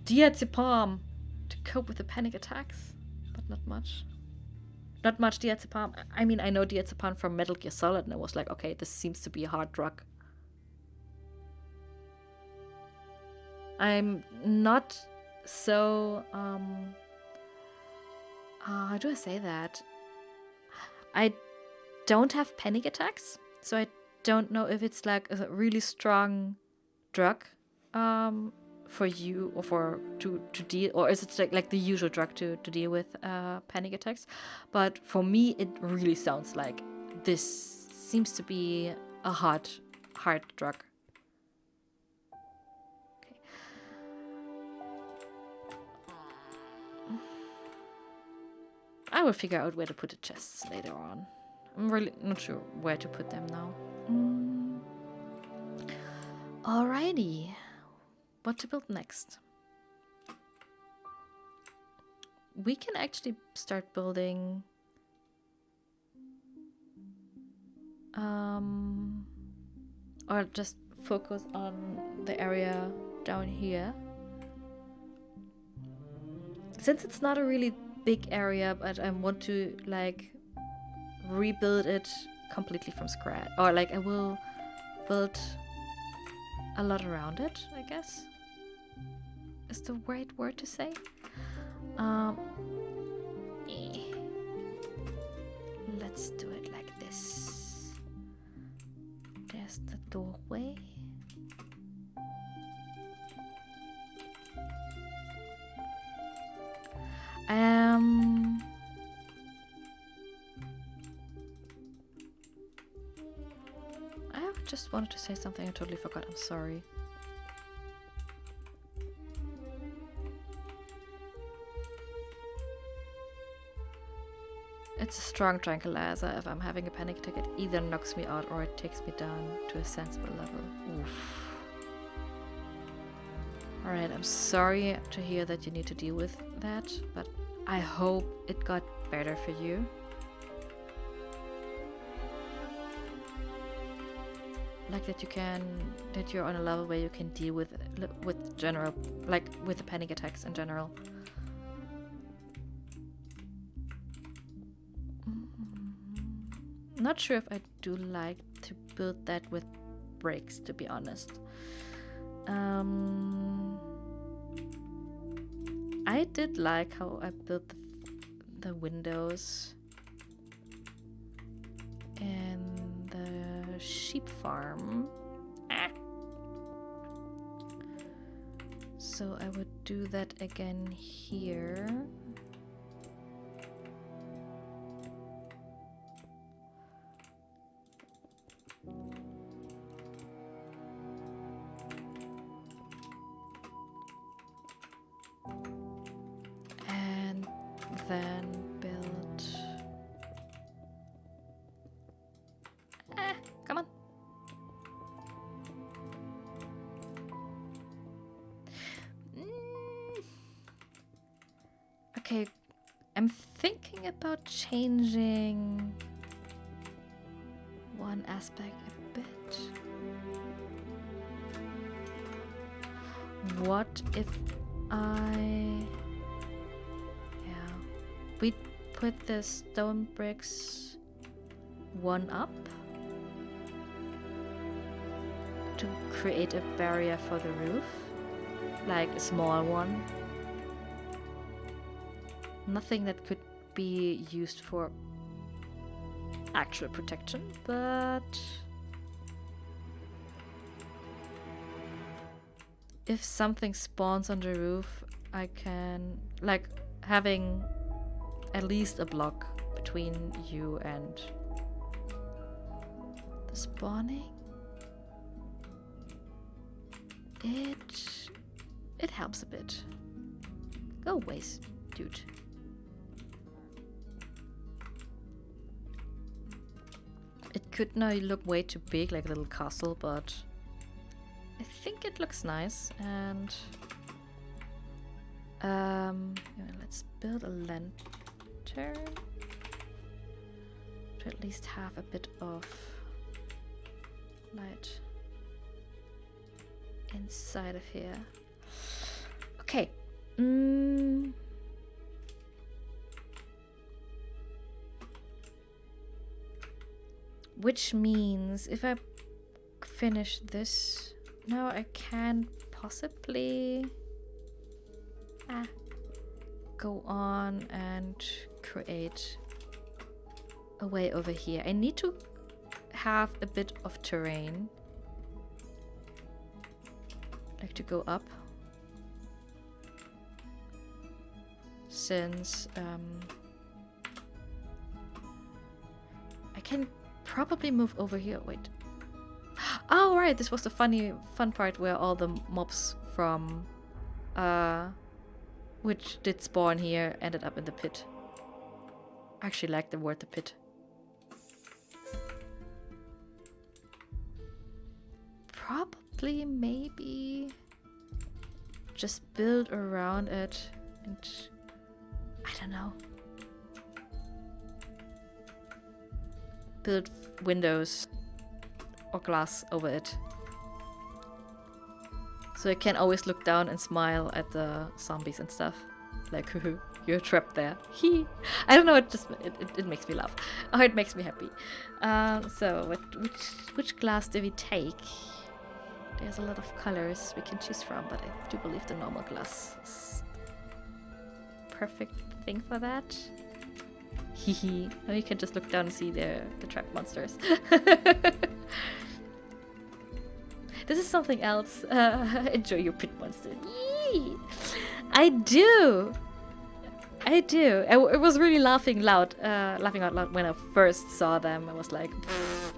diazepam to cope with the panic attacks, but not much. Not much diazepam. I mean, I know diazepam from Metal Gear Solid, and I was like, okay, this seems to be a hard drug. I'm not so, how do I say that? I don't have panic attacks, so I don't know if it's like a really strong drug for you or to deal, or is it like the usual drug to deal with panic attacks. But for me it really sounds like this seems to be a hard drug. Okay. I will figure out where to put the chests later on. I'm really not sure where to put them now. Alrighty. What to build next? We can actually start building or just focus on the area down here. Since it's not a really big area, but I want to like rebuild it completely from scratch, or like I will build a lot around it, I guess is the right word to say. Let's do it like this. There's the doorway. I just wanted to say something I totally forgot. I'm sorry. It's a strong tranquilizer. If I'm having a panic attack, it either knocks me out or it takes me down to a sensible level. Oof. Alright, I'm sorry to hear that you need to deal with that, but I hope it got better for you. Like that you're on a level where you can deal with general, like with the panic attacks in general. Not sure if I do like to build that with bricks, to be honest. I did like how I built the windows in the sheep farm. So I would do that again here. And then build... come on. Okay, I'm thinking about changing one aspect a bit. What if we put the stone bricks one up to create a barrier for the roof, like a small one. Nothing that could be used for actual protection, but if something spawns on the roof, I can, like, having at least a block between you and the spawning. It helps a bit. Go away, dude. It could now look way too big, like a little castle, but I think it looks nice. And let's build a lantern to at least have a bit of light. inside of here. Okay. Which means if I finish this now, I can possibly go on and create a way over here. I need to have a bit of terrain, like to go up, since I can probably move over here. Wait. Oh, right, this was the fun part where all the mobs from which did spawn here ended up in the pit. I actually like the word the pit. Probably, maybe just build around it and I don't know. Build windows or glass over it. So I can always look down and smile at the zombies and stuff. Like, you're trapped there. I don't know, it makes me laugh. Oh, it makes me happy. So which glass do we take? There's a lot of colors we can choose from, but I do believe the normal glass is the perfect thing for that. Hehe. Now you can just look down and see the trapped monsters. This is something else. Enjoy your pit monster. Yee! I do. I was really laughing out loud when I first saw them. I was like, pfft.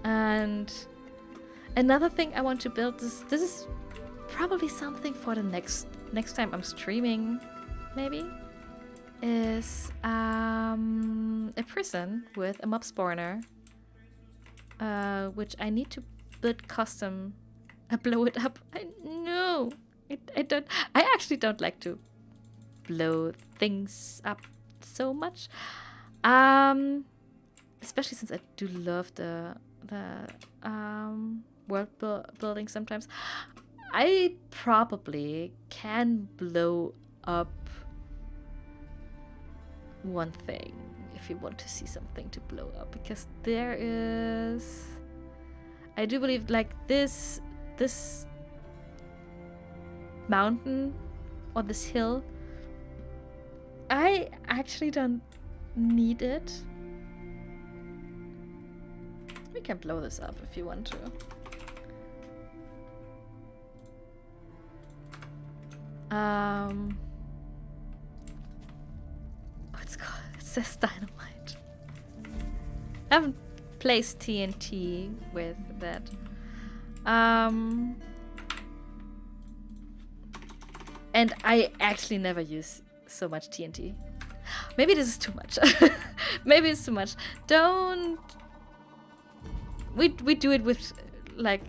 And another thing I want to build, this is probably something for the next time I'm streaming, maybe, is a prison with a mob spawner, which I need to build custom. I blow it up. I actually don't like to blow things up so much, especially since I do love the world building sometimes. I probably can blow up one thing if you want to see something to blow up, because there is, I do believe, like this mountain or this hill, I actually don't need it. We can blow this up if you want to. What's called? It says dynamite. I haven't placed TNT with that. And I actually never use so much TNT. Maybe this is too much. Maybe it's too much. Don't. We do it with like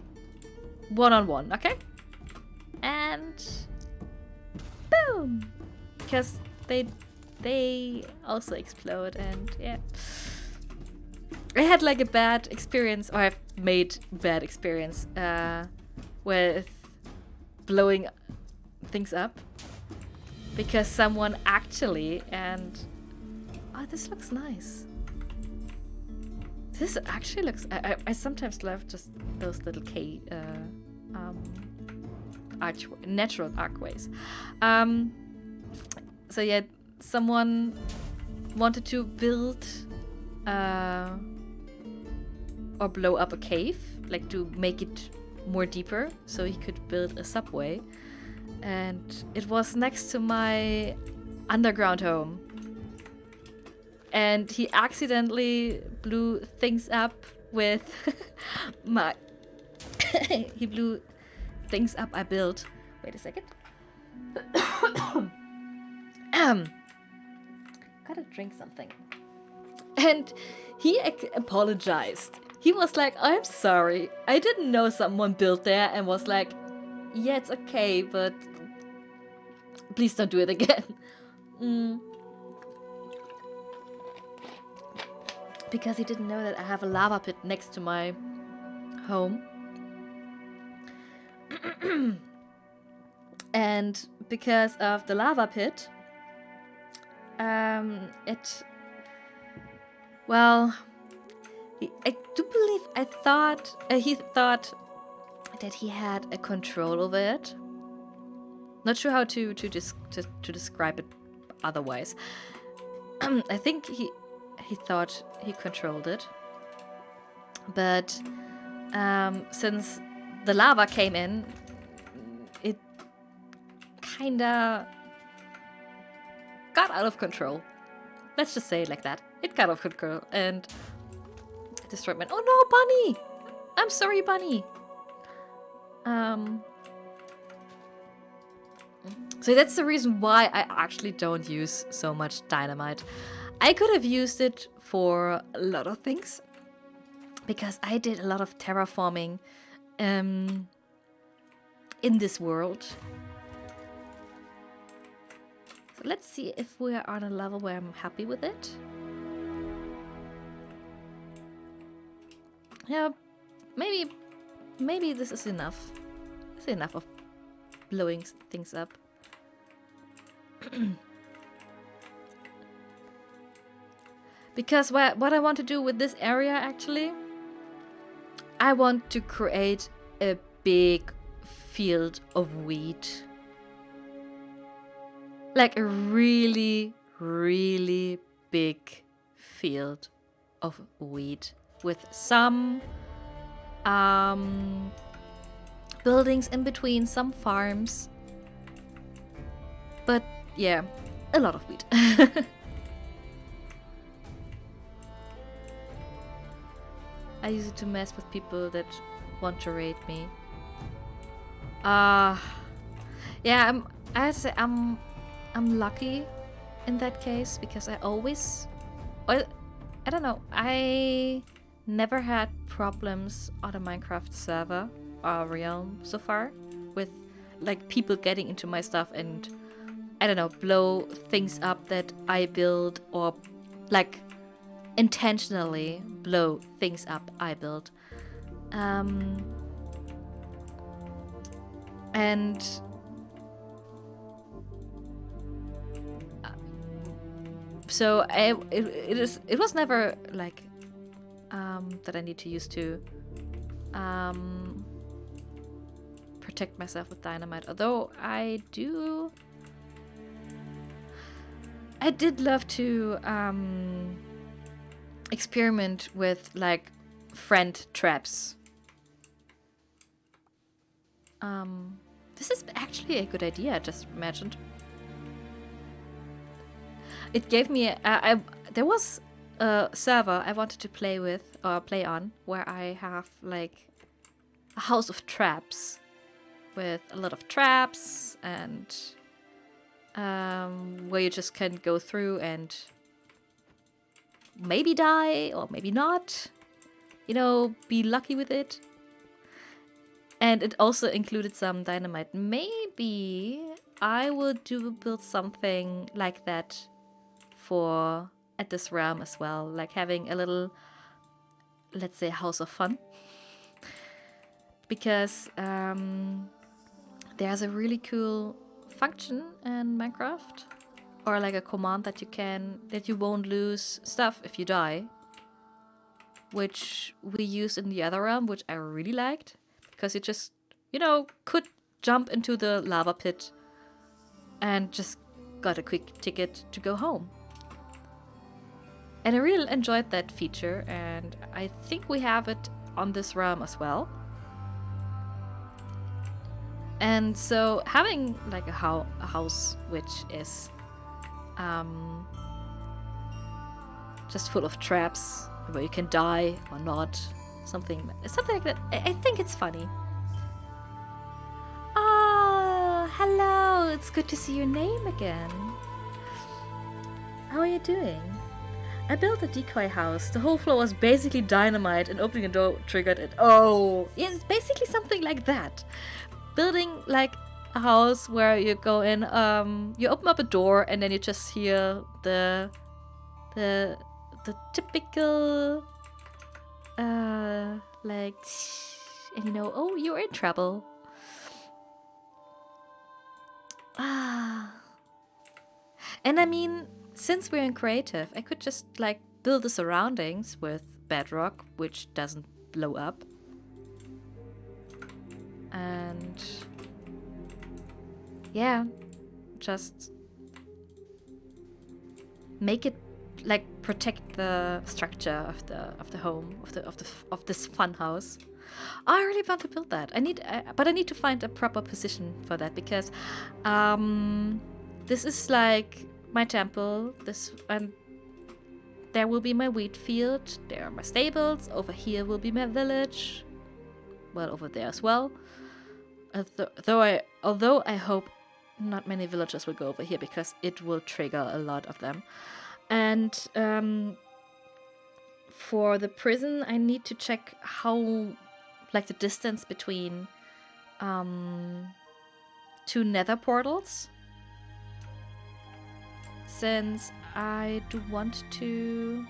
one-on-one, okay? And boom, because they also explode, and yeah. I had like a bad experience, or I've made bad experience with blowing things up, because someone actually, and oh, this looks nice. This actually looks. I sometimes love just those little natural archways. So yeah, someone wanted to build or blow up a cave, like to make it more deeper, so he could build a subway. And it was next to my underground home. And he accidentally blew things up with my... he blew things up I built. Wait a second. Gotta drink something. And he apologized. He was like, I'm sorry. I didn't know someone built there, and was like, yeah, it's okay, but please don't do it again. Because he didn't know that I have a lava pit next to my home. And because of the lava pit, he thought that he had a control over it. Not sure how to describe it otherwise. I think he thought he controlled it, but since the lava came in, it kinda got out of control. Let's just say it like that. It got out of control and destroyed my... Oh no, Bunny! I'm sorry, Bunny! So that's the reason why I actually don't use so much dynamite. I could have used it for a lot of things, because I did a lot of terraforming in this world. So let's see if we're on a level where I'm happy with it. Yeah, maybe this is enough. It's enough of blowing things up. Because what I want to do with this area, actually, I want to create a big field of wheat. Like a really, really big field of wheat with some buildings in between, some farms. But yeah, a lot of wheat. I use it to mess with people that want to raid me. Yeah, I have to say I'm lucky in that case, because I always, well, I don't know, I never had problems on a Minecraft server or realm so far with like people getting into my stuff and, I don't know, blow things up that I build, or like intentionally blow things up I build. And so it was never like that I need to use to protect myself with dynamite, although I did love to experiment with like friend traps. This is actually a good idea, I just imagined. It gave me there was a server I wanted to play with or play on where I have like a house of traps with a lot of traps and where you just can go through and maybe die or maybe not, you know, be lucky with it. And it also included some dynamite. Maybe I will build something like that for at this realm as well, like having a little, let's say, house of fun, because there's a really cool function in Minecraft, or like a command that you won't lose stuff if you die, which we used in the other realm, which I really liked, because you just, you know, could jump into the lava pit and just got a quick ticket to go home. And I really enjoyed that feature, and I think we have it on this realm as well. And so having like a house which is just full of traps where you can die or not, something like that, I think it's funny. Oh, hello, it's good to see your name again. How are you doing? I built a decoy house. The whole floor was basically dynamite, and opening a door triggered it. Oh, yeah, it's basically something like that. Building like a house where you go in, you open up a door and then you just hear the typical like, and you know, oh, you're in trouble. Ah. And I mean, since we're in creative, I could just like build the surroundings with bedrock, which doesn't blow up. And yeah, just make it like protect the structure of the home of this fun house. I really want to build that. But I need to find a proper position for that because this is like my temple. This and there will be my wheat field. There are my stables. Over here will be my village. Well, over there as well. Although I hope not many villagers will go over here because it will trigger a lot of them. And for the prison, I need to check how, like, the distance between two nether portals. Since I do want to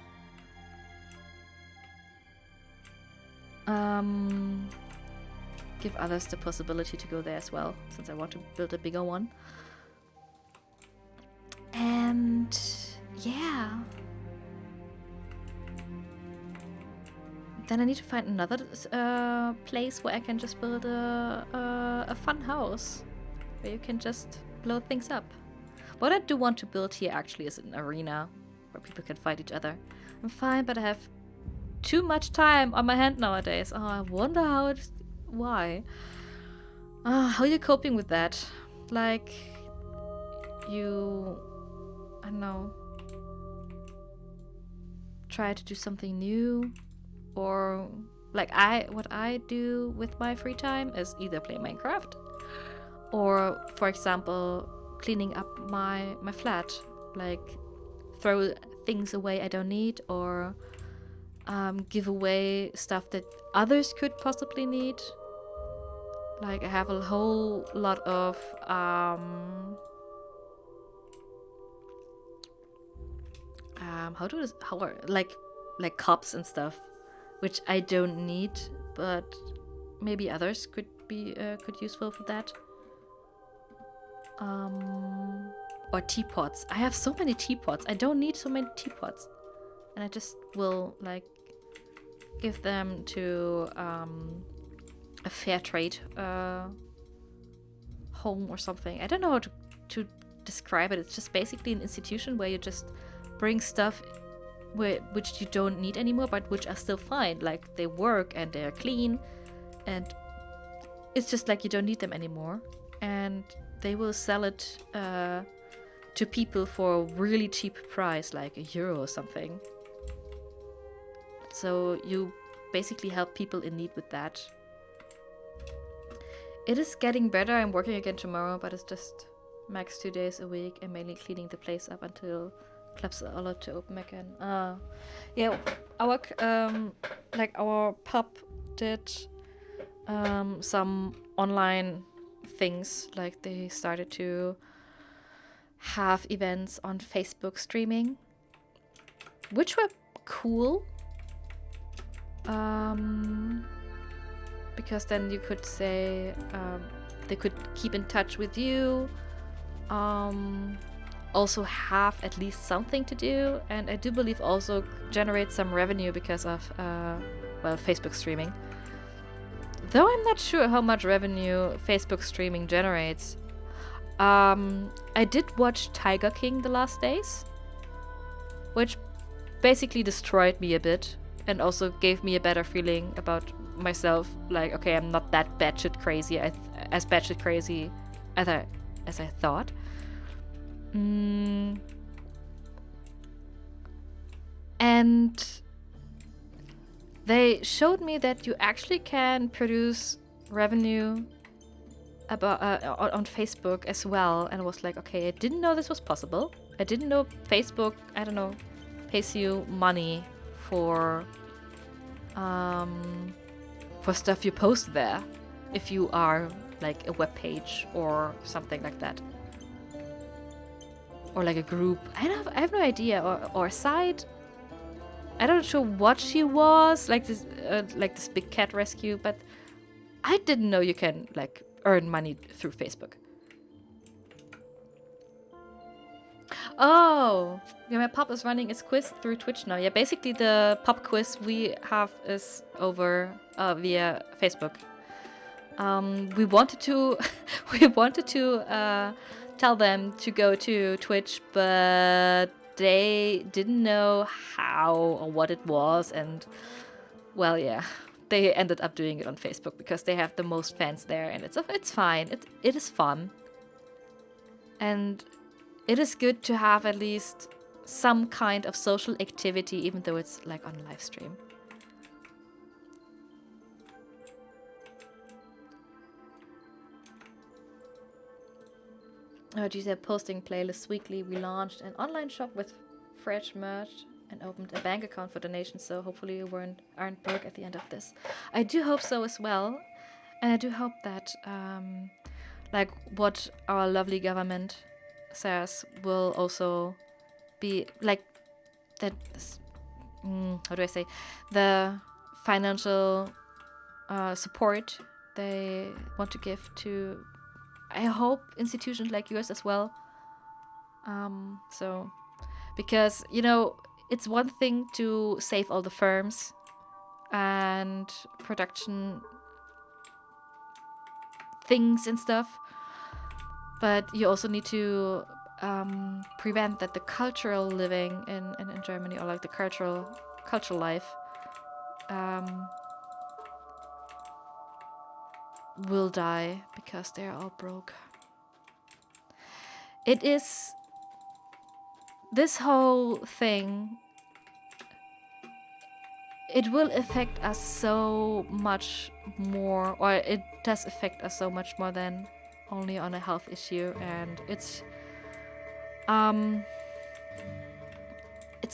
give others the possibility to go there as well, since I want to build a bigger one. And yeah. Then I need to find another place where I can just build a fun house where you can just blow things up. What I do want to build here actually is an arena where people can fight each other. I'm fine, but I have too much time on my hand nowadays. Oh, I wonder why. How are you coping with that? Like, I don't know, try to do something new, or like what I do with my free time is either play Minecraft, or for example, cleaning up my flat, like throw things away I don't need, or give away stuff that others could possibly need. Like I have a whole lot of like cups and stuff, which I don't need, but maybe others could be useful for that. Or teapots. I have so many teapots. I don't need so many teapots, and I just will like give them to a fair trade home or something. I don't know how to describe it. It's just basically an institution where you just bring stuff which you don't need anymore, but which are still fine. Like they work and they're clean, and it's just like you don't need them anymore, and they will sell it to people for a really cheap price, like €1 or something. So you basically help people in need with that. It is getting better. I'm working again tomorrow, but it's just max 2 days a week and mainly cleaning the place up until clubs are allowed to open again. Yeah, our pub did some online things. Like they started to have events on Facebook streaming, which were cool. Because then you could say they could keep in touch with you, also have at least something to do, and I do believe also generate some revenue because of Facebook streaming. Though I'm not sure how much revenue Facebook streaming generates. I did watch Tiger King the last days, which basically destroyed me a bit and also gave me a better feeling about myself. Like, okay, I'm not that batshit crazy as batshit crazy as I thought. And they showed me that you actually can produce revenue about on Facebook as well, and I was like, okay, I didn't know this was possible. I didn't know Facebook, I don't know, pays you money for stuff you post there, if you are like a web page or something like that, or like a group. I have no idea, or a site. I don't know what she was, like this big cat rescue, but I didn't know you can like earn money through Facebook. Oh, yeah, my pub is running its quiz through Twitch now. Yeah, basically the pub quiz we have is over via Facebook. We wanted to, we wanted to tell them to go to Twitch, but they didn't know how or what it was, and well, yeah, they ended up doing it on Facebook because they have the most fans there, and it's fine. It is fun, and it is good to have at least some kind of social activity, even though it's like on a live stream. Oh, geez, they're posting playlists weekly. We launched an online shop with fresh merch and opened a bank account for donations, so hopefully you aren't broke at the end of this. I do hope so as well, and I do hope that, like what our lovely government says, will also be like that. How do I say, the financial support they want to give to, I hope, institutions like yours as well. So, because, you know, it's one thing to save all the firms and production things and stuff, but you also need to prevent that the cultural living in Germany, or like the cultural life, will die because they're all broke. It is, this whole thing, it will affect us so much more, or it does affect us so much more than only on a health issue, and it's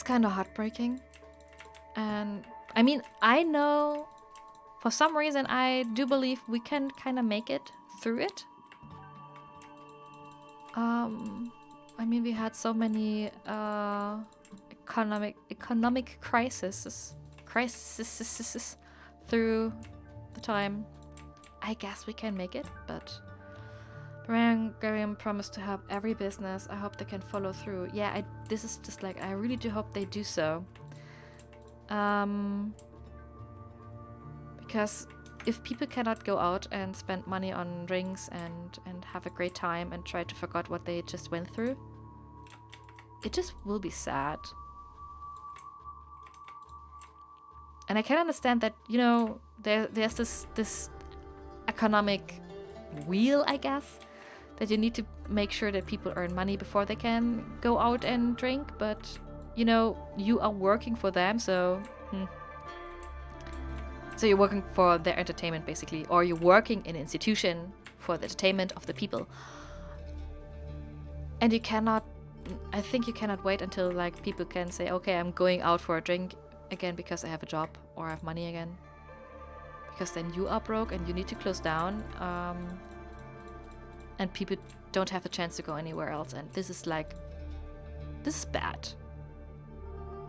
kind of heartbreaking. And I mean, I know for some reason I do believe we can kind of make it through it. I mean, we had so many economic crises through the time. I guess we can make it, but Graham promised to help every business. I hope they can follow through. Yeah, this is just like, I really do hope they do so. Because if people cannot go out and spend money on drinks and have a great time and try to forget what they just went through, it just will be sad. And I can understand that, you know, there's this economic wheel, I guess, that you need to make sure that people earn money before they can go out and drink. But, you know, you are working for them, so so you're working for their entertainment, basically, or you're working in an institution for the entertainment of the people. And you cannot, I think you cannot wait until like people can say, okay, I'm going out for a drink again because I have a job or I have money again. Because then you are broke and you need to close down, and people don't have a chance to go anywhere else. And this is bad.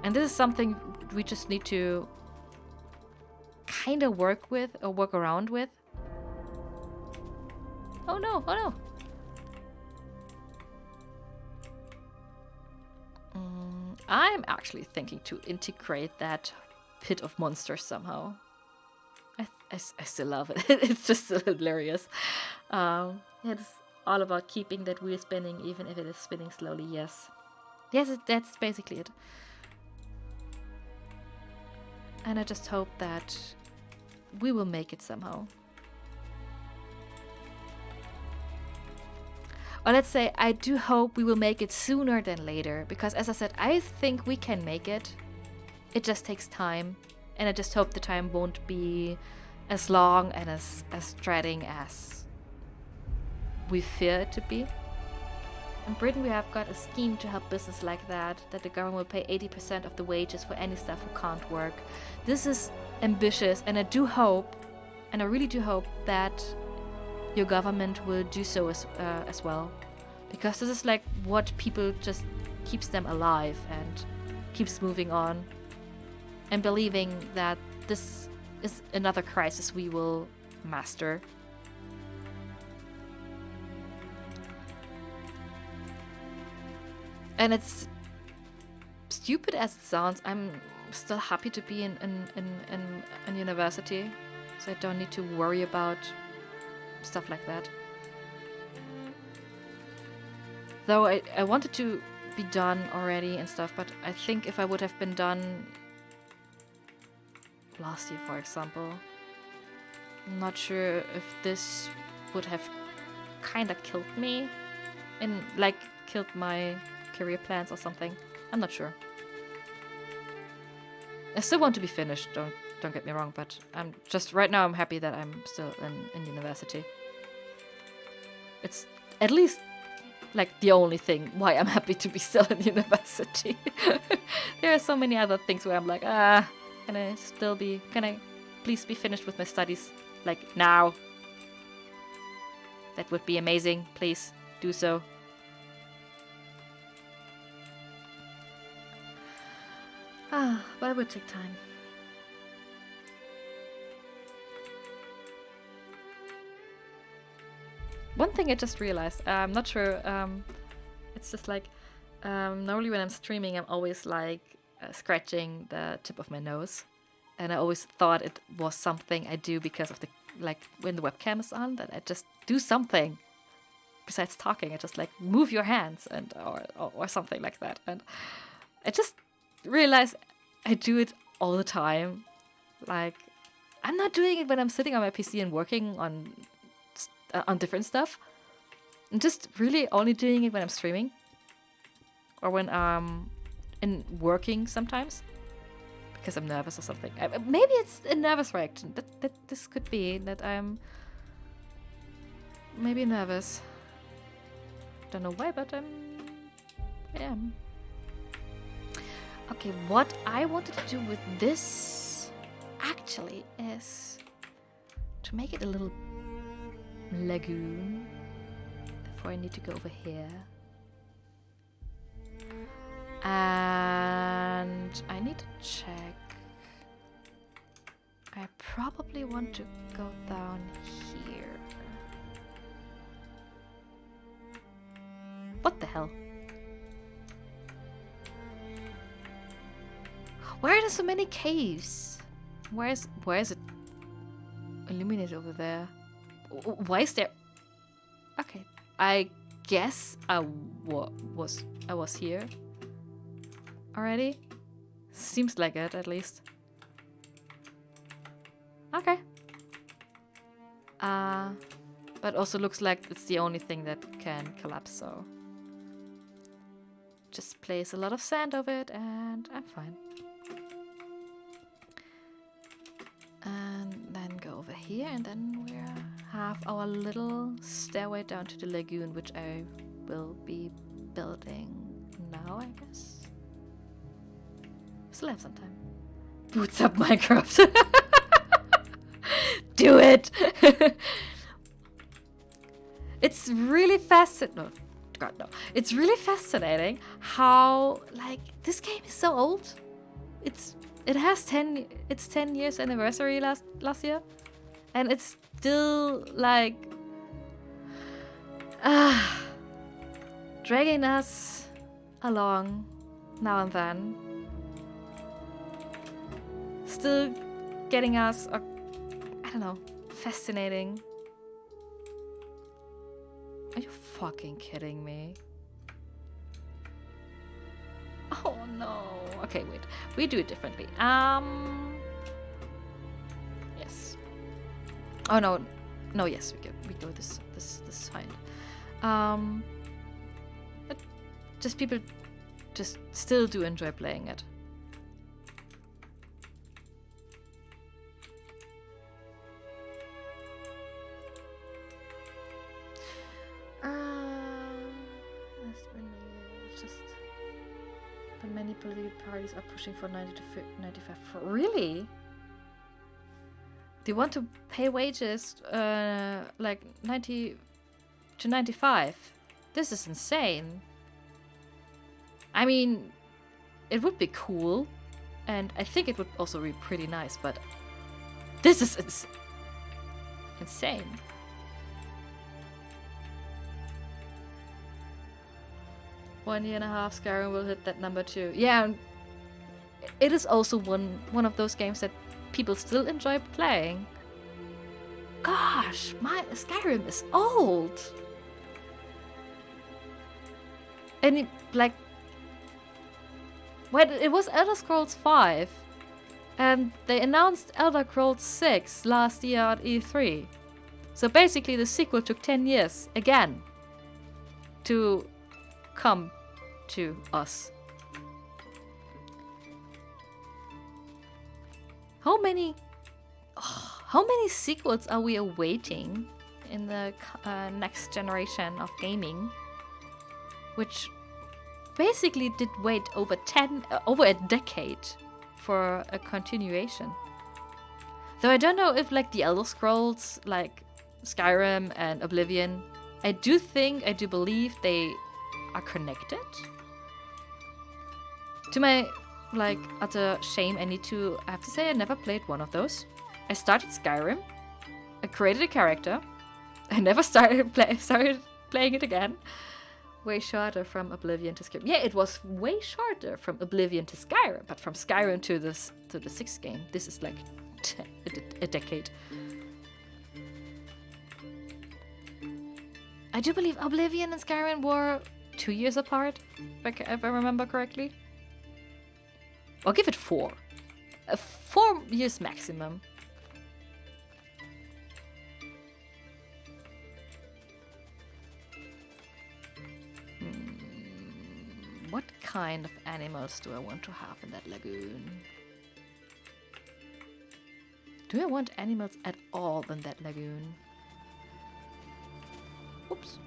And this is something we just need to kind of work with or work around with. Oh no, oh no. I'm actually thinking to integrate that pit of monsters somehow. I still love it. It's just so hilarious. It's all about keeping that wheel spinning, even if it is spinning slowly. Yes, that's basically it. And I just hope that we will make it somehow. Or let's say, I do hope we will make it sooner than later. Because as I said, I think we can make it. It just takes time. And I just hope the time won't be as long and as dreading as we fear it to be. In Britain, we have got a scheme to help business like that the government will pay 80% of the wages for any staff who can't work. This is ambitious, and I do hope, and I really do hope that your government will do so as well. Because this is like what people just keeps them alive and keeps moving on. And believing that this is another crisis we will master. And it's stupid as it sounds, I'm still happy to be in university, so I don't need to worry about stuff like that. Though I wanted to be done already and stuff, but I think if I would have been done last year, for example, I'm not sure if this would have kind of killed me, and like killed my career plans or something. I'm not sure. I still want to be finished, don't get me wrong, but I'm just right now I'm happy that I'm still in university. It's at least like the only thing why I'm happy to be still in university. There are so many other things where I'm like, can I please be finished with my studies like now? That would be amazing. Please do so. But it would take time. One thing I just realized, I'm not sure, it's just like, normally when I'm streaming, I'm always like scratching the tip of my nose. And I always thought it was something I do because of the, like, when the webcam is on, that I just do something besides talking. I just like move your hands and or something like that. And I just realized I do it all the time. Like, I'm not doing it when I'm sitting on my PC and working on different stuff. I'm just really only doing it when I'm streaming or when I'm working sometimes because I'm nervous or something. Maybe it's a nervous reaction. That this could be that I'm maybe nervous. Don't know why, but I am. Okay, what I wanted to do with this actually is to make it a little lagoon. Therefore I need to go over here. And I need to check. I probably want to go down here. What the hell? Why are there so many caves? Where is it illuminated over there? Why is there? Okay, I guess I was here already. Seems like it, at least. Okay. But also looks like it's the only thing that can collapse. So just place a lot of sand over it, and I'm fine. And then go over here, and then we have our little stairway down to the lagoon, which I will be building now, I guess. Still have some time. Boots up Minecraft. Do it! It's really fascinating. No, God, no. It's really fascinating how, like, this game is so old. It has 10 years anniversary last year, and it's still like dragging us along now and then, still getting us, I don't know, fascinating. Are you fucking kidding me? Oh no. Okay, wait. We do it differently. Yes. Oh no. No, yes, we go this side. But just people just still do enjoy playing it. Many political parties are pushing for 90 to 95. Really? They want to pay wages like 90 to 95. This is insane. I mean, it would be cool, and I think it would also be pretty nice, but this is insane. 1.5 years, Skyrim will hit that number too. Yeah, it is also one of those games that people still enjoy playing. Gosh, my Skyrim is old. And it, like, when it was Elder Scrolls 5, and they announced Elder Scrolls 6 last year at E3. So basically the sequel took 10 years again to come to us. How many sequels are we awaiting in the next generation of gaming? Which basically did wait over a decade for a continuation. Though I don't know if like the Elder Scrolls, like Skyrim and Oblivion, I do believe they are connected. To my like utter shame, I have to say I never played one of those. I started Skyrim, I created a character, I never started playing it again. Way shorter from Oblivion to Skyrim. Yeah, it was way shorter from Oblivion to Skyrim, but from Skyrim to the 6th game, this is like a decade. I do believe Oblivion and Skyrim were 2 years apart, if I remember correctly. I'll give it 4. 4 years maximum. What kind of animals do I want to have in that lagoon? Do I want animals at all in that lagoon? Oops.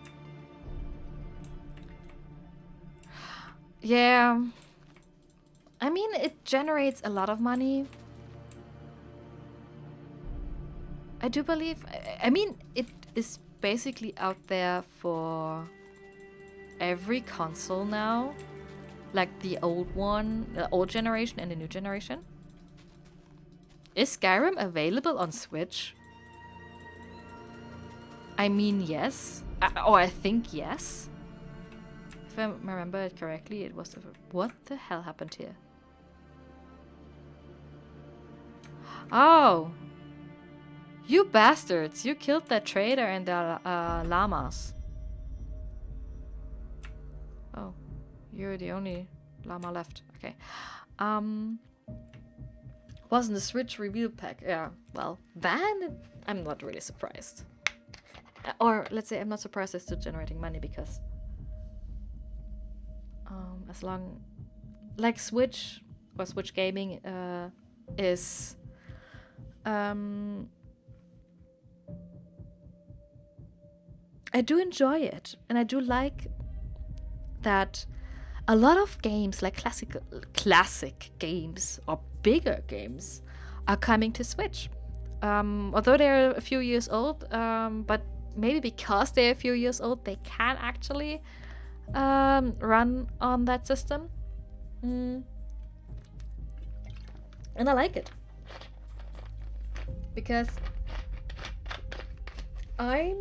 Yeah. I mean, it generates a lot of money. I do believe... I mean, it is basically out there for every console now. Like the old one, the old generation and the new generation. Is Skyrim available on Switch? I mean, yes. I think yes. If I remember it correctly, it was... What the hell happened here? Oh! You bastards! You killed that trader and the llamas. Oh. You're the only llama left. Okay. Wasn't the Switch reveal pack? Yeah, well, then I'm not really surprised. Or let's say I'm not surprised it's still generating money because as long like Switch or Switch gaming is I do enjoy it, and I do like that a lot of games, like classic games or bigger games, are coming to Switch. Although they're a few years old, but maybe because they're a few years old, they can actually run on that system. And I like it. Because I'm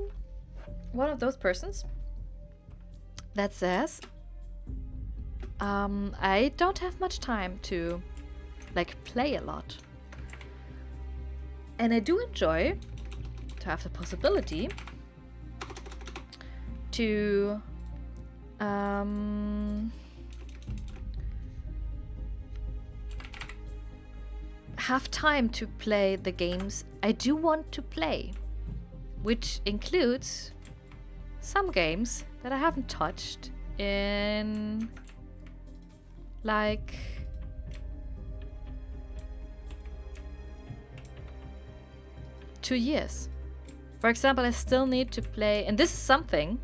one of those persons that says I don't have much time to like play a lot, and I do enjoy to have the possibility to have time to play the games I do want to play, which includes some games that I haven't touched in like two years. For example, I still need to play, and this is something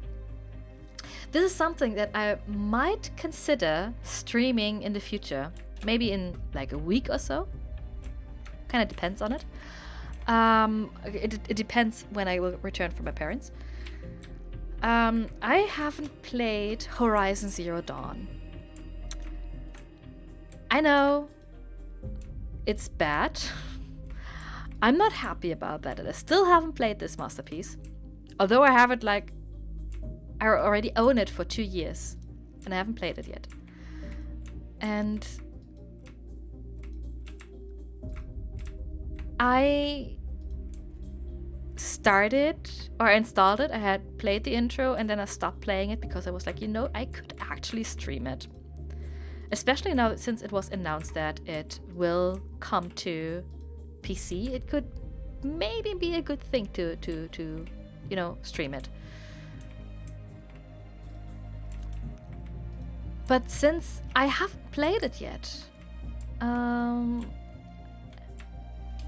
that I might consider streaming in the future, maybe in like a week or so. Kind of depends on it. It depends when I will return from my parents. I haven't played Horizon Zero Dawn. I know it's bad. I'm not happy about that. I still haven't played this masterpiece. Although I have it like... I already own it for 2 years. and I haven't played it yet. And I started or installed it. I had played the intro and then I stopped playing it because I was like, I could actually stream it. Especially now since it was announced that it will come to PC, it could maybe be a good thing to stream it. But since I haven't played it yet,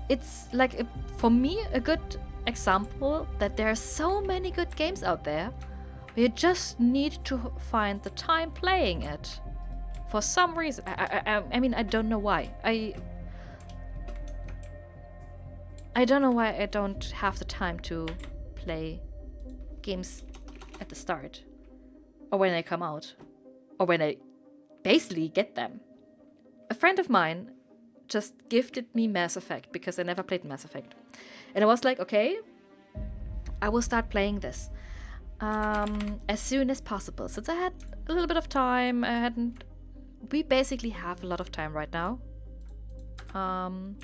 it's like for me a good example that there are so many good games out there. You just need to find the time playing it. For some reason, I mean, I don't know why. I don't know why I don't have the time to play games at the start, or when they come out, or when I basically get them. A friend of mine just gifted me Mass Effect because I never played Mass Effect. And I was like, okay, I will start playing this as soon as possible. Since I had a little bit of time, we basically have a lot of time right now. And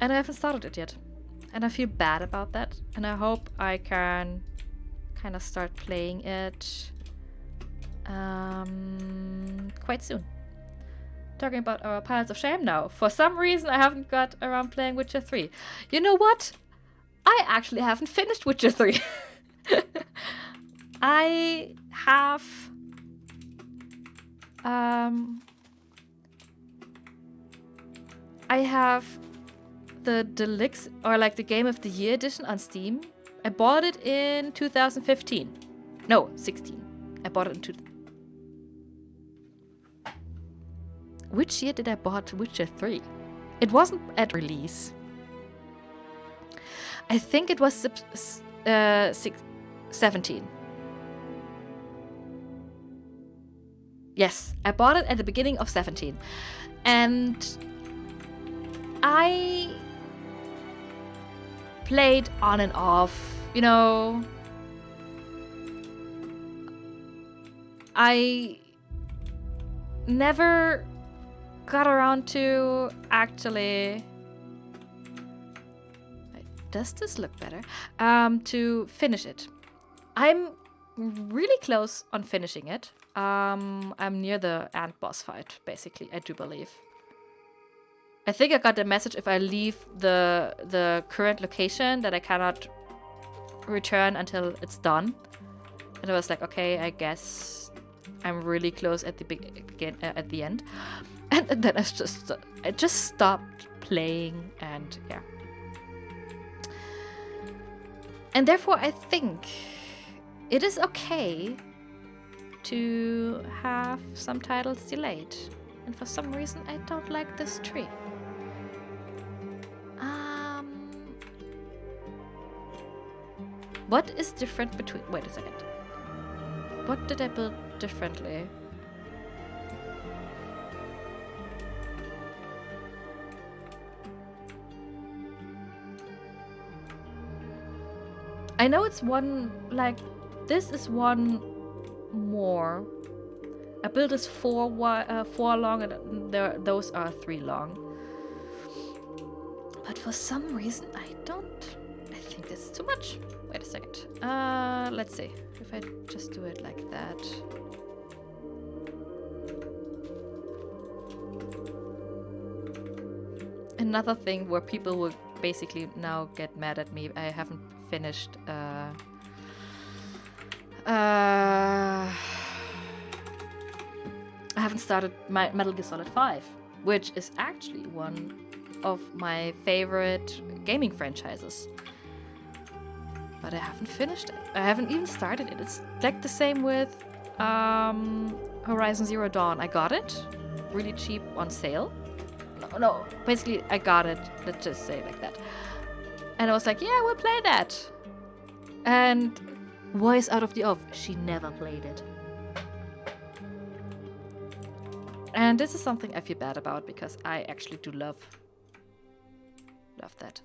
I haven't started it yet. And I feel bad about that. And I hope I can kind of start playing it quite soon. Talking about our piles of shame now. For some reason, I haven't got around playing Witcher 3. You know what? I actually haven't finished Witcher 3. I have... I have the Deluxe, or like the Game of the Year edition on Steam. I bought it in 2015. No, 16. I bought it in Which year did I bought Witcher 3? It wasn't at release. I think it was 17. Yes, I bought it at the beginning of 17. And I played on and off, I never got around to actually... Does this look better? To finish it. I'm really close on finishing it. I'm near the end boss fight, basically, I do believe. I think I got the message if I leave the current location that I cannot return until it's done. And I was like, okay, I guess I'm really close at the end. And then I just stopped playing, and yeah. And therefore, I think it is okay to have some titles delayed. And for some reason, I don't like this tree. What is different between... Wait a second. What did I build differently? I know it's one... Like, this is one more. I built this 4 long, and those are 3 long. But for some reason, I think it's too much. Wait a second. Let's see. If I just do it like that. Another thing where people will basically now get mad at me. I haven't finished I haven't started my Metal Gear Solid 5, which is actually one of my favorite gaming franchises. But I haven't finished it. I haven't even started it. It's like the same with Horizon Zero Dawn. I got it really cheap on sale. No, basically I got it, let's just say it like that. And I was like, yeah, we'll play that. And voice out of the off, she never played it. And this is something I feel bad about because I actually do love that.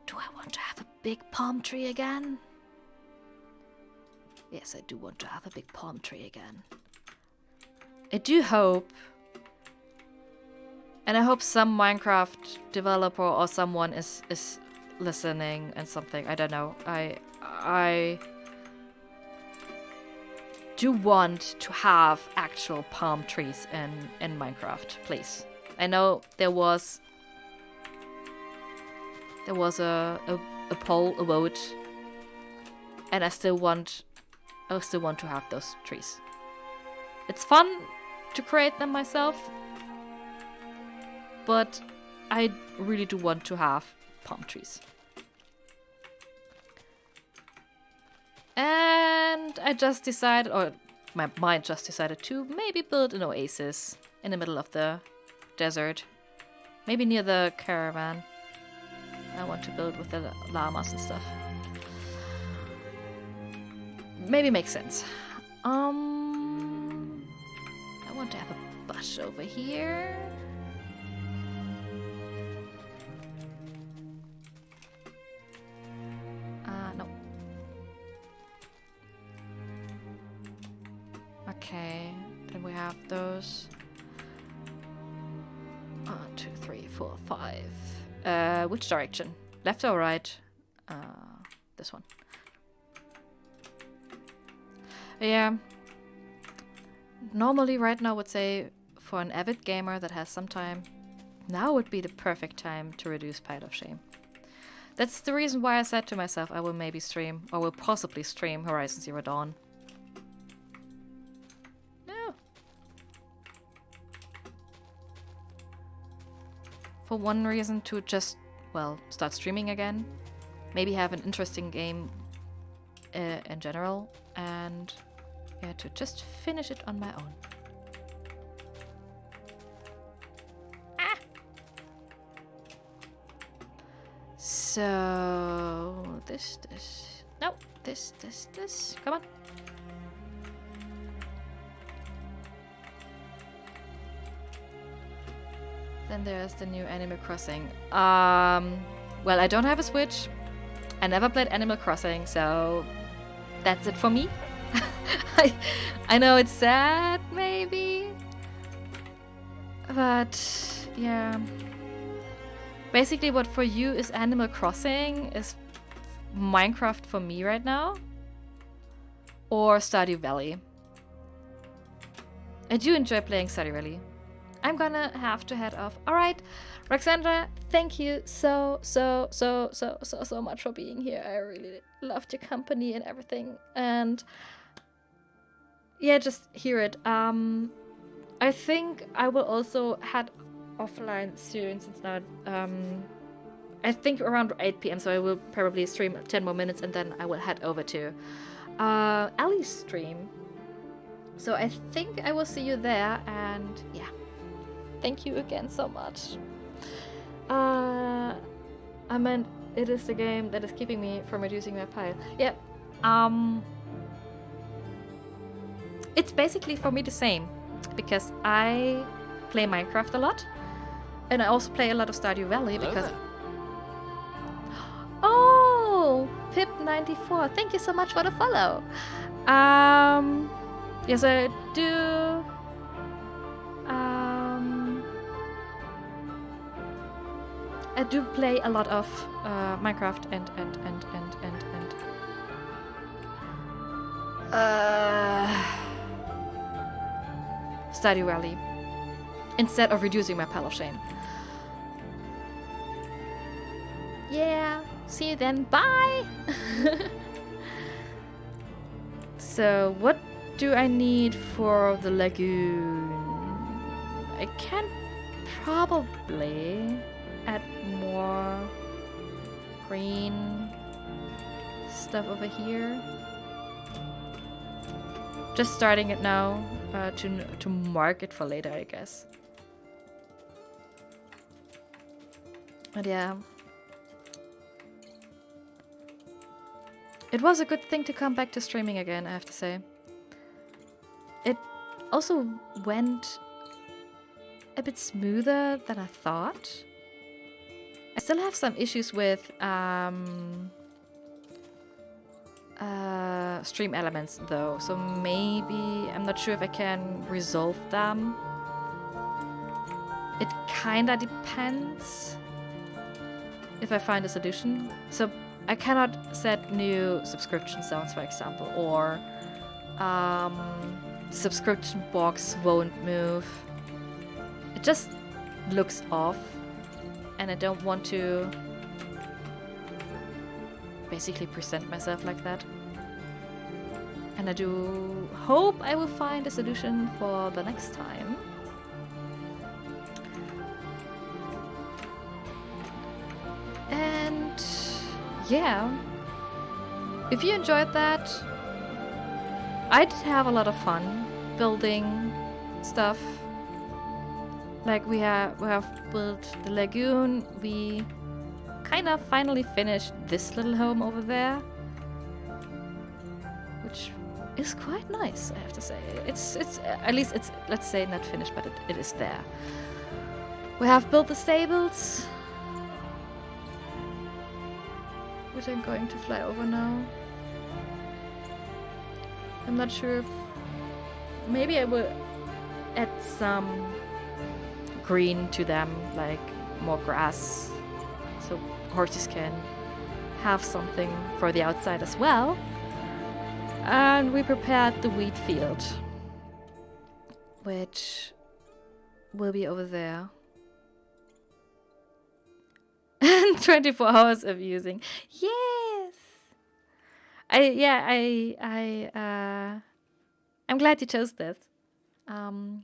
Do I want to have a big palm tree again? Yes, I do want to have a big palm tree again. I do hope, and I hope some Minecraft developer or someone is listening and something. I don't know. I do want to have actual palm trees in Minecraft, please. I know there was a poll, a vote, and I still want to have those trees. It's fun to create them myself, but I really do want to have palm trees. And I just decided, or my mind just decided, to maybe build an oasis in the middle of the desert. Maybe near the caravan. I want to build with the llamas and stuff. Maybe makes sense. I want to have a bush over here. No. Okay, then we have those. 2, 3, 4, 5. Which direction? Left or right? This one. Yeah. Normally right now I would say for an avid gamer that has some time, now would be the perfect time to reduce Pile of Shame. That's the reason why I said to myself I will maybe stream, or will possibly stream Horizon Zero Dawn. No. For one reason, to just, well, start streaming again. Maybe have an interesting game in general, and yeah, to just finish it on my own. Ah! So this. No, this. Come on. Then there's the new Animal Crossing. Well, I don't have a Switch. I never played Animal Crossing, so that's it for me. I know it's sad, maybe. But, yeah. Basically, what for you is Animal Crossing is Minecraft for me right now. Or Stardew Valley. I do enjoy playing Stardew Valley. I'm gonna have to head off. Alright, Roxandra, thank you so much for being here. I really loved your company and everything. And yeah, just hear it. I think I will also head offline soon, since now I think around 8 p.m. So I will probably stream 10 more minutes and then I will head over to Ellie's stream. So I think I will see you there, and yeah. Thank you again so much. I meant it is the game that is keeping me from reducing my pile. Yeah. It's basically for me the same, because I play Minecraft a lot, and I also play a lot of Stardew Valley because. Oh, Pip94, thank you so much for the follow. Yes, I do. I do play a lot of Minecraft and Stardew Valley instead of reducing my pile of shame. Yeah, see you then. Bye. So what do I need for the lagoon? I can probably add more green stuff over here. Just starting it now to mark it for later, I guess. But yeah. It was a good thing to come back to streaming again, I have to say. It also went a bit smoother than I thought. I still have some issues with stream elements though, so maybe I'm not sure if I can resolve them. It kinda depends if I find a solution. So I cannot set new subscription zones, for example, or subscription box won't move. It just looks off, and I don't want to basically present myself like that. And I do hope I will find a solution for the next time. And yeah, if you enjoyed that, I did have a lot of fun building stuff. Like we have built the lagoon. We kind of finally finished this little home over there, which is quite nice, I have to say. It's at least it's, let's say, not finished, but it is there. We have built the stables, which I'm going to fly over now. I'm not sure if maybe I will add some green to them, like more grass, so horses can have something for the outside as well. And we prepared the wheat field, which will be over there. And 24 hours of using. Yes. I'm glad you chose this. And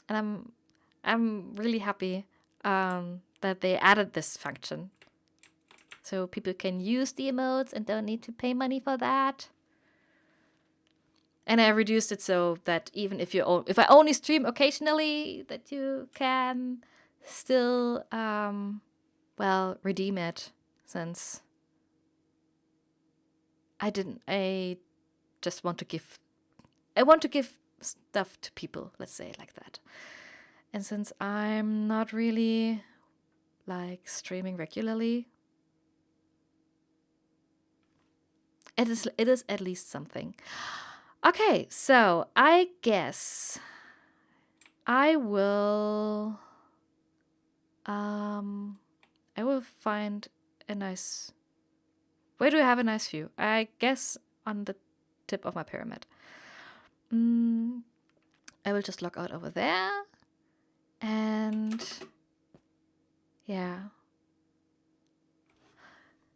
I'm really happy that they added this function, so people can use the emotes and don't need to pay money for that. And I reduced it so that even if I only stream occasionally, that you can still redeem it, since I just want to give stuff to people, let's say it like that. And since I'm not really like streaming regularly, it is at least something. Okay, so I guess I will find a nice... Where do I have a nice view? I guess on the tip of my pyramid. I will just log out over there. And yeah.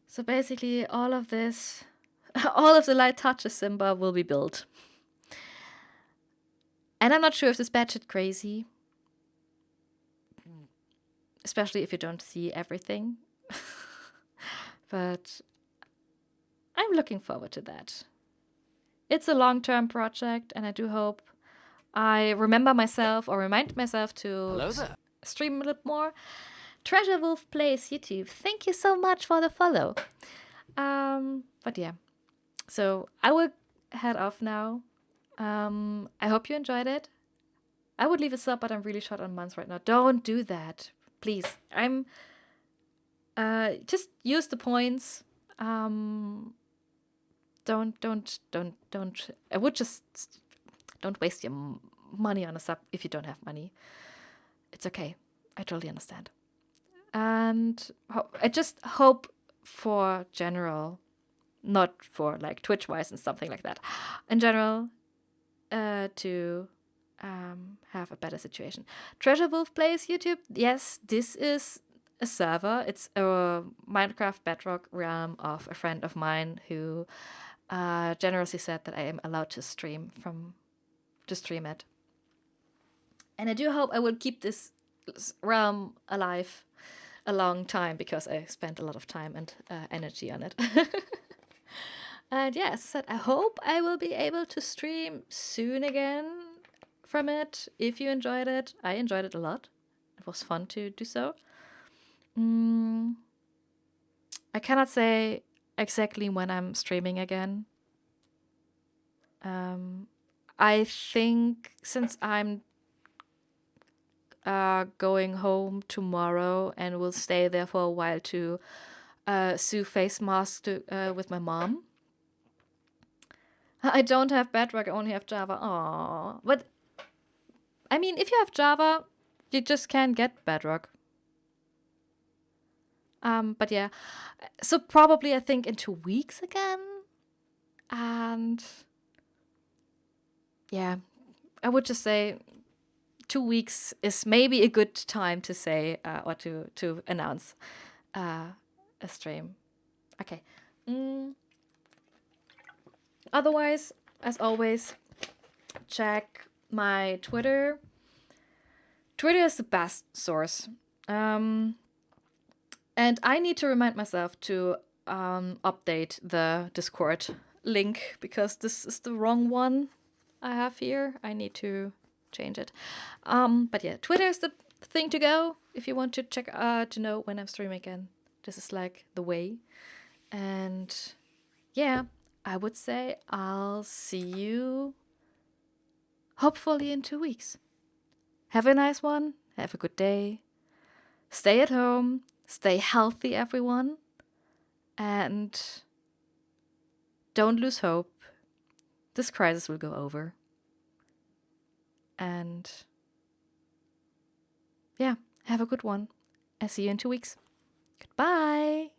So basically all of this, all of the light touches Simba will be built. And I'm not sure if this batshit crazy, especially if you don't see everything. But I'm looking forward to that. It's a long-term project, and I do hope I remind myself to stream a little more. Treasure Wolf Plays YouTube. Thank you so much for the follow. But yeah, so I will head off now. I hope you enjoyed it. I would leave a sub, but I'm really short on months right now. Don't do that, please. I'm just use the points. Don't. I would just don't waste your money on a sub if you don't have money. It's okay. I totally understand. And I just hope for general, not for like Twitch-wise and something like that, in general, to have a better situation. Treasure Wolf Plays YouTube. Yes, this is a server. It's a Minecraft Bedrock realm of a friend of mine who generously said that I am allowed to stream it. And I do hope I will keep this realm alive a long time, because I spent a lot of time and energy on it. And yeah, as I said, I hope I will be able to stream soon again from it. If you enjoyed it, I enjoyed it a lot. It was fun to do so. I cannot say exactly when I'm streaming again. I think since I'm going home tomorrow and will stay there for a while to sew face masks with my mom, I don't have Bedrock, I only have Java. Aww. But, I mean, if you have Java, you just can't get Bedrock. But yeah. So probably, I think, in 2 weeks again. And yeah, I would just say 2 weeks is maybe a good time to say or to announce a stream. Okay. Otherwise, as always, check my Twitter. Twitter is the best source. And I need to remind myself to update the Discord link because this is the wrong one I have here. I need to change it. But yeah, Twitter is the thing to go if you want to check to know when I'm streaming again. This is like the way. And yeah, I would say I'll see you hopefully in 2 weeks. Have a nice one. Have a good day. Stay at home. Stay healthy, everyone. And don't lose hope. This crisis will go over. And yeah, have a good one. I'll see you in 2 weeks. Goodbye.